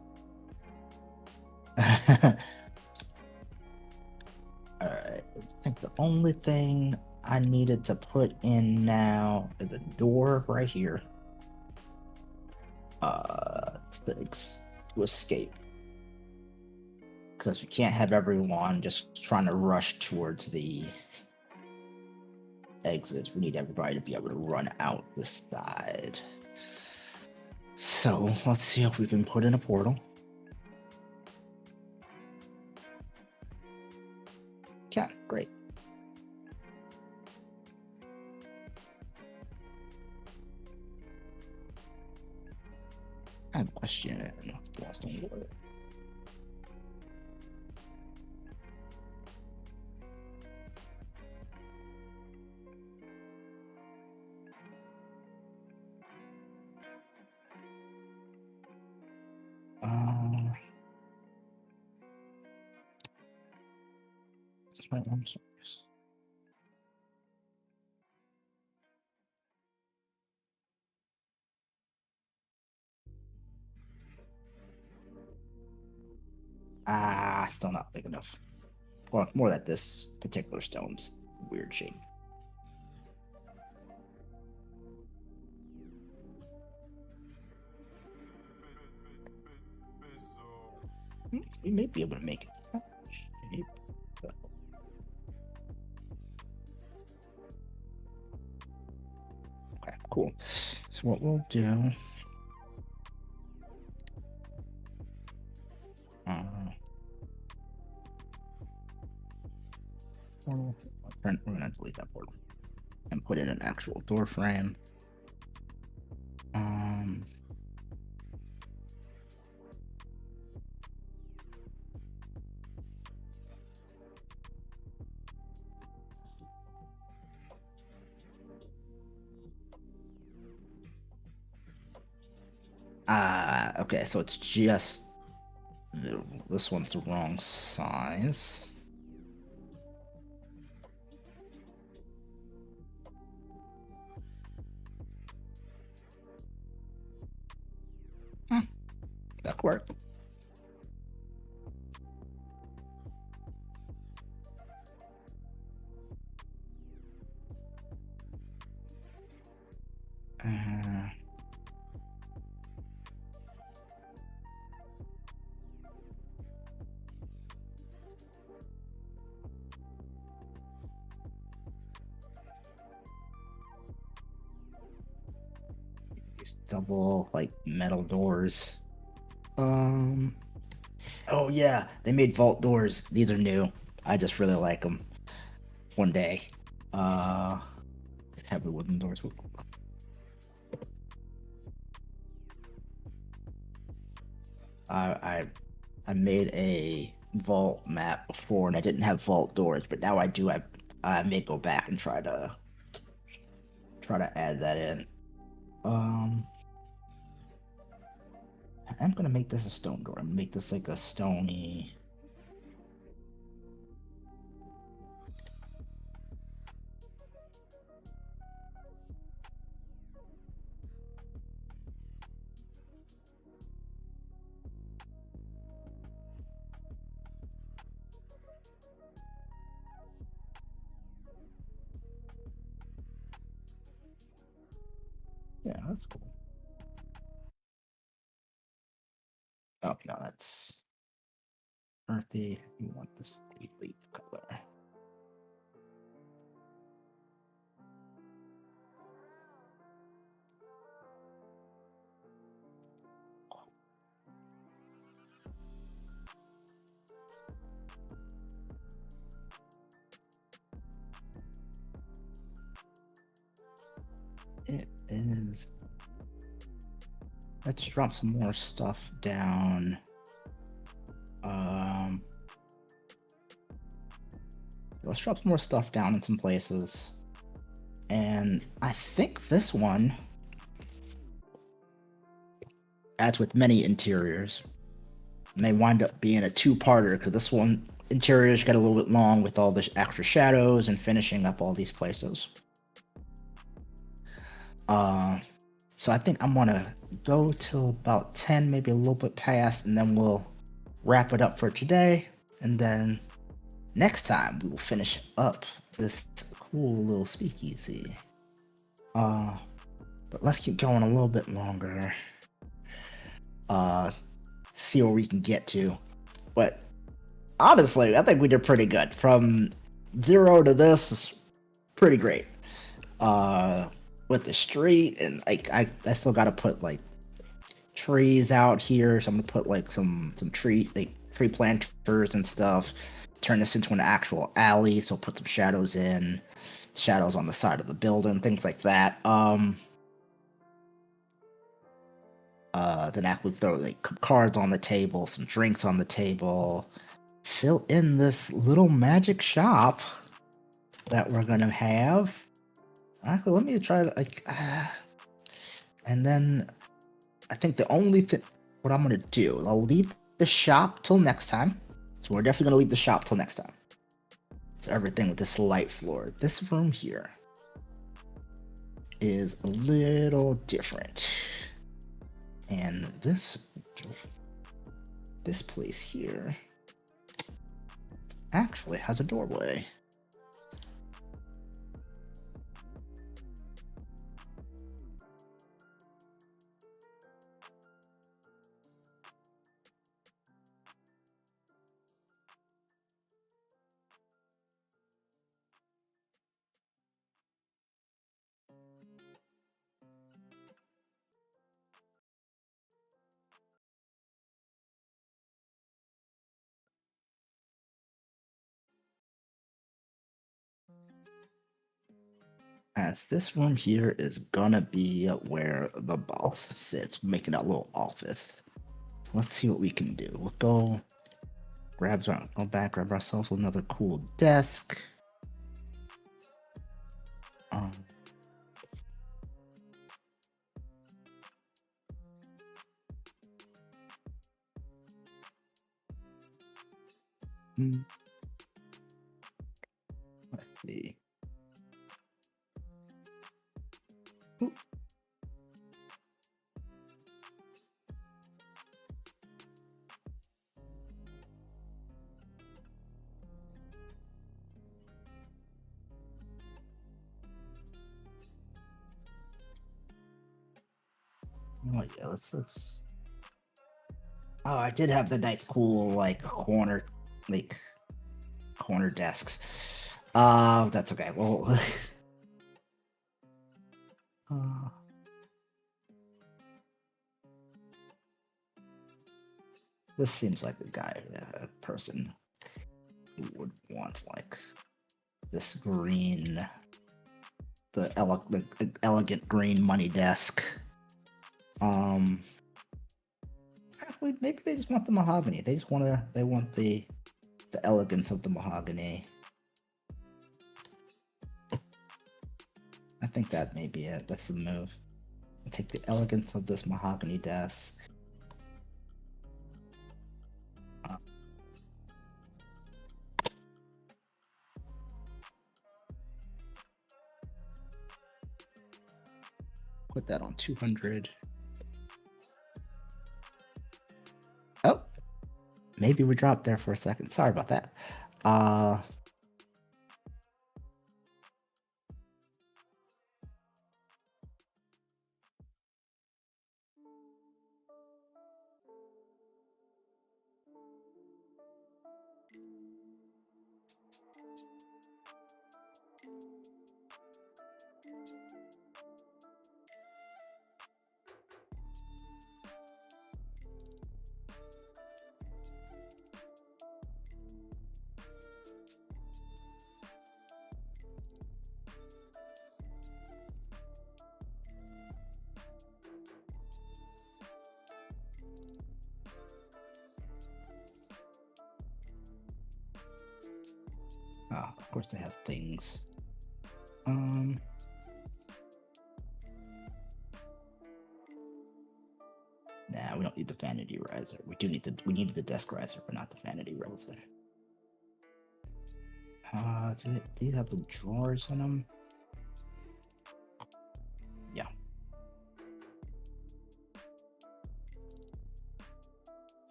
Alright. I think the only thing I needed to put in now is a door right here. To escape. Because we can't have everyone just trying to rush towards the exits. We need everybody to be able to run out the side. So let's see if we can put in a portal. Okay, great. I have a question. Lost on water. I'm sorry. Still not big enough. Or more that this particular stone's weird shape. We may be able to make it. Okay, cool. So what we'll do. We're gonna delete that portal and put in an actual door frame. Okay, so it's just this one's the wrong size. That could work. Double like metal doors. Oh yeah, they made vault doors. These are new. I just really like them. One day, heavy wooden doors. I made a vault map before and I didn't have vault doors, but now I do. I may go back and try to add that in. I'm gonna make this a stone door. I'm gonna make this like a stony. Yeah, that's cool. Oh no, that's earthy. You want this leaf color. It is. Let's drop some more stuff down. Let's drop some more stuff down in some places. And I think this one, as with many interiors, may wind up being a two-parter, because this one interiors got a little bit long with all the extra shadows and finishing up all these places. So I think I'm gonna go till about 10, maybe a little bit past, and then we'll wrap it up for today. And then next time we will finish up this cool little speakeasy. But let's keep going a little bit longer. See where we can get to. But honestly, I think we did pretty good. From 0 to this is pretty great. With the street, and like I still gotta put like trees out here, so I'm gonna put like some tree planters and stuff. Turn this into an actual alley, so put some shadows on the side of the building, things like that. Then after we throw like cards on the table, some drinks on the table, fill in this little magic shop that we're gonna have. Actually, let me try to like, and then I think the only thing what I'm gonna do, I'll leave the shop till next time. So we're definitely gonna leave the shop till next time. So everything with this light floor. This room here is a little different. And this place here actually has a doorway. As this room here is gonna be where the boss sits, making that little office. Let's see what we can do. We'll go back, grab ourselves another cool desk. Let's see. Ooh. Oh yeah, let's. Oh, I did have the nice, cool like corner desks. That's okay. Well, this seems like a person who would want like this green, the elegant green money desk. Actually, maybe they just want the mahogany. They want the elegance of the mahogany. I think that may be it. That's the move. I'll take the elegance of this mahogany desk. Put that on 200. Oh, maybe we dropped there for a second. Sorry about that. Ah, of course they have things. Nah, we don't need the vanity riser. We needed the desk riser, but not the vanity riser. Do these have the drawers in them? Yeah.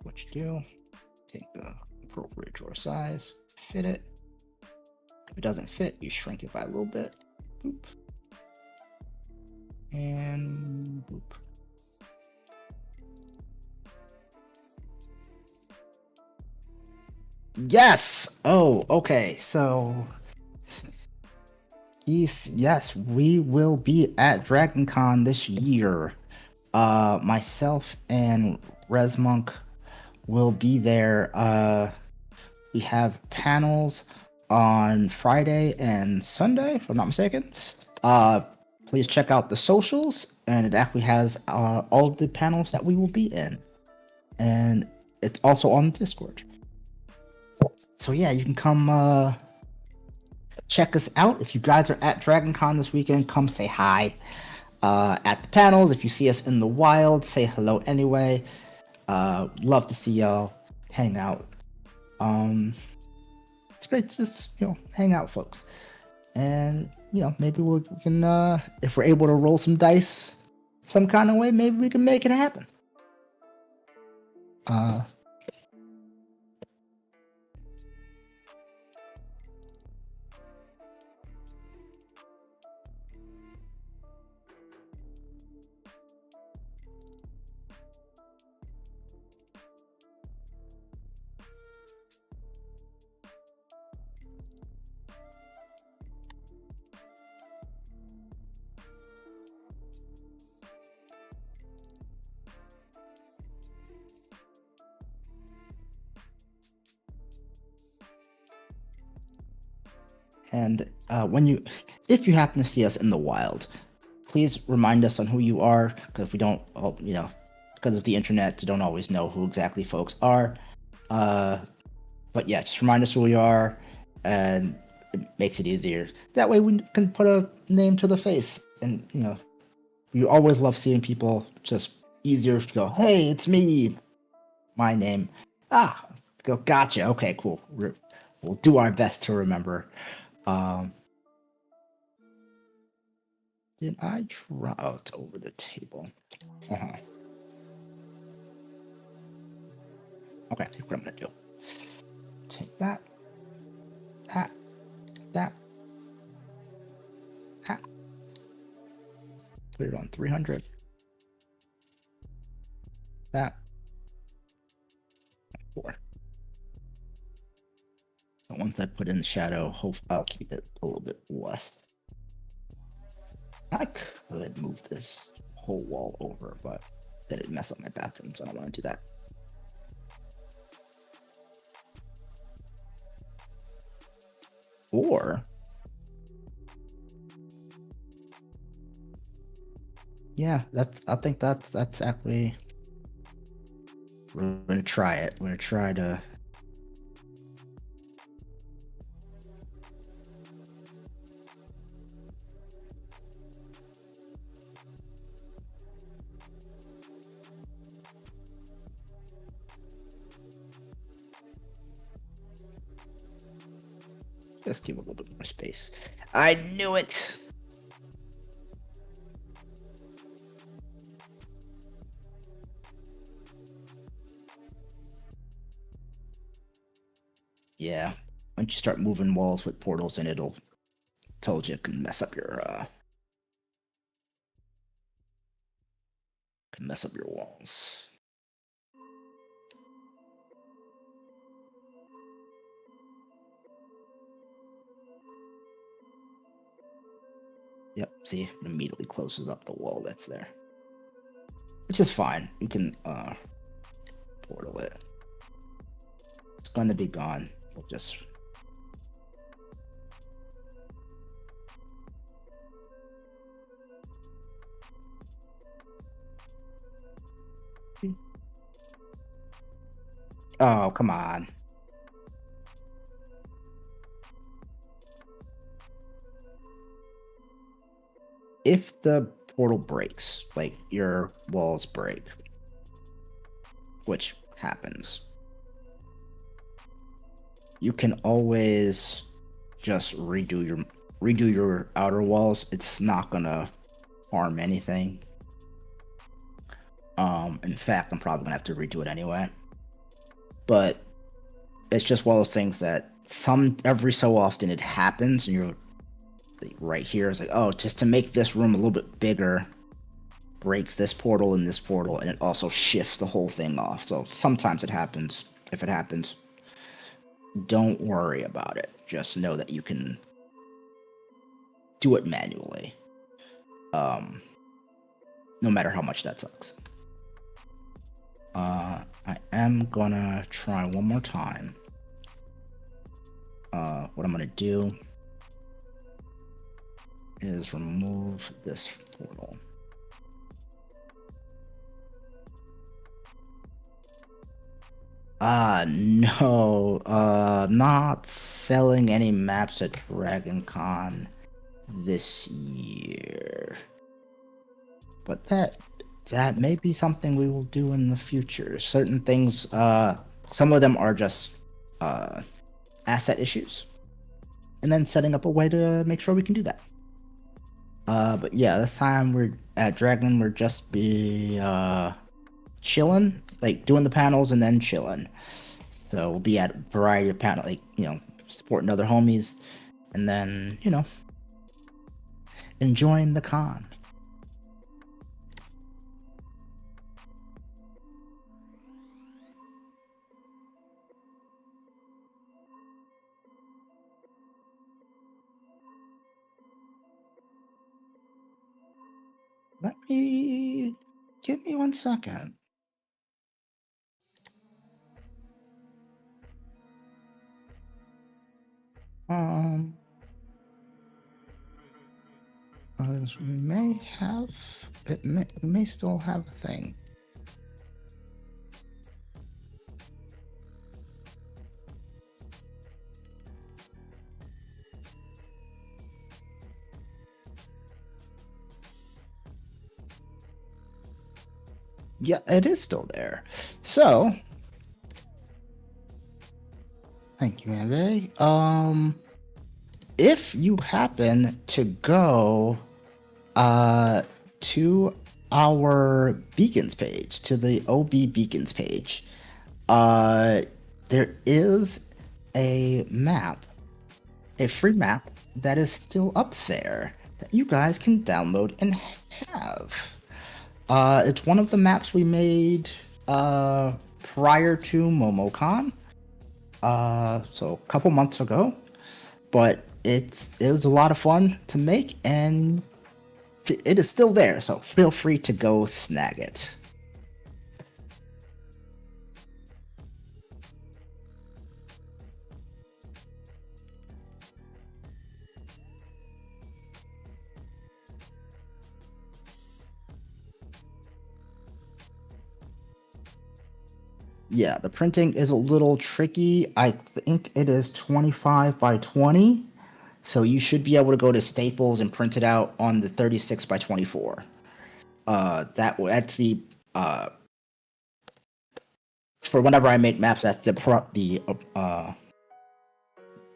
What you do, take the appropriate drawer size, fit it. If it doesn't fit, you shrink it by a little bit. Boop. And boop. Yes! Oh, okay. So yes, we will be at DragonCon this year. Myself and Resmonk will be there. We have panels on Friday and Sunday, if I'm not mistaken. Please check out the socials, and it actually has all of the panels that we will be in. And it's also on Discord. So yeah, you can come check us out. If you guys are at DragonCon this weekend, come say hi. At the panels, if you see us in the wild, say hello anyway. Love to see y'all hang out. It's great to just, hang out, folks. And, maybe we can, if we're able to roll some dice some kind of way, maybe we can make it happen. And if you happen to see us in the wild, please remind us on who you are, because we don't, because of the internet, we don't always know who exactly folks are. But yeah, just remind us who we are, and it makes it easier. That way we can put a name to the face, and we always love seeing people. Just easier to go, hey, it's me, my name. Go, gotcha. Okay, cool. We'll do our best to remember. Did I draw? Oh, it's over the table. Okay, here's what I'm gonna do. Take that. Put it on 300. That. 4. And once I put in the shadow, I'll keep it a little bit less. I could move this whole wall over, but that would mess up my bathroom, so I don't want to do that. Or, yeah, I think that's actually, we're gonna try it. We're gonna try to. Just give a little bit more space. I knew it! Yeah, once you start moving walls with portals in, it'll told you it can mess up your walls. Yep, see, it immediately closes up the wall that's there. Which is fine. You can portal it. It's gonna be gone. We'll just oh, come on. if the portal breaks, like your walls break, which happens, you can always just redo your outer walls. It's not gonna harm anything. In fact, I'm probably gonna have to redo it anyway. But it's just one of those things that every so often it happens, and you're like, right here. It's like, oh, just to make this room a little bit bigger, breaks this portal and this portal, and it also shifts the whole thing off. So sometimes it happens. If it happens, don't worry about it. Just know that you can do it manually. No matter how much that sucks. I am gonna try one more time. What I'm gonna do is remove this portal. No, not selling any maps at DragonCon this year. But that may be something we will do in the future. Certain things, some of them are just asset issues, and then setting up a way to make sure we can do that. But yeah, this time we're at Dragon. We're just be chilling, like doing the panels and then chilling. So we'll be at a variety of panels, like supporting other homies, and then enjoying the con. Give me 1 second. Because we may still have a thing. Yeah, it is still there. So, thank you, Ave. If you happen to go to our beacons page, to the OB beacons page, there is a map, a free map that is still up there that you guys can download and have. It's one of the maps we made prior to MomoCon, so a couple months ago, but it was a lot of fun to make, and it is still there, so feel free to go snag it. Yeah, the printing is a little tricky. I think it is 25 by 20. So you should be able to go to Staples and print it out on the 36 by 24. That's the for whenever I make maps, that's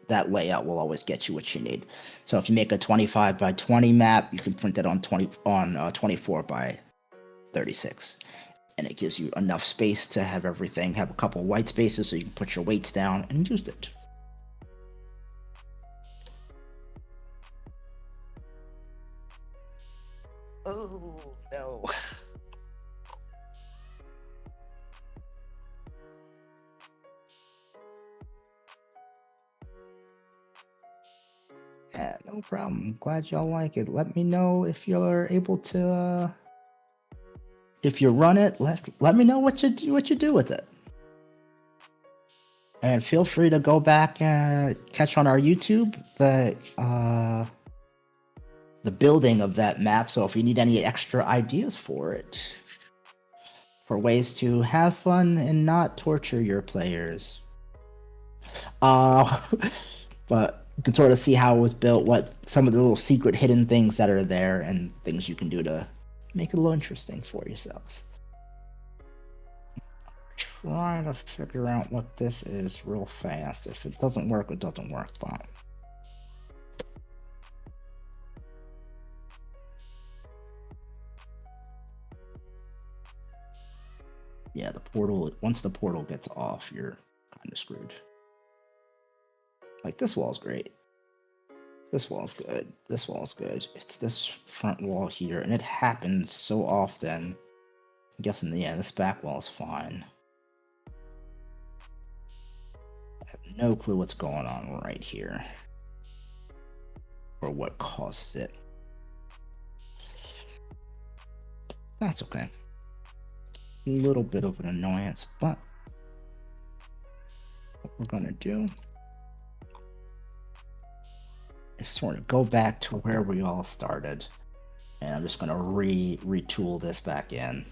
that layout will always get you what you need. So if you make a 25 by 20 map, you can print it on 24 by 36. And it gives you enough space to have everything, have a couple white spaces so you can put your weights down and use it. Oh, no. Yeah, no problem. Glad y'all like it. Let me know if you're able to if you run it, let me know what you do with it. And feel free to go back and catch on our YouTube the building of that map. So if you need any extra ideas for it, for ways to have fun and not torture your players. But you can sort of see how it was built, what some of the little secret hidden things that are there, and things you can do to make it a little interesting for yourselves. Try to figure out what this is real fast. If it doesn't work, it doesn't work, but yeah, the portal, once the portal gets off, you're kind of screwed. Like, this wall's great. This wall's good. This wall's good. It's this front wall here, and it happens so often. I'm guessing, yeah, this back wall's fine. I have no clue what's going on right here, or what causes it. That's okay. A little bit of an annoyance, but what we're gonna do is sort of go back to where we all started, and I'm just gonna retool this back in.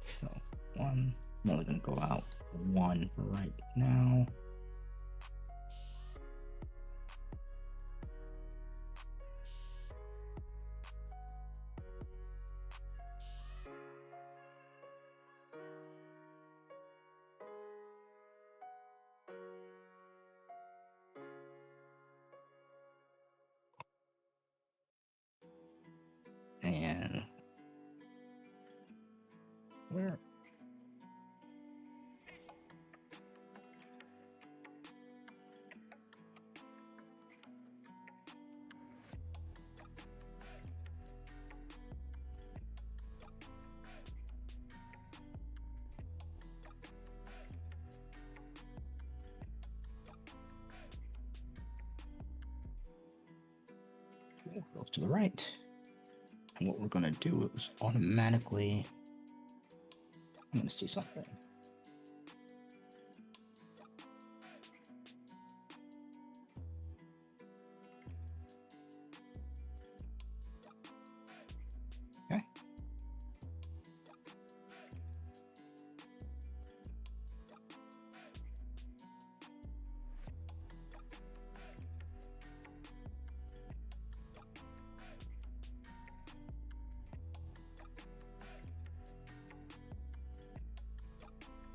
So one, I'm only gonna go out one right now. And where? Go to the right. And what we're gonna do is automatically, I'm gonna see something. Okay.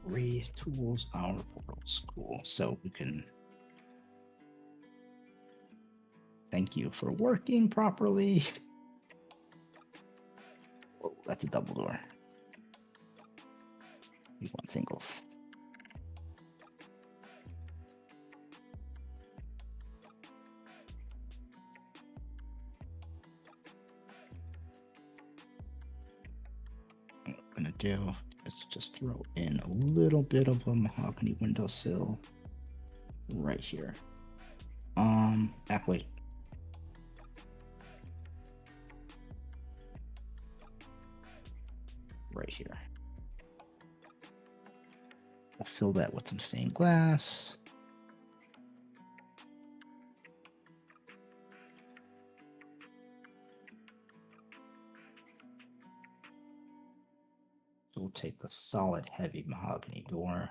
Retools our portals. Cool. So we can thank you for working properly. Oh, that's a double door. We want singles. What we're gonna do is just throw in a little bit of a mahogany windowsill right here. Actually, right here. I'll fill that with some stained glass. So we'll take a solid heavy mahogany door.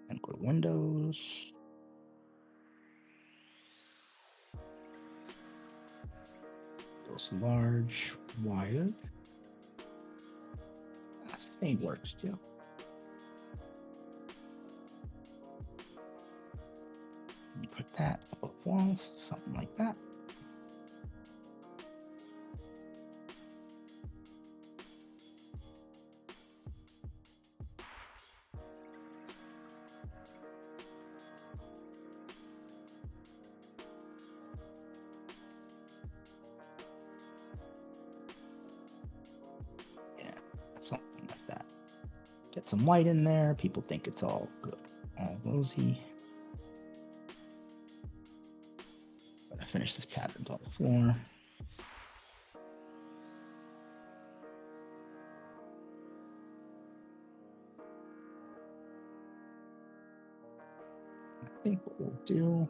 And go to Windows. Those large, wide. Same works too. You put that above walls, something like that. Something like that. Get some light in there. People think it's all good, all rosy. But I finish this pattern on the floor. think what we'll do.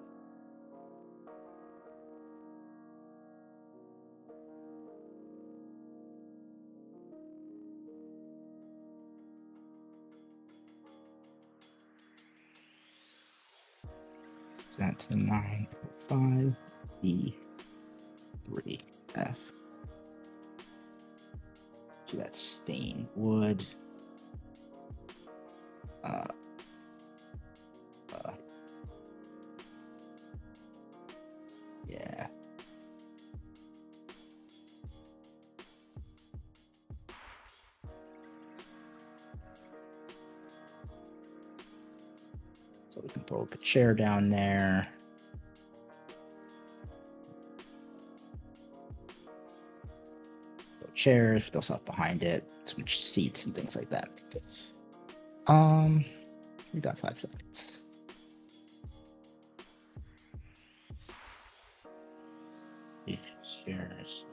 That's the 9.5 E3F. So that's stained wood. Yeah. So we can throw a chair down there. Chairs, throw stuff behind it, some seats and things like that. We got 5 seconds. Chairs.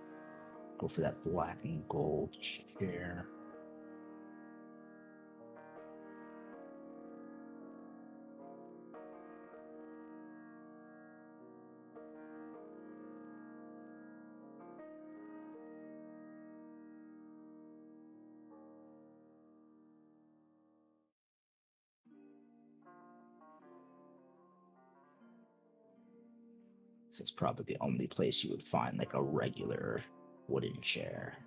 Go for that black and gold chair. This is probably the only place you would find like a regular wooden chair.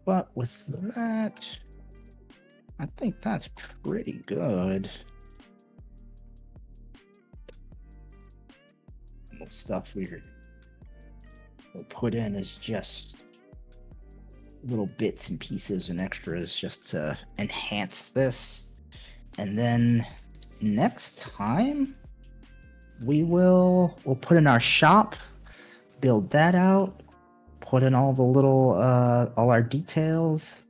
But with that, I think that's pretty good. Most stuff we'll put in is just little bits and pieces and extras just to enhance this. And then next time we'll put in our shop, build that out, put in all the little all our details,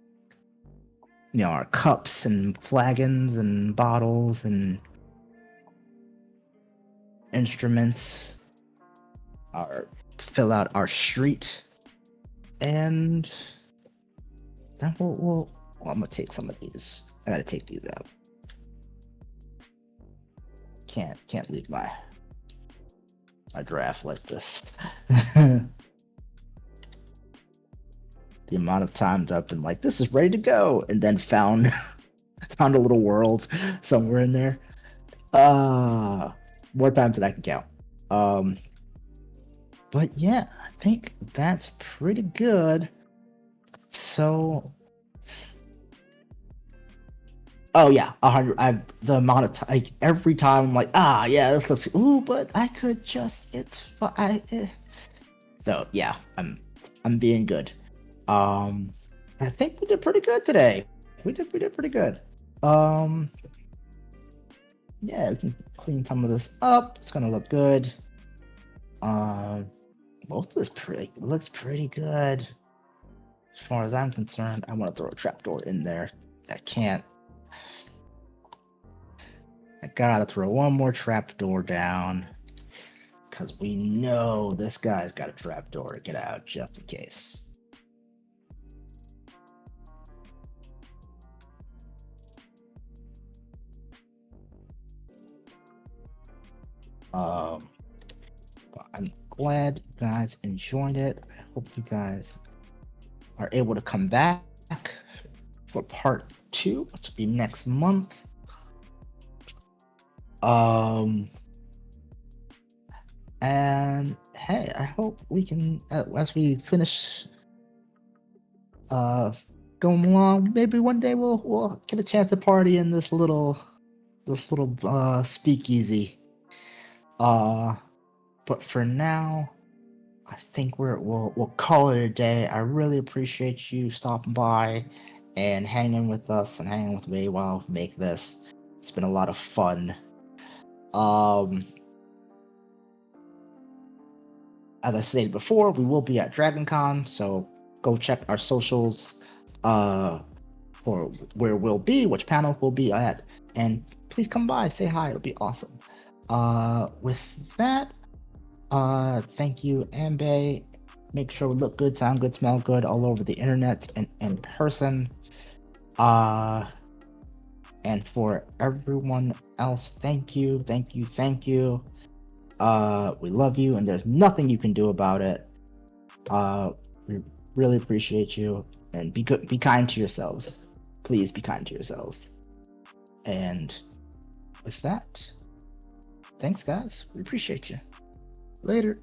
you know, our cups and flagons and bottles and instruments, fill out our street, and then well, I'm gonna take some of these. I gotta take these out. Can't leave my draft like this. The amount of times I've been like, this is ready to go, and then found a little world somewhere in there. More times than I can count. But yeah, I think that's pretty good. So, oh yeah, 100. The amount of time, like, every time I'm like, yeah, this looks. Ooh, but I could just. It's fine. So yeah, I'm being good. I think we did pretty good today. We did pretty good. Yeah, we can clean some of this up. It's gonna look good. Most of this looks pretty good. As far as I'm concerned, I want to throw a trapdoor in there. I can't. I gotta throw one more trapdoor down, because we know this guy's got a trapdoor to get out just in case. I'm glad you guys enjoyed it. I hope you guys are able to come back for part 2, which will be next month. And hey, I hope we can, as we finish going along, maybe one day we'll get a chance to party in this little speakeasy. But for now, I think we'll call it a day. I really appreciate you stopping by and hanging with us and hanging with me while we make this. It's been a lot of fun. As I stated before, we will be at DragonCon, so go check our socials for where we'll be, which panel we'll be at, and please come by, say hi. It'll be awesome. With that, Thank you, Ambe. Make sure we look good, sound good, smell good all over the internet and in person. And for everyone else, thank you, thank you, thank you. We love you, and there's nothing you can do about it. We really appreciate you, and be good, be kind to yourselves. Please be kind to yourselves. And with that, thanks, guys. We appreciate you. Later.